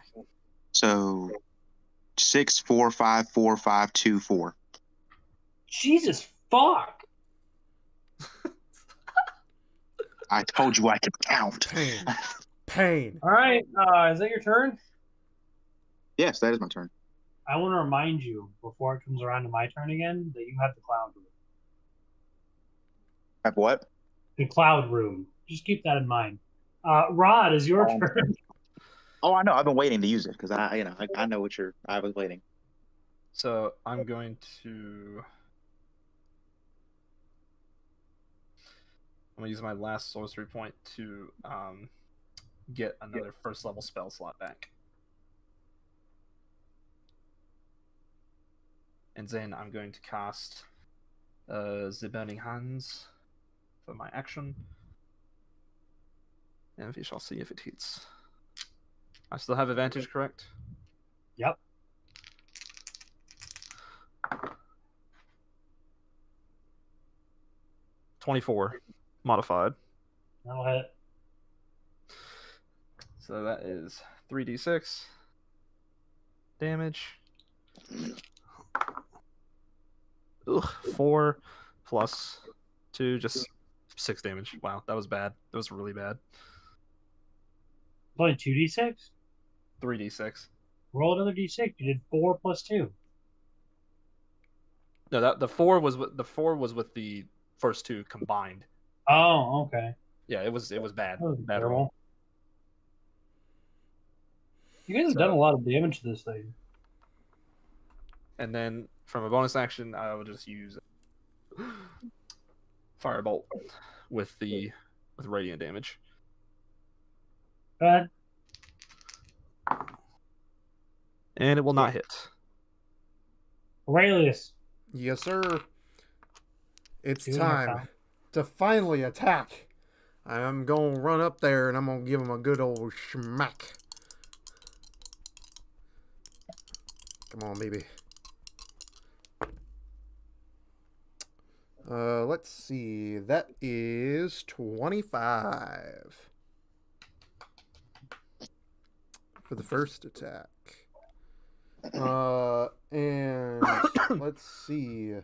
So 6, 4, 5, 4, 5, 2, 4. Jesus fuck. I told you I could count. Pain. Pain. All right, is that your turn? Yes, that is my turn. I want to remind you before it comes around to my turn again that you have the cloud room. Have what? The cloud room. Just keep that in mind. Rod, is your turn. Oh, I know. I've been waiting to use it because I know what you're. I was waiting. So I'm going to. I'm gonna use my last sorcery point to get another first level spell slot back. And then I'm going to cast the Burning Hands for my action. And we shall see if it hits. I still have advantage, correct? Yep. $24 modified. That'll hit. So that is 3d6 damage. Ugh, 4 plus 2, just 6 damage. Wow, that was bad. That was really bad. Only 2d6? 3d6. Roll another d6. You did 4 plus 2. No, that the 4 was with the first two combined. Oh, okay. Yeah, it was bad. That was Bad terrible. roll. You guys have done a lot of damage to this thing. And then from a bonus action, I will just use Firebolt with radiant damage. Go ahead. And it will not hit. Aurelius. Yes, sir. It's Doing your time job. to finally attack. I'm gonna run up there and I'm gonna give him a good old schmack. Come on, baby. Let's see. That is 25 for the first attack. And let's see.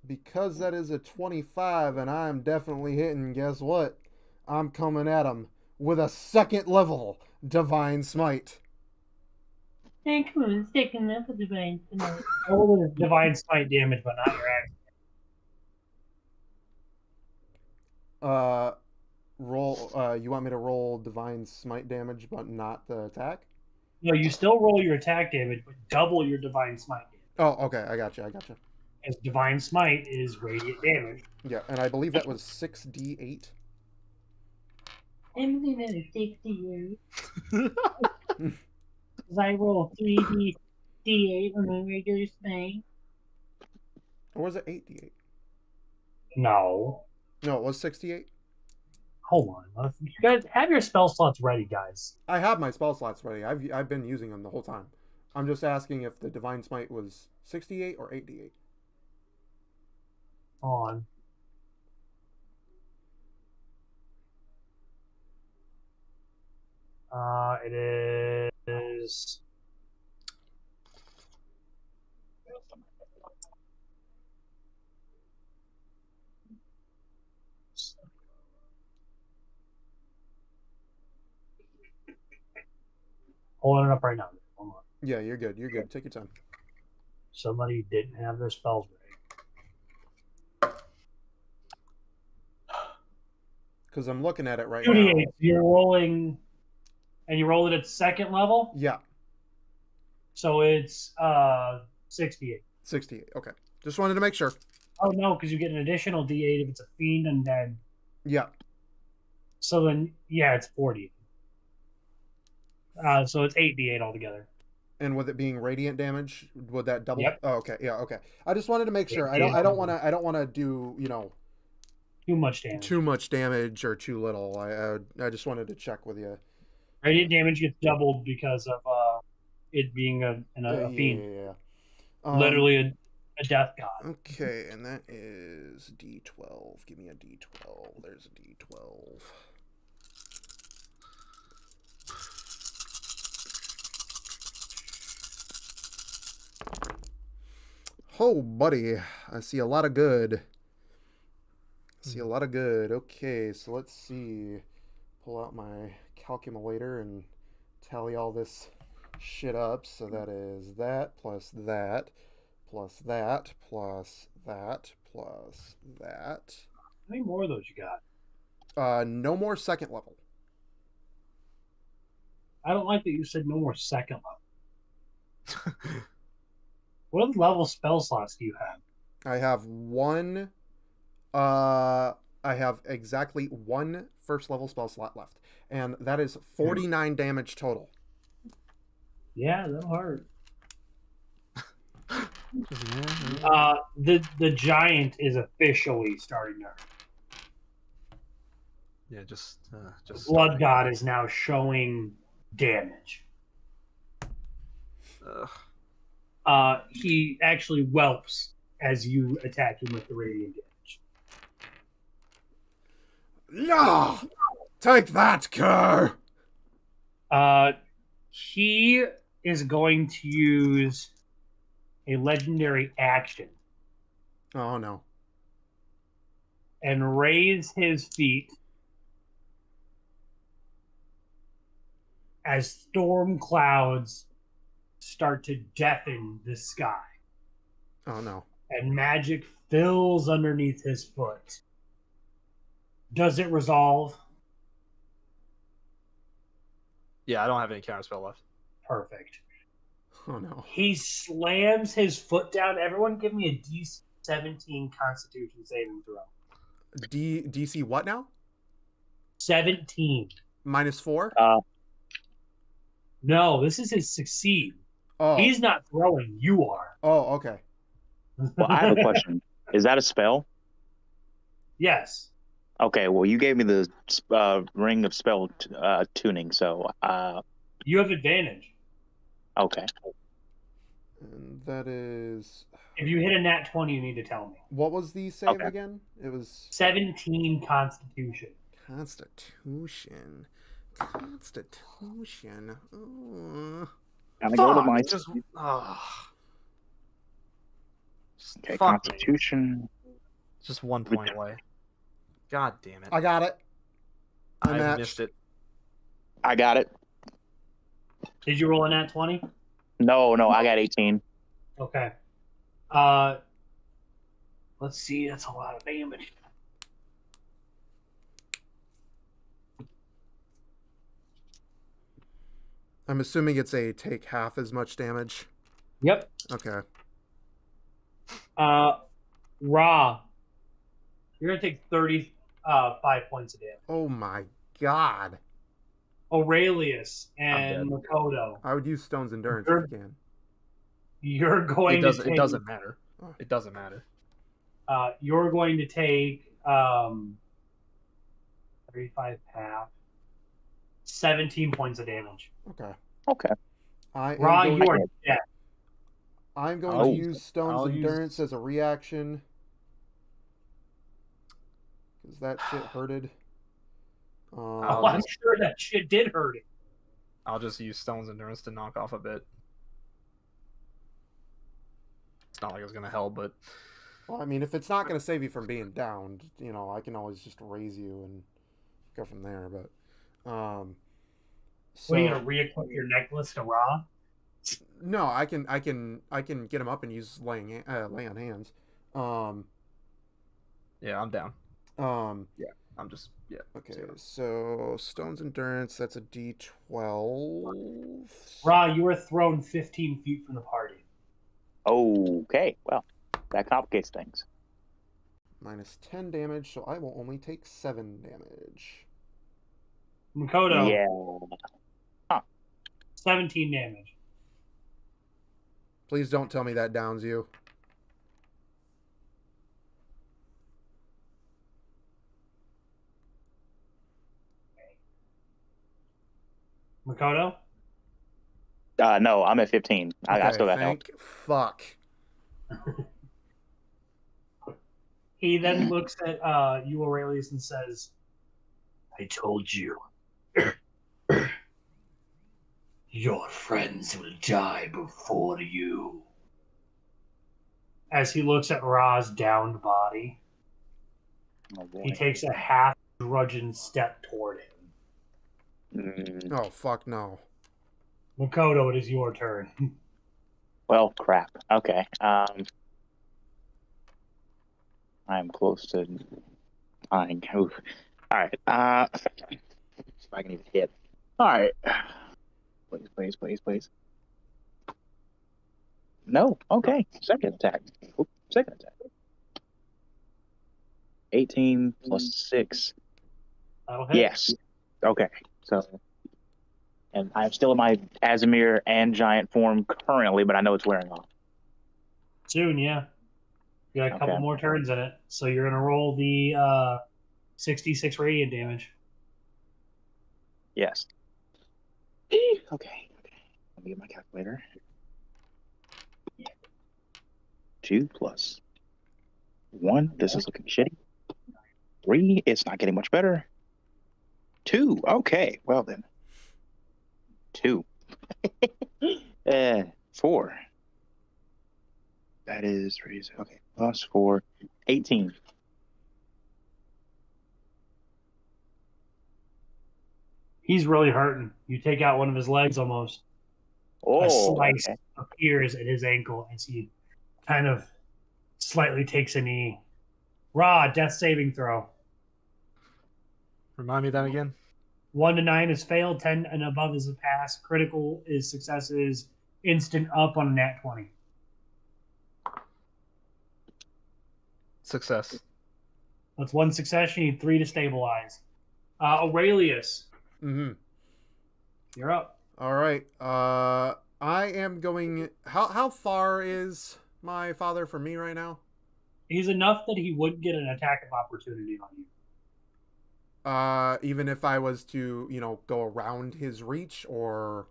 Because that is a 25 and I'm definitely hitting, guess what? I'm coming at him with a second level Divine Smite. Hey, come on, second level divine tonight. Roll the divine smite damage, but not your action. You want me to roll Divine Smite damage but not the attack? No, you still roll your attack damage, but double your divine smite damage. Oh, okay, I gotcha. As divine smite is radiant damage. Yeah, and I believe that was 6d8. I'm looking at a 68. Because I roll 3d8 on my regular smite. Or was it 8d8? No. No, it was 68. Hold on. You guys have your spell slots ready, guys. I have my spell slots ready. I've been using them the whole time. I'm just asking if the Divine Smite was 68 or 8d8. Hold on. It is. Pulling it up right now. Hold on. Yeah, you're good. You're good. Take your time. Somebody didn't have their spells ready. Because I'm looking at it right 2d8. now. You're rolling, and you roll it at second level, Yeah, so it's 68. 68. Okay. Just wanted to make sure. Oh no, because you get an additional d8 if it's a fiend, and then Yeah. so then yeah, it's 40. So it's 8d8 altogether. And with it being radiant damage, would that double? Yep. Oh, okay. Yeah. Okay. I just wanted to make sure. I Yeah. don't want to. I don't want to do Too much damage. too much damage or too little. I just wanted to check with you. Radiant damage gets doubled because of it being a fiend. Yeah. Literally a death god. Okay, and that is D12. Give me a D12. There's a D12. Oh, buddy. I see a lot of good. Okay, so let's see. Pull out my calculator and tally all this shit up. So that is that plus that plus that plus that plus that. How many more of those you got? No more second level. I don't like that you said no more second level. What level spell slots do you have? I have one. I have exactly one first level spell slot left, and that is 49 damage total. Yeah, that'll hurt. Yeah. The giant is officially starting to hurt. Yeah, just Blood God is now showing damage. Ugh. He actually whelps as you attack him with the radiant damage. Yeah, take that, Kerr. He is going to use a legendary action Oh no. and raise his feet as storm clouds start to deafen the sky Oh no. and magic fills underneath his foot. Does it resolve? Yeah, I don't have any counterspell left. Perfect. Oh no. He slams his foot down. Everyone give me a D17 Constitution saving throw. DC what now? 17. -4? No, this is his succeed. Oh. He's not throwing. You are. Oh, okay. Well, I have a question. Is that a spell? Yes. Okay, well, you gave me the ring of spell tuning, so You have advantage. okay. And that is. If you hit a nat 20, you need to tell me. What was the save Okay. again? It was 17 Constitution. Constitution. Oh. Can I go to Fuck, my just okay, fuck me. Constitution? Just 1 point away. God damn it! I got it. I I matched. missed it. I got it. Did you roll a nat 20? No, I got 18. Okay. Let's see. That's a lot of damage. I'm assuming it's a take half as much damage. Yep. Okay. Ra, you're gonna take 35 points of damage. Oh my god. Aurelius and dead. Makoto, I would use Stone's Endurance Sure. if you can. you're going to take. It doesn't matter. It doesn't matter. You're going to take 35 half, 17 points of damage. Okay. Okay. I am Ra, going, you are dead. I'm going Oh. to use Stone's I'll use- Endurance as a reaction. Because that shit hurted. Oh, I'm sure that shit did hurt it. I'll just use Stone's Endurance to knock off a bit. It's not like it's gonna help, but Well, I mean, if it's not going to save you from being downed, I can always just raise you and go from there. But, So you're gonna re-equip your necklace to Ra? no, I can get him up and use lay on hands. yeah, I'm down. I'm just Yeah. Okay, 0. so Stone's Endurance, that's a D12. Ra, you are thrown 15 feet from the party. Okay, well, that complicates things. Minus 10 damage, so I will only take 7 damage. Makoto, Yeah. 17 damage. Please don't tell me that downs you. Makoto? No, I'm at 15. I Okay, still got health. thank fuck. He then looks at you, Aurelius, and says, I told you. Your friends will die before you. as he looks at Ra's downed body, Oh, boy. he takes a half drudgeon step toward him. Oh, fuck no. Makoto, it is your turn. Well, crap. Okay. I'm close to dying. Oof. All right. If I can even hit. All right. Please. No. Okay. Second attack. Second attack. 18 plus 6. That'll hit. Yes. Okay. So, and I'm still in my Azimir and giant form currently, but I know it's wearing off. Soon, yeah. You got a couple Okay. more turns in it. So you're going to roll the 66 radiant damage. Yes. Okay. Let me get my calculator. 2 plus 1. This is looking shitty. 3. It's not getting much better. 2. Okay. Well then. 2. 4. That is okay. Plus 4. 18. He's really hurting. You take out one of his legs almost. Oh, A slice okay. appears at his ankle as he kind of slightly takes a knee. Ra, death saving throw. Remind me of that again. 1 to 9 is failed, 10 and above is a pass. Critical is successes, instant up on a nat 20. Success. That's 1 success. You need 3 to stabilize. Aurelius, Mm-hmm. you're up. All right. I am going... How far is my father from me right now? He's enough that he would get an attack of opportunity on you. Even if I was to, go around his reach, or...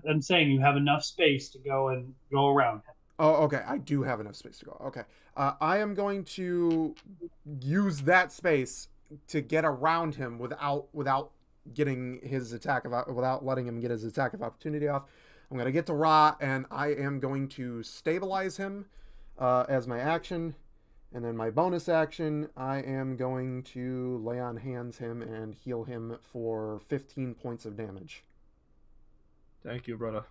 I'm saying you have enough space to go around him. Oh, okay. I do have enough space to go. Okay. I am going to use that space to get around him without getting his without letting him get his attack of opportunity off. I'm going to get to Ra, and I am going to stabilize him as my action. And then my bonus action, I am going to lay on hands him and heal him for 15 points of damage. Thank you, brother.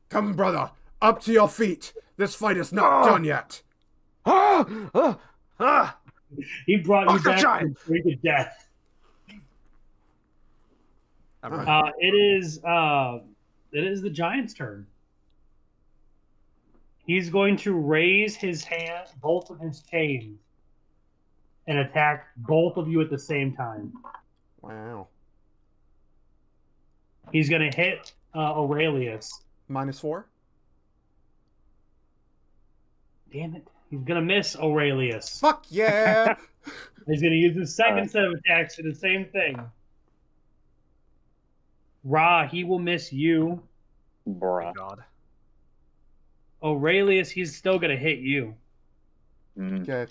Come, brother, up to your feet. This fight is not done yet. He brought you Fuck the back giant! from free to death. I'm right. It is the giant's turn. He's going to raise his hand, both of his chains, and attack both of you at the same time. Wow. He's going to hit Aurelius. -4? Damn it. He's going to miss Aurelius. Fuck yeah! He's going to use his second set of attacks for the same thing. Ra, he will miss you. Bruh. Thank God. Aurelius, he's still going to hit you. Okay.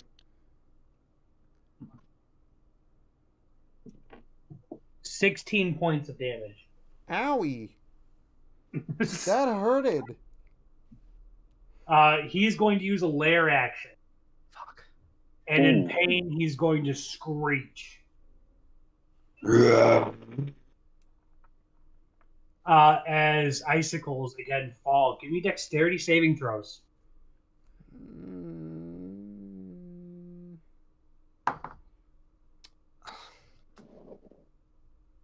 $16 points of damage. Owie. That hurted. He's going to use a lair action. Fuck. And in pain, he's going to screech. As icicles again fall. Give me dexterity saving throws.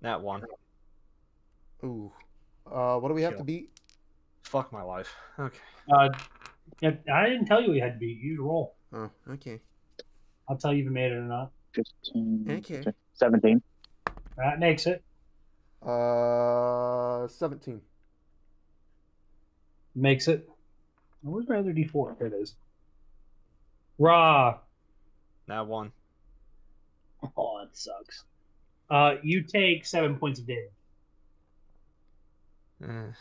That one. Ooh. What do we have to Kill. beat? Fuck my life. Okay. Yeah, I didn't tell you we had to beat. You roll. Oh, okay. I'll tell you if you made it or not. 15, Okay. 17. That makes it. 17. Makes it. Where's my other D4? There it is. Raw. That one. Oh, that sucks. You take 7 points of damage. Eh,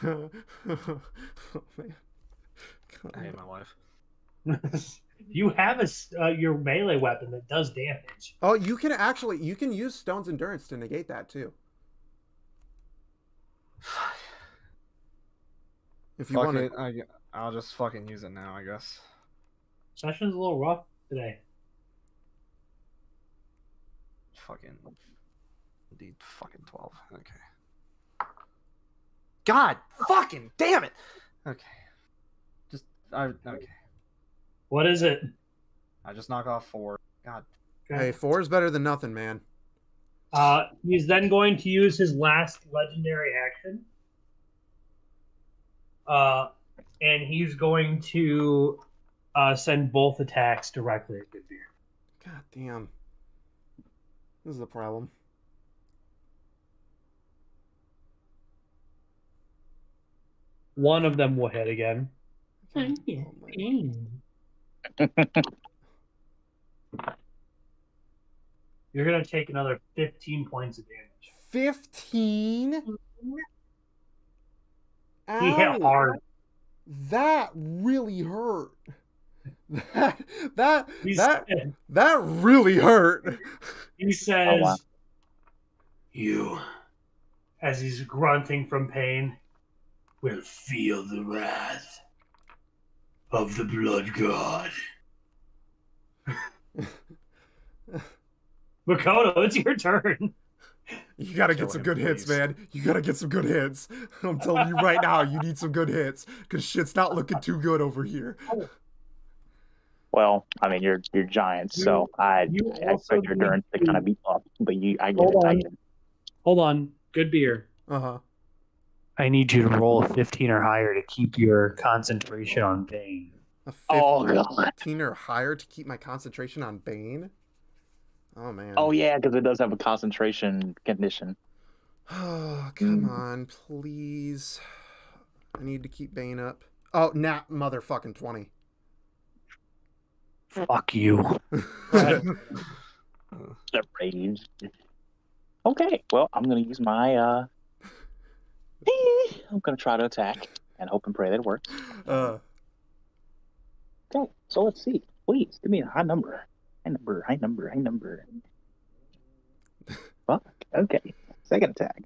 Oh, man. I hate my life. You have your melee weapon that does damage. Oh, you can use Stone's Endurance to negate that too. If you Fuck want it. to. I'll just fucking use it now, I guess. Session's a little rough today. Fucking. Indeed, fucking 12. Okay. God fucking damn it! Okay. Okay. What is it? I just knock off 4. God. Hey, 4 is better than nothing, man. He's then going to use his last legendary action. And he's going to send both attacks directly at Goodbeer. God damn. This is a problem. One of them will hit again. Oh, my. You're going to take another 15 points of damage. 15? He hit Ow. hard. That really hurt. That He really hurt. says, Oh, wow. You as he's grunting from pain, will feel the wrath of the blood god. Makoto, it's your turn. You gotta Kill get some him, good hits, please. man. You gotta get some good hits. I'm telling you right now, you need some good hits. Because shit's not looking too good over here. Well, I mean, you're giants, so I also expect your endurance to need kind of to- be up. But I get Hold it. I on. get it. Hold on. Good beer. Uh-huh. I need you to roll a 15 or higher to keep your concentration on Bane. A Oh, God. 15 or higher to keep my concentration on Bane? Oh, man. Oh, yeah, because it does have a concentration condition. Oh, come on, please. I need to keep Bane up. Oh, nat motherfucking 20. Fuck you. The rage. Okay, well, I'm going to use my... I'm going to try to attack and hope and pray that it works. Okay, so let's see. Please, give me a high number. High number. Fuck, okay. Second attack.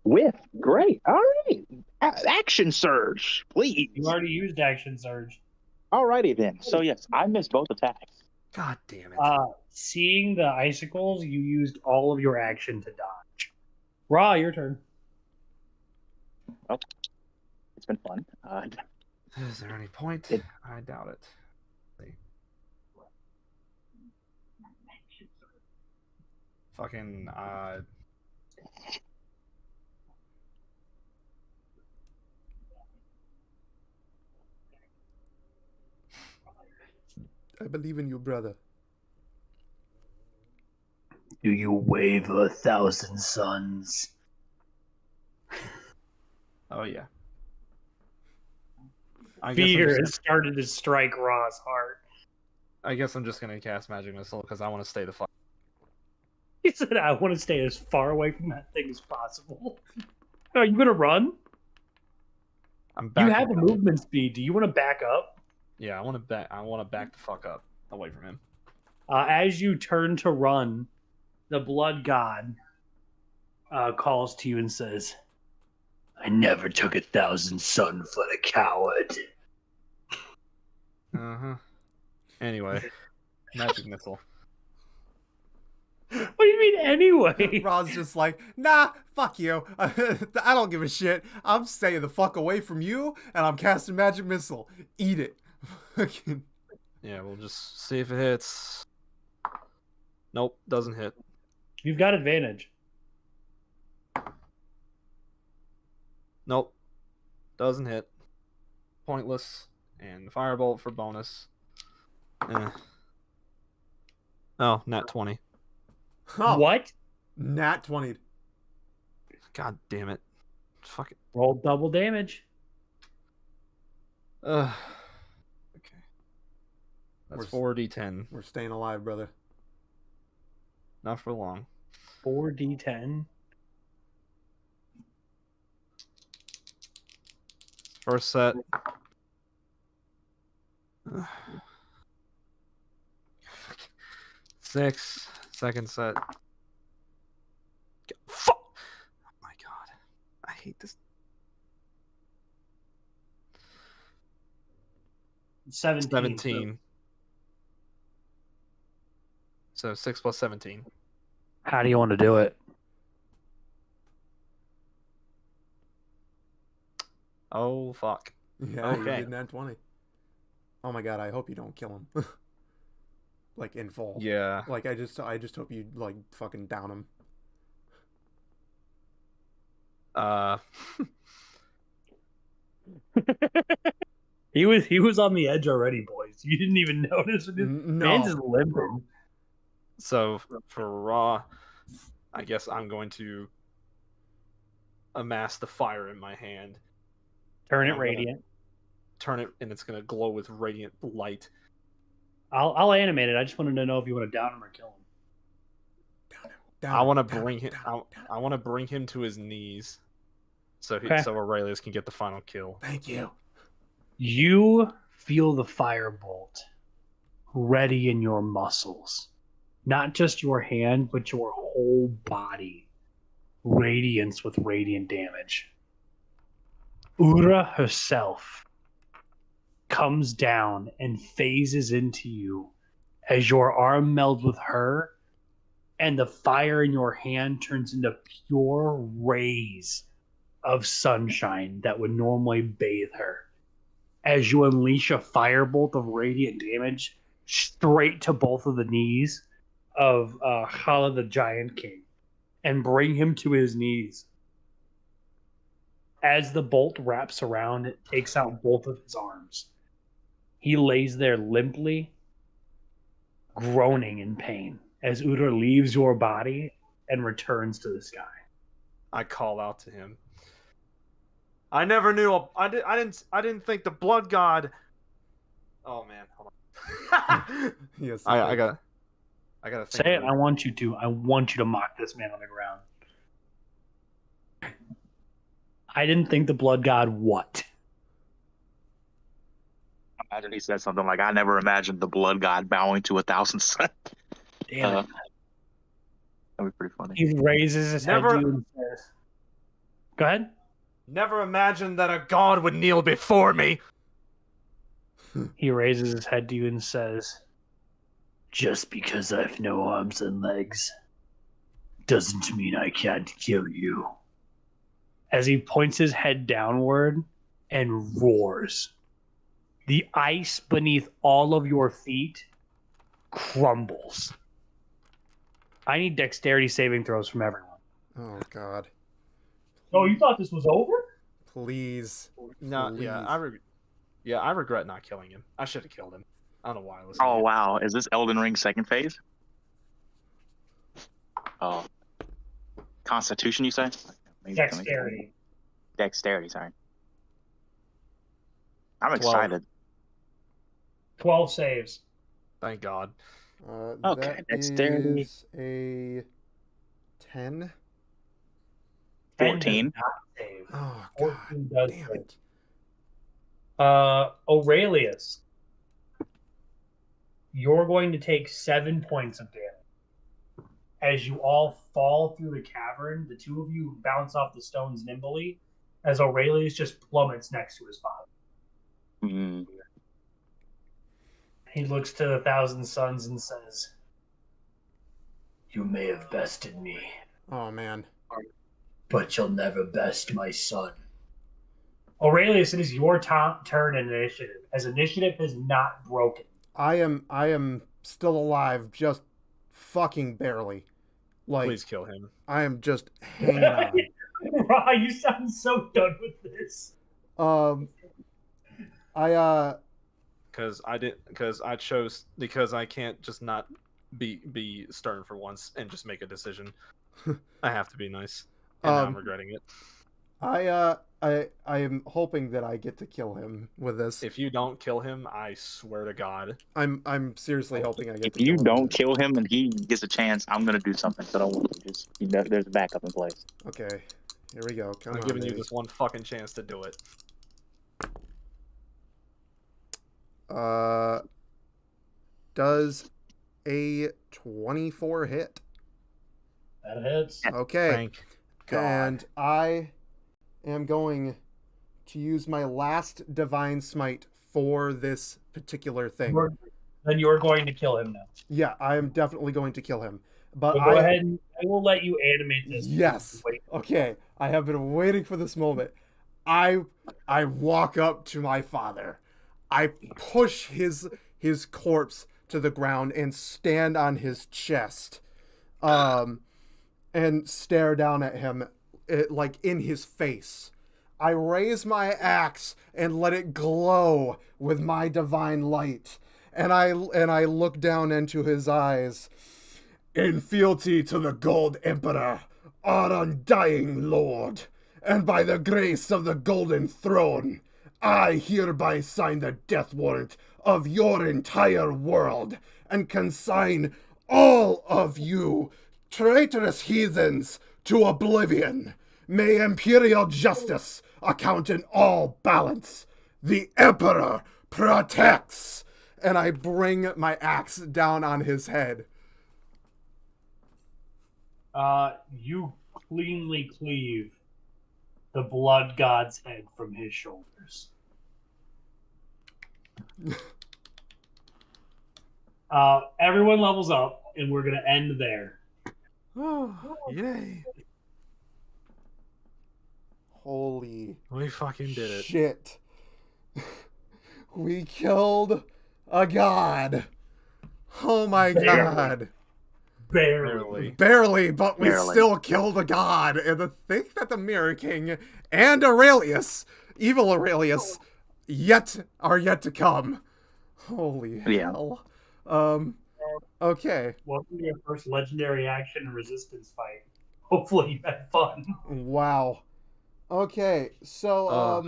Whiff. Great. All right. Action surge, please. You already used action surge. Alrighty then. So yes, I missed both attacks. God damn it. Seeing the icicles, you used all of your action to dodge. Ra, your turn. It's been fun. Is there any point? It- I doubt it. Let's see. Fucking, I believe in you, brother. Do you wave 1,000 suns? oh yeah. I guess, Fear has started to strike Ra's heart. I guess I'm just gonna cast Magic Missile because I want to stay the fuck. He said, I want to stay as far away from that thing as possible. Are you going to run? I'm back. You have a movement speed. Do you want to back up? Yeah, I want to back the fuck up away from him. As you turn to run, the blood god calls to you and says, I never took 1,000 sun for the coward. Anyway, Magic Missile. what do you mean anyway? Rod's just like, nah, fuck you. I don't give a shit. I'm staying the fuck away from you, and I'm casting Magic Missile. Eat it. Yeah, we'll just see if it hits. Nope, doesn't hit. You've got advantage. Nope. Doesn't hit. Pointless. And firebolt for bonus. Oh, nat 20. Oh, What? Nat 20. God damn it. Fuck it. Roll double damage. Okay. We're- That's 4d10. We're staying alive, brother. Not for long. 4d10. First set. Six. Second set. Fuck! Oh my god. I hate this. 17. 17. So 6 plus 17. How do you want to do it? Oh, fuck. Yeah, you Okay. did Nat 20. Oh my god, I hope you don't kill him. Like, in full. Yeah. Like, I just hope you, like, fucking down him. He was on the edge already, boys. You didn't even notice. Man's just limping. So for Raw, I guess I'm going to amass the fire in my hand. Turn it I'm gonna radiant. Turn it, and it's going to glow with radiant light. I'll animate it. I just wanted to know if you want to down him or kill him. Down I him, want to down bring him, him. down him. I want to bring him to his knees, so Okay. so Aurelius can get the final kill. Thank you. You feel the firebolt ready in your muscles. Not just your hand, but your whole body. Radiance with radiant damage. Ura herself comes down and phases into you as your arm melds with her, and the fire in your hand turns into pure rays of sunshine that would normally bathe her. As you unleash a firebolt of radiant damage straight to both of the knees of Hala the Giant King and bring him to his knees. As the bolt wraps around, it takes out both of his arms. He lays there limply, groaning in pain as Udur leaves your body and returns to the sky. I call out to him. I never knew. I didn't think the blood god. Oh man, hold on. Yes. I gotta think. Say it. of I want you to. I want you to mock this man on the ground. I didn't think the blood god what? Imagine he said something like, "I never imagined the blood god bowing to 1,000 suns." Damn it. That'd be pretty funny. He raises his head Never- to you and says, "Go ahead." Never imagined that a god would kneel before me. He raises his head to you and says, "Just because I've no arms and legs doesn't mean I can't kill you." As he points his head downward and roars, the ice beneath all of your feet crumbles. I need dexterity saving throws from everyone. Oh god. Oh, you thought this was over? Please. No, Please. yeah, I regret not killing him. I should have killed him. I don't know why I was. Oh wow, is this Elden Ring second phase? Oh, Constitution, you say? Maybe- Dexterity. Dexterity, sorry. I'm 12. excited. 12 saves. Thank God. Okay, that dexterity. is a 10. 14. 10 does not save. Oh god. 14 does Damn save. it. Aurelius, you're going to take 7 points of damage. As you all fall through the cavern, the two of you bounce off the stones nimbly, as Aurelius just plummets next to his father. Mm. He looks to the Thousand Suns and says, "You may have bested me, Oh man. But you'll never best my son." Aurelius, it is your turn in initiative, as initiative has not broken. I am still alive, just fucking barely. Like, Please kill him. I am just hanging on. Ra, you sound so done with this. Because I can't just not be stern for once and just make a decision. I have to be nice. And now I'm regretting it. I am hoping that I get to kill him with this. If you don't kill him, I swear to God. I'm seriously hoping I get If to kill you him. don't kill him and he gets a chance, I'm gonna do something. So don't worry. Just there's a backup in place. Okay, here we go. Come I'm on, giving you baby. this one fucking chance to do it. Does a 24 hit? That hits. Okay. Thank God. And I am going to use my last divine smite for this particular thing. Then you're going to kill him now. Yeah, I am definitely going to kill him. But So go ahead and I will let you animate this. Yes. Wait. Okay. I have been waiting for this moment. I walk up to my father. I push his corpse to the ground and stand on his chest. And stare down at him like in his face. I raise my axe and let it glow with my divine light. And I look down into his eyes. In fealty to the Gold Emperor, our undying lord, and by the grace of the Golden Throne, I hereby sign the death warrant of your entire world and consign all of you, traitorous heathens, to oblivion. May imperial justice account in all balance. The Emperor protects. And I bring my axe down on his head. You cleanly cleave the blood god's head from his shoulders. Everyone levels up, and we're gonna end there. Oh, yay. Holy We fucking did it. shit. We killed a god. Oh my god. Barely. Barely, but we Barely. still killed a god. And to think that the Mirror King and Aurelius, evil Aurelius, are yet to come. Holy Yeah. hell. Okay. Welcome to your first legendary action and resistance fight. Hopefully you had fun. Wow. Okay, so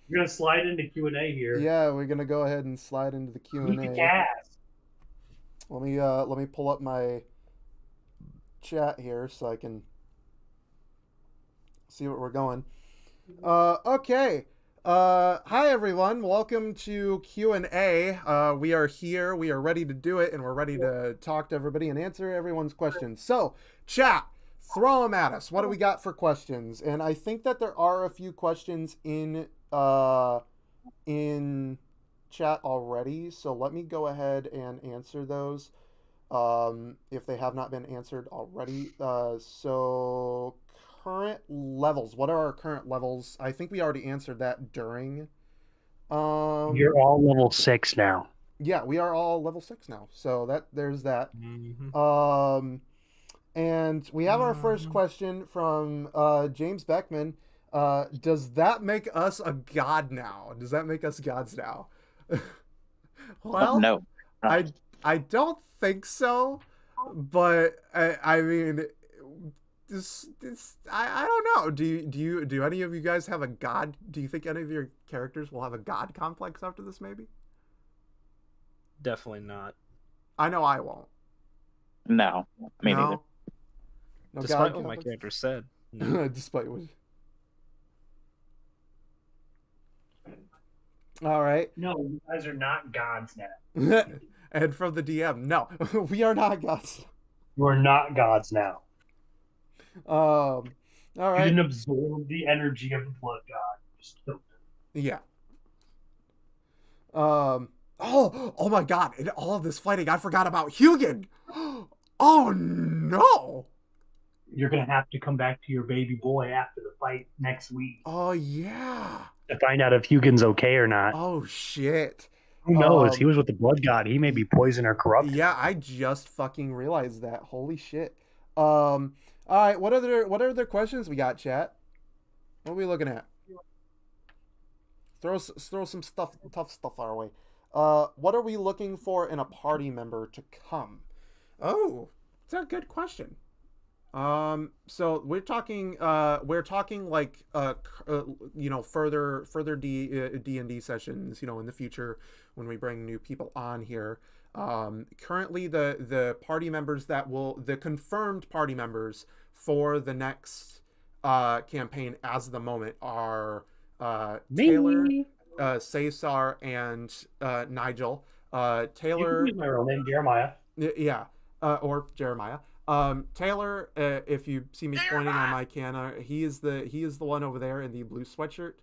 We're gonna slide into Q&A here. yeah, we're gonna go ahead and slide into the You can Q&A. cast. Let me pull up my chat here so I can see what we're going. Okay. Hi everyone. Welcome to Q&A. We are here. We are ready to do it, and we're ready to talk to everybody and answer everyone's questions. So, chat, throw them at us. What do we got for questions? And I think that there are a few questions in chat already. So let me go ahead and answer those. If they have not been answered already. So current levels. What are our current levels? I think we already answered that during. You're all level 6 now. Yeah, we are all level 6 now. So there's that. Mhm. And we have our first question from James Beckman. Does that make us a god now? Does that make us gods now? Well, No. I don't think so, but I mean, I don't know. Do any of you guys have a god? Do you think any of your characters will have a god complex after this? Maybe. Definitely not. I know I won't. No. Me neither. No Despite god what my complex? character said. No. Despite what. All right. No, you guys are not gods now. And from the DM, no, we are not gods. You are not gods now. All You right. didn't absorb the energy of the blood god. You just killed him. Yeah. Oh my god, in all of this fighting, I forgot about Hugin. Oh no. You're gonna have to come back to your baby boy after the fight next week Oh yeah. to find out if Hugin's okay or not. Oh shit. Who knows? Um, He was with the blood god. He may be poisoned or corrupt. Yeah, I just fucking realized that. Holy shit. All right. What other questions we got, chat? What are we looking at? Throw some tough stuff our way. What are we looking for in a party member to come? Oh, it's a good question. So we're talking like further D&D sessions, in the future when we bring new people on here. Currently the party members the confirmed party members for the next campaign as of the moment are Taylor, Cesar, and Nigel. Taylor, You can use my real name, Jeremiah. yeah, or Jeremiah. Taylor, if you see me pointing on my camera, he is the one over there in the blue sweatshirt.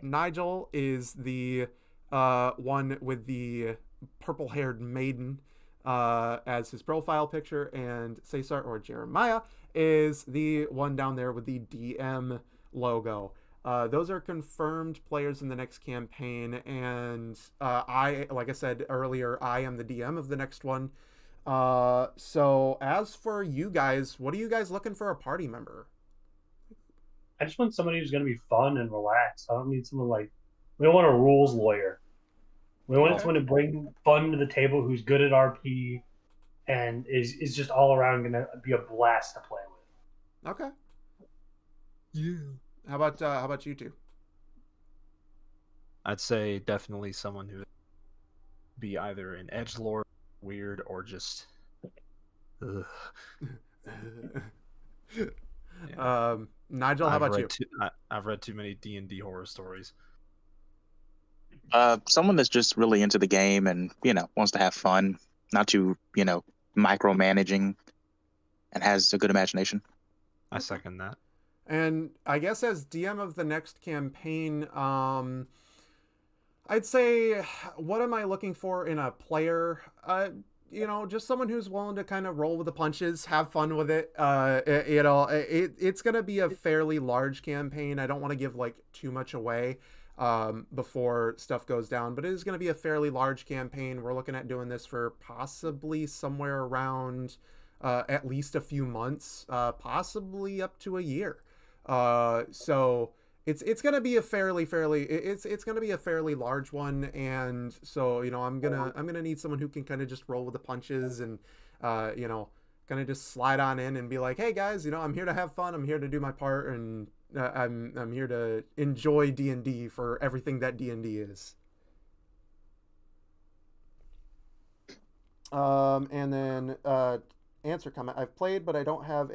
Nigel is the one with the purple-haired maiden as his profile picture, and Cesar or Jeremiah is the one down there with the DM logo. Those are confirmed players in the next campaign, and like I said earlier, I am the DM of the next one. So as for you guys, what are you guys looking for a party member? I just want somebody who's going to be fun and relaxed. I don't need someone we don't want a rules lawyer. We want someone to bring fun to the table, who's good at RP, and is just all around going to be a blast to play with. Okay. Yeah. How about you two? I'd say definitely someone who would be either an edgelord, weird, or just. Yeah. Nigel, how about you? I've read too many D&D horror stories. Someone that's just really into the game and wants to have fun, not too micromanaging, and has a good imagination. I second that. And I guess as DM of the next campaign, I'd say, what am I looking for in a player? Just someone who's willing to kind of roll with the punches, have fun with it. It's going to be a fairly large campaign. I don't want to give too much away before stuff goes down, but it is going to be a fairly large campaign. We're looking at doing this for possibly somewhere around at least a few months, possibly up to a year. So it's going to be a fairly it's going to be a fairly large one, and so I'm gonna need someone who can kind of just roll with the punches and kind of just slide on in and be like, hey guys, I'm here to have fun, I'm here to do my part, and I'm here to enjoy D&D for everything that D&D is. And then answer comment: I've played, but I don't have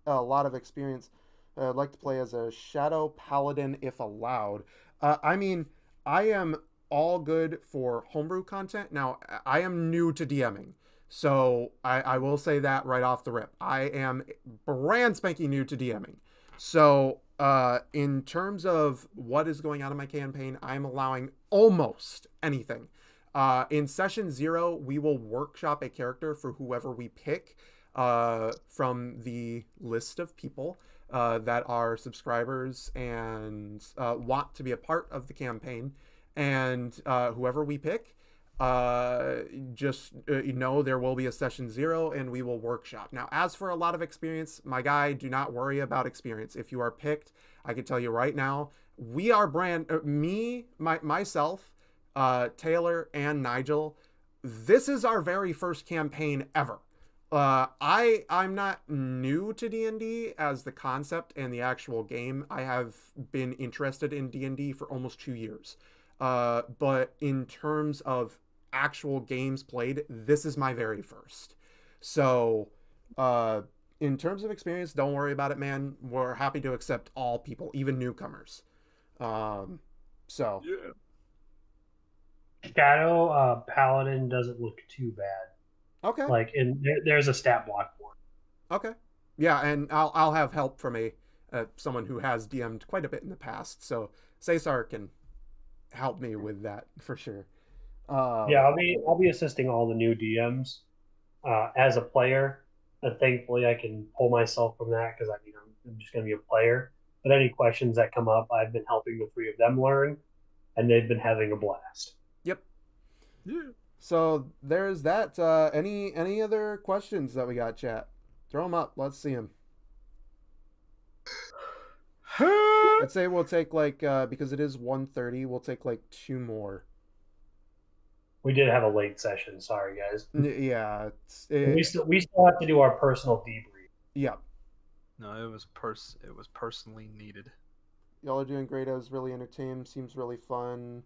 a lot of experience. I'd like to play as a Shadow Paladin if allowed. I am all good for homebrew content. Now, I am new to DMing, so I will say that right off the rip. I am brand spanking new to DMing. So in terms of what is going on in my campaign, I'm allowing almost anything. In session 0, we will workshop a character for whoever we pick from the list of people that are subscribers and want to be a part of the campaign, and whoever we pick, just there will be a session 0 and we will workshop. Now, as for a lot of experience, my guy, do not worry about experience. If you are picked, I can tell you right now, we are myself, Taylor, and Nigel, this is our very first campaign ever. I'm not new to D&D as the concept and the actual game. I have been interested in D&D for almost 2 years. But in terms of actual games played, this is my very first. So, in terms of experience, don't worry about it, man. We're happy to accept all people, even newcomers. Yeah. Shadow Paladin doesn't look too bad. Okay. There's a stat block for it. Okay. Yeah, and I'll have help from someone who has DM'd quite a bit in the past, so Cesar can help me with that for sure. I'll be assisting all the new DMs as a player, and thankfully I can pull myself from that because I'm just going to be a player. But any questions that come up, I've been helping the 3 of them learn, and they've been having a blast. Yep. Yeah. So there's that. Any other questions that we got, chat? Throw him up. Let's see him. I'd say we'll take like because it is 1:30, we'll take like 2 more. We did have a late session. Sorry, guys. Yeah, We still have to do our personal debrief. yeah. No, it was personally needed. Y'all are doing great. I was really entertained. Seems really fun.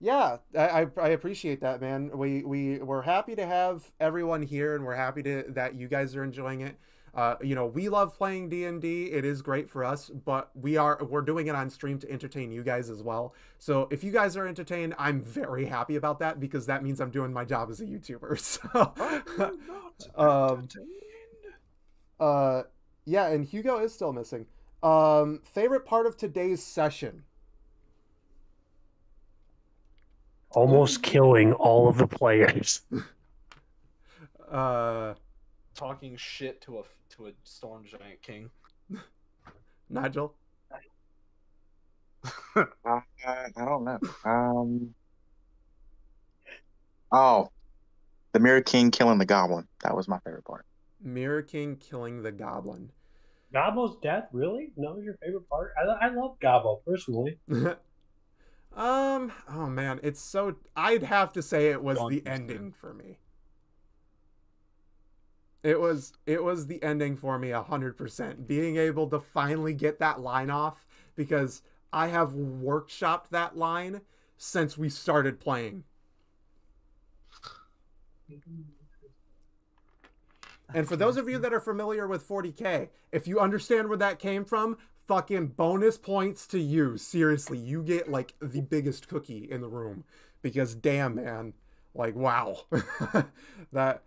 Yeah, I appreciate that, man. We're happy to have everyone here, and we're happy that you guys are enjoying it. We love playing D&D. It is great for us, but we're doing it on stream to entertain you guys as well. So if you guys are entertained, I'm very happy about that because that means I'm doing my job as a YouTuber. So, yeah, and Hugo is still missing. Favorite part of today's session? Almost killing all of the players. Talking shit to a storm giant king. Nigel? I don't know. Oh, the Mirror King killing the Goblin. That was my favorite part. Mirror King killing the Goblin. Gobbo's death, really? That was your favorite part? I love Gobbo, personally. Oh man, it's so... I'd have to say it was the ending for me. It was the ending for me 100%. Being able to finally get that line off, because I have workshopped that line since we started playing. And for those of you that are familiar with 40K, if you understand where that came from, fucking bonus points to you. Seriously, you get like the biggest cookie in the room, because damn, man, like wow. That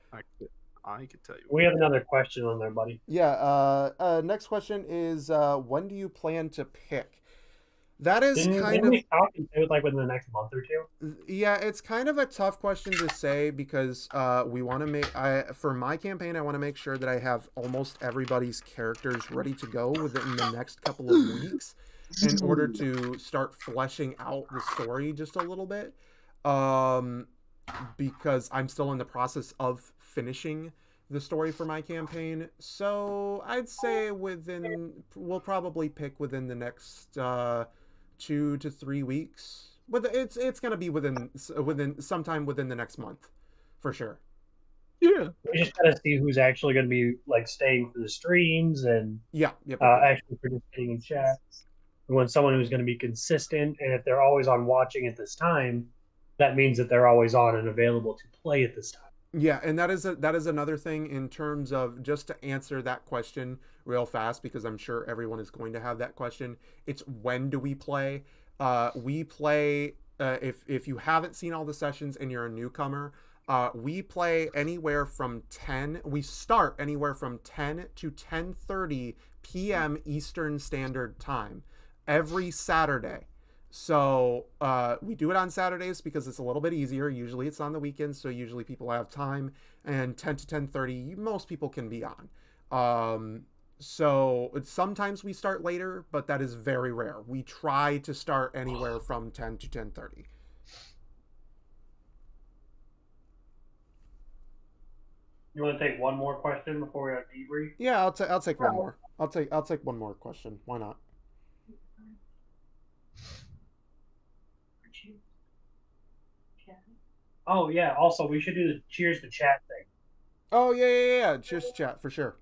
I could tell you. We have another question on there, buddy. Yeah. Next question is, when do you plan to pick? That is Didn't we talk and say it like within the next month or two? Yeah, it's kind of a tough question to say because we want to make. For my campaign, I want to make sure that I have almost everybody's characters ready to go within the next couple of weeks, in order to start fleshing out the story just a little bit. Because I'm still in the process of finishing the story for my campaign. So I'd say we'll probably pick within the next 2 to 3 weeks. But it's gonna be within sometime within the next month, for sure. Yeah. We just gotta see who's actually gonna be like staying for the streams and actually participating in chats. We want someone who's gonna be consistent, and if they're always on watching at this time, that means that they're always on and available to play at this time. Yeah, and that is another thing in terms of, just to answer that question real fast, because I'm sure everyone is going to have that question. It's when do we play? We play, if you haven't seen all the sessions and you're a newcomer, we play anywhere from 10. We start anywhere from 10 to 10:30 p.m. Eastern Standard Time every Saturday. So we do it on Saturdays because it's a little bit easier. Usually it's on the weekends, so usually people have time. And 10 to 10:30, most people can be on. So sometimes we start later, but that is very rare. We try to start anywhere from 10 to 10:30. You want to take one more question before we have debrief? Yeah, I'll take one more. I'll take one more question. Why not? Oh yeah. Also, we should do the cheers to chat thing. Oh yeah. Cheers to chat for sure.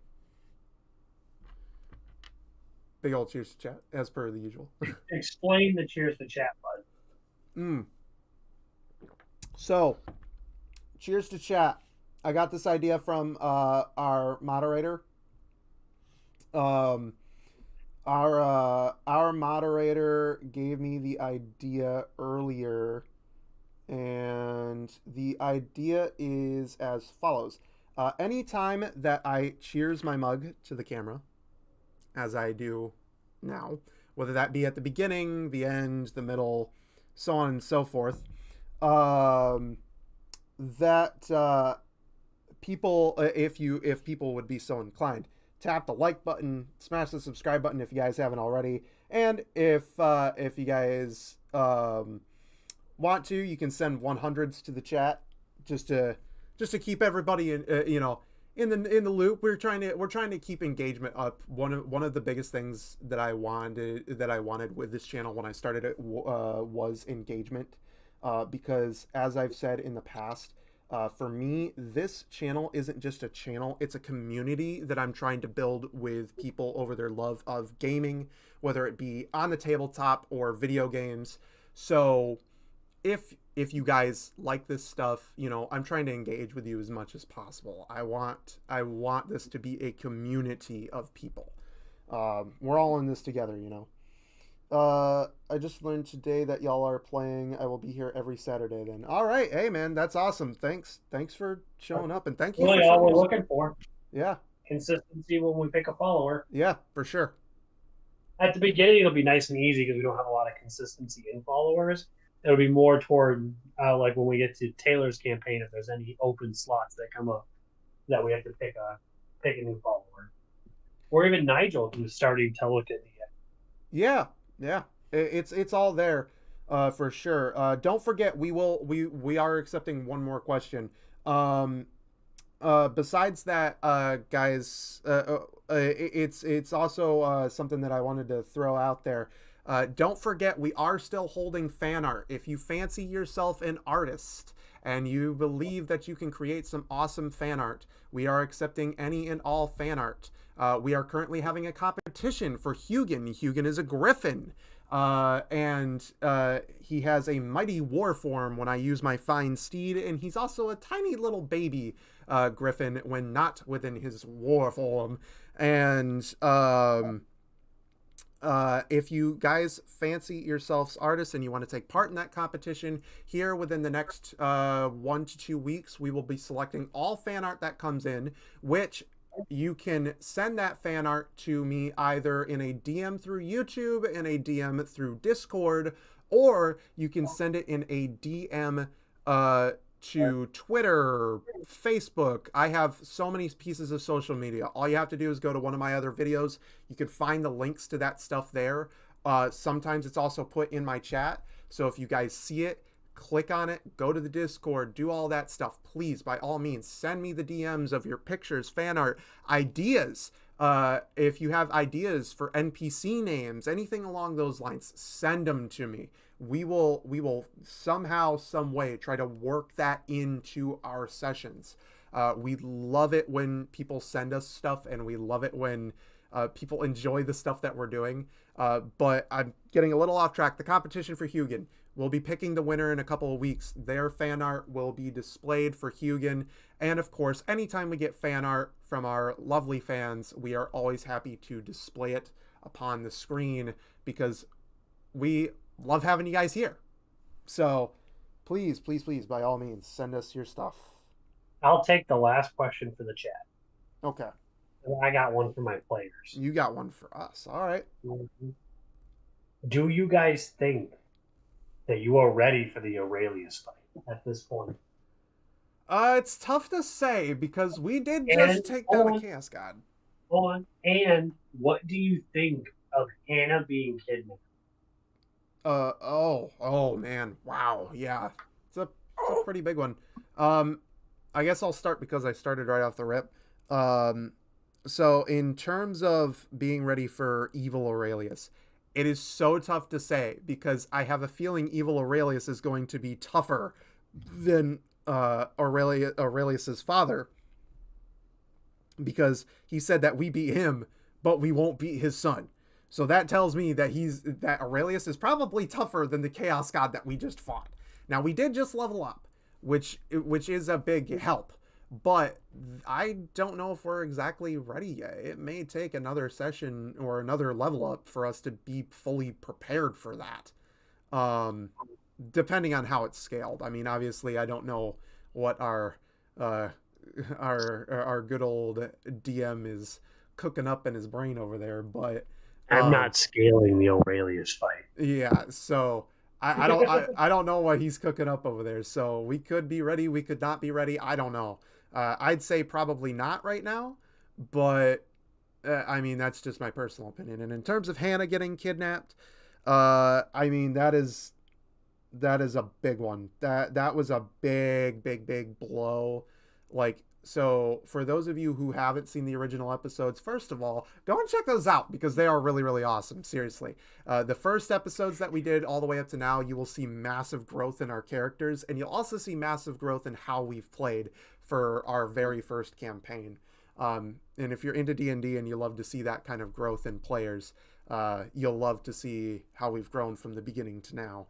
Big old cheers to chat, as per the usual. Explain the cheers to chat, bud. So, cheers to chat. I got this idea from our moderator. Our moderator gave me the idea earlier, and the idea is as follows. Anytime that I cheers my mug to the camera, as I do now, whether that be at the beginning, the end, the middle, so on and so forth, that people, if people would be so inclined, tap the like button, smash the subscribe button if you guys haven't already, and if you guys want to, you can send 100s to the chat just to keep everybody in the loop. We're trying to keep engagement up. One of the biggest things that I wanted with this channel when I started it was engagement, because as I've said in the past, for me, this channel isn't just a channel, it's a community that I'm trying to build with people over their love of gaming, whether it be on the tabletop or video games. So if you guys like this stuff, you know, I'm trying to engage with you as much as possible. I want this to be a community of people. We're all in this together, you know. I just learned today that y'all are playing. I will be here every Saturday then. All right. Hey, man, that's awesome. Thanks for showing up, and thank you Really, for all we're showing us. looking for. Yeah. Consistency when we pick a follower. Yeah, for sure. At the beginning, it'll be nice and easy because we don't have a lot of consistency in followers. It'll be more toward like when we get to Taylor's campaign, if there's any open slots that come up that we have to pick a new follower, or even Nigel who's starting to look at the. Yeah. It's all there, for sure. Don't forget, we are accepting one more question. Besides that, guys, it's also something that I wanted to throw out there. Don't forget, we are still holding fan art. If you fancy yourself an artist and you believe that you can create some awesome fan art, we are accepting any and all fan art. We are currently having a competition for Hugin. Hugin is a griffin, and he has a mighty war form when I use my fine steed, and he's also a tiny little baby griffin when not within his war form. And if you guys fancy yourselves artists and you want to take part in that competition, here within the next 1 to 2 weeks, we will be selecting all fan art that comes in, which you can send that fan art to me either in a DM through YouTube, in a DM through Discord, or you can send it in a DM to Twitter, Facebook. I have so many pieces of social media. All you have to do is go to one of my other videos. You can find the links to that stuff there. Sometimes it's also put in my chat. So if you guys see it, click on it, go to the Discord, do all that stuff. Please, by all means, send me the DMs of your pictures, fan art, ideas. If you have ideas for NPC names, anything along those lines, send them to me. We will somehow, some way try to work that into our sessions. We love it when people send us stuff, and we love it when people enjoy the stuff that we're doing. But I'm getting a little off track. The competition for Hugin. We'll be picking the winner in a couple of weeks. Their fan art will be displayed for Hugin. And of course, anytime we get fan art from our lovely fans, we are always happy to display it upon the screen because we love having you guys here. So please, by all means, send us your stuff. I'll take the last question for the chat. Okay. I got one for my players. You got one for us. All right. Do you guys think that you are ready for the Aurelius fight at this point? It's tough to say because we did just take down a Chaos God. Hold on. And what do you think of Hannah being kidnapped? Oh man, wow, yeah, it's a pretty big one. I guess I'll start because I started right off the rip. So in terms of being ready for Evil Aurelius, it is so tough to say because I have a feeling Evil Aurelius is going to be tougher than Aurelius's father, because he said that we beat him, but we won't beat his son. So that tells me that Aurelius is probably tougher than the Chaos God that we just fought. Now we did just level up, which is a big help, but I don't know if we're exactly ready yet. It may take another session or another level up for us to be fully prepared for that. Depending on how it's scaled. I mean, obviously I don't know what our good old DM is cooking up in his brain over there, but I'm not scaling the Aurelius fight. Yeah, so I don't know what he's cooking up over there. So we could be ready, we could not be ready. I don't know. I'd say probably not right now, but I mean that's just my personal opinion. And in terms of Hannah getting kidnapped, I mean that is a big one. That was a big blow. Like, so for those of you who haven't seen the original episodes, first of all, go and check those out because they are really, really awesome. Seriously. The first episodes that we did all the way up to now, you will see massive growth in our characters, and you'll also see massive growth in how we've played for our very first campaign. And if you're into D&D and you love to see that kind of growth in players, you'll love to see how we've grown from the beginning to now.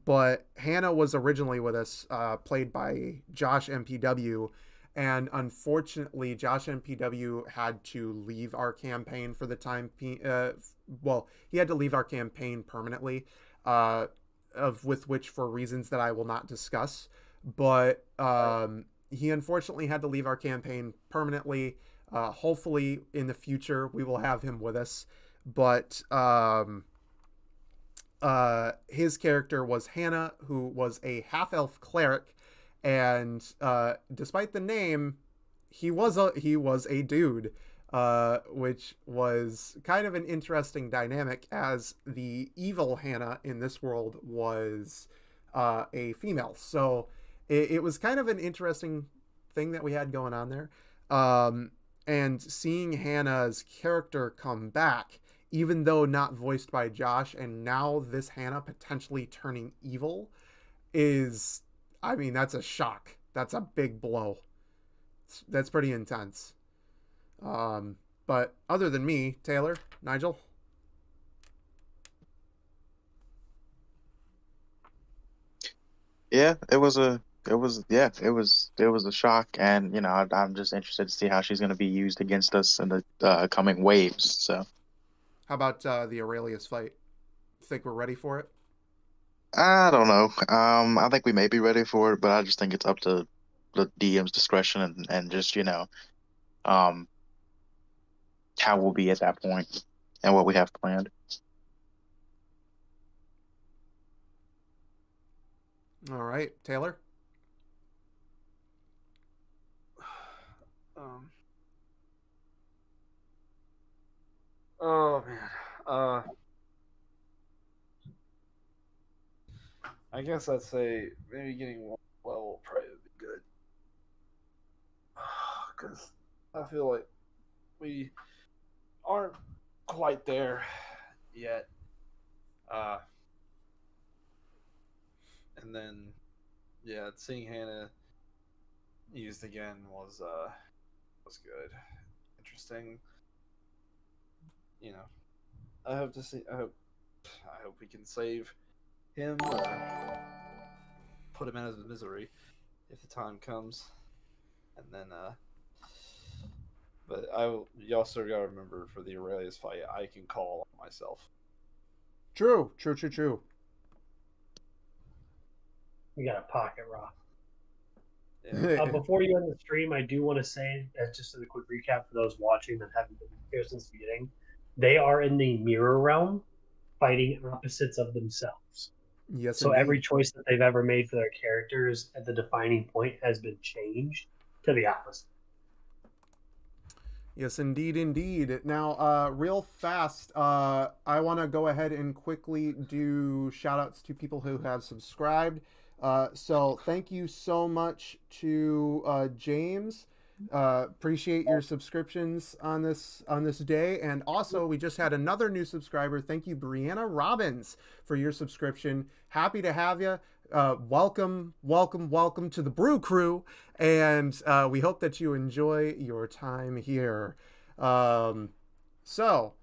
But Hannah was originally with us, played by Josh MPW, and unfortunately, Josh MPW had to leave our campaign for the time. Well, he had to leave our campaign permanently, with which for reasons that I will not discuss. But he unfortunately had to leave our campaign permanently. Hopefully, in the future, we will have him with us. But his character was Hannah, who was a half-elf cleric, and despite the name, he was a dude, which was kind of an interesting dynamic, as the evil Hannah in this world was a female. So it was kind of an interesting thing that we had going on there. And seeing Hannah's character come back, even though not voiced by Josh, and now this Hannah potentially turning evil is, I mean, that's a shock. That's a big blow. That's pretty intense. But other than me, Taylor, Nigel? Yeah, it was a shock, and you know, I'm just interested to see how she's going to be used against us in the coming waves. So, How about the Aurelius fight? Think we're ready for it? I don't know. I think we may be ready for it, but I just think it's up to the DM's discretion and just, you know, how we'll be at that point and what we have planned. All right, Taylor? Oh man. I guess I'd say maybe getting one level probably would be good. Because I feel like we aren't quite there yet. And then, yeah, seeing Hannah used again was good, interesting. You know, I hope to see. I hope we can save him or put him out of his misery if the time comes. And then, but you also got to remember for the Aurelius fight, I can call on myself. True. We got a pocket rock. Yeah. Before you end the stream, I do want to say, just as a quick recap for those watching that haven't been here since the beginning, they are in the mirror realm, fighting opposites of themselves. Yes. So indeed. every choice that they've ever made for their characters at the defining point has been changed to the opposite. Yes, indeed. Now, real fast, I want to go ahead and quickly do shout-outs to people who have subscribed. So thank you so much to James. Appreciate your subscriptions on this day. And also, we just had another new subscriber. Thank you, Brianna Robbins, for your subscription. Happy to have you. Welcome to the Brew Crew, and we hope that you enjoy your time here. So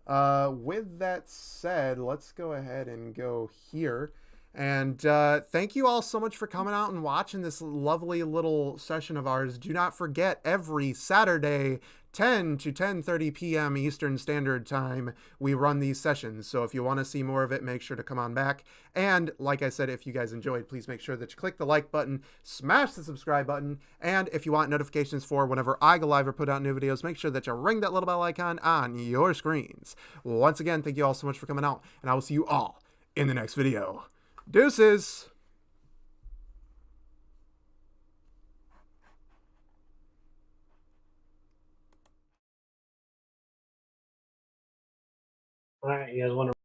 with that said, let's go ahead and go here. And thank you all so much for coming out and watching this lovely little session of ours. Do not forget, every Saturday, 10 to 10:30 p.m. Eastern Standard Time, we run these sessions. So if you want to see more of it, make sure to come on back. And like I said, if you guys enjoyed, please make sure that you click the like button, smash the subscribe button, and if you want notifications for whenever I go live or put out new videos, make sure that you ring that little bell icon on your screens. Once again, thank you all so much for coming out, and I will see you all in the next video. Deuces! All right, you guys want to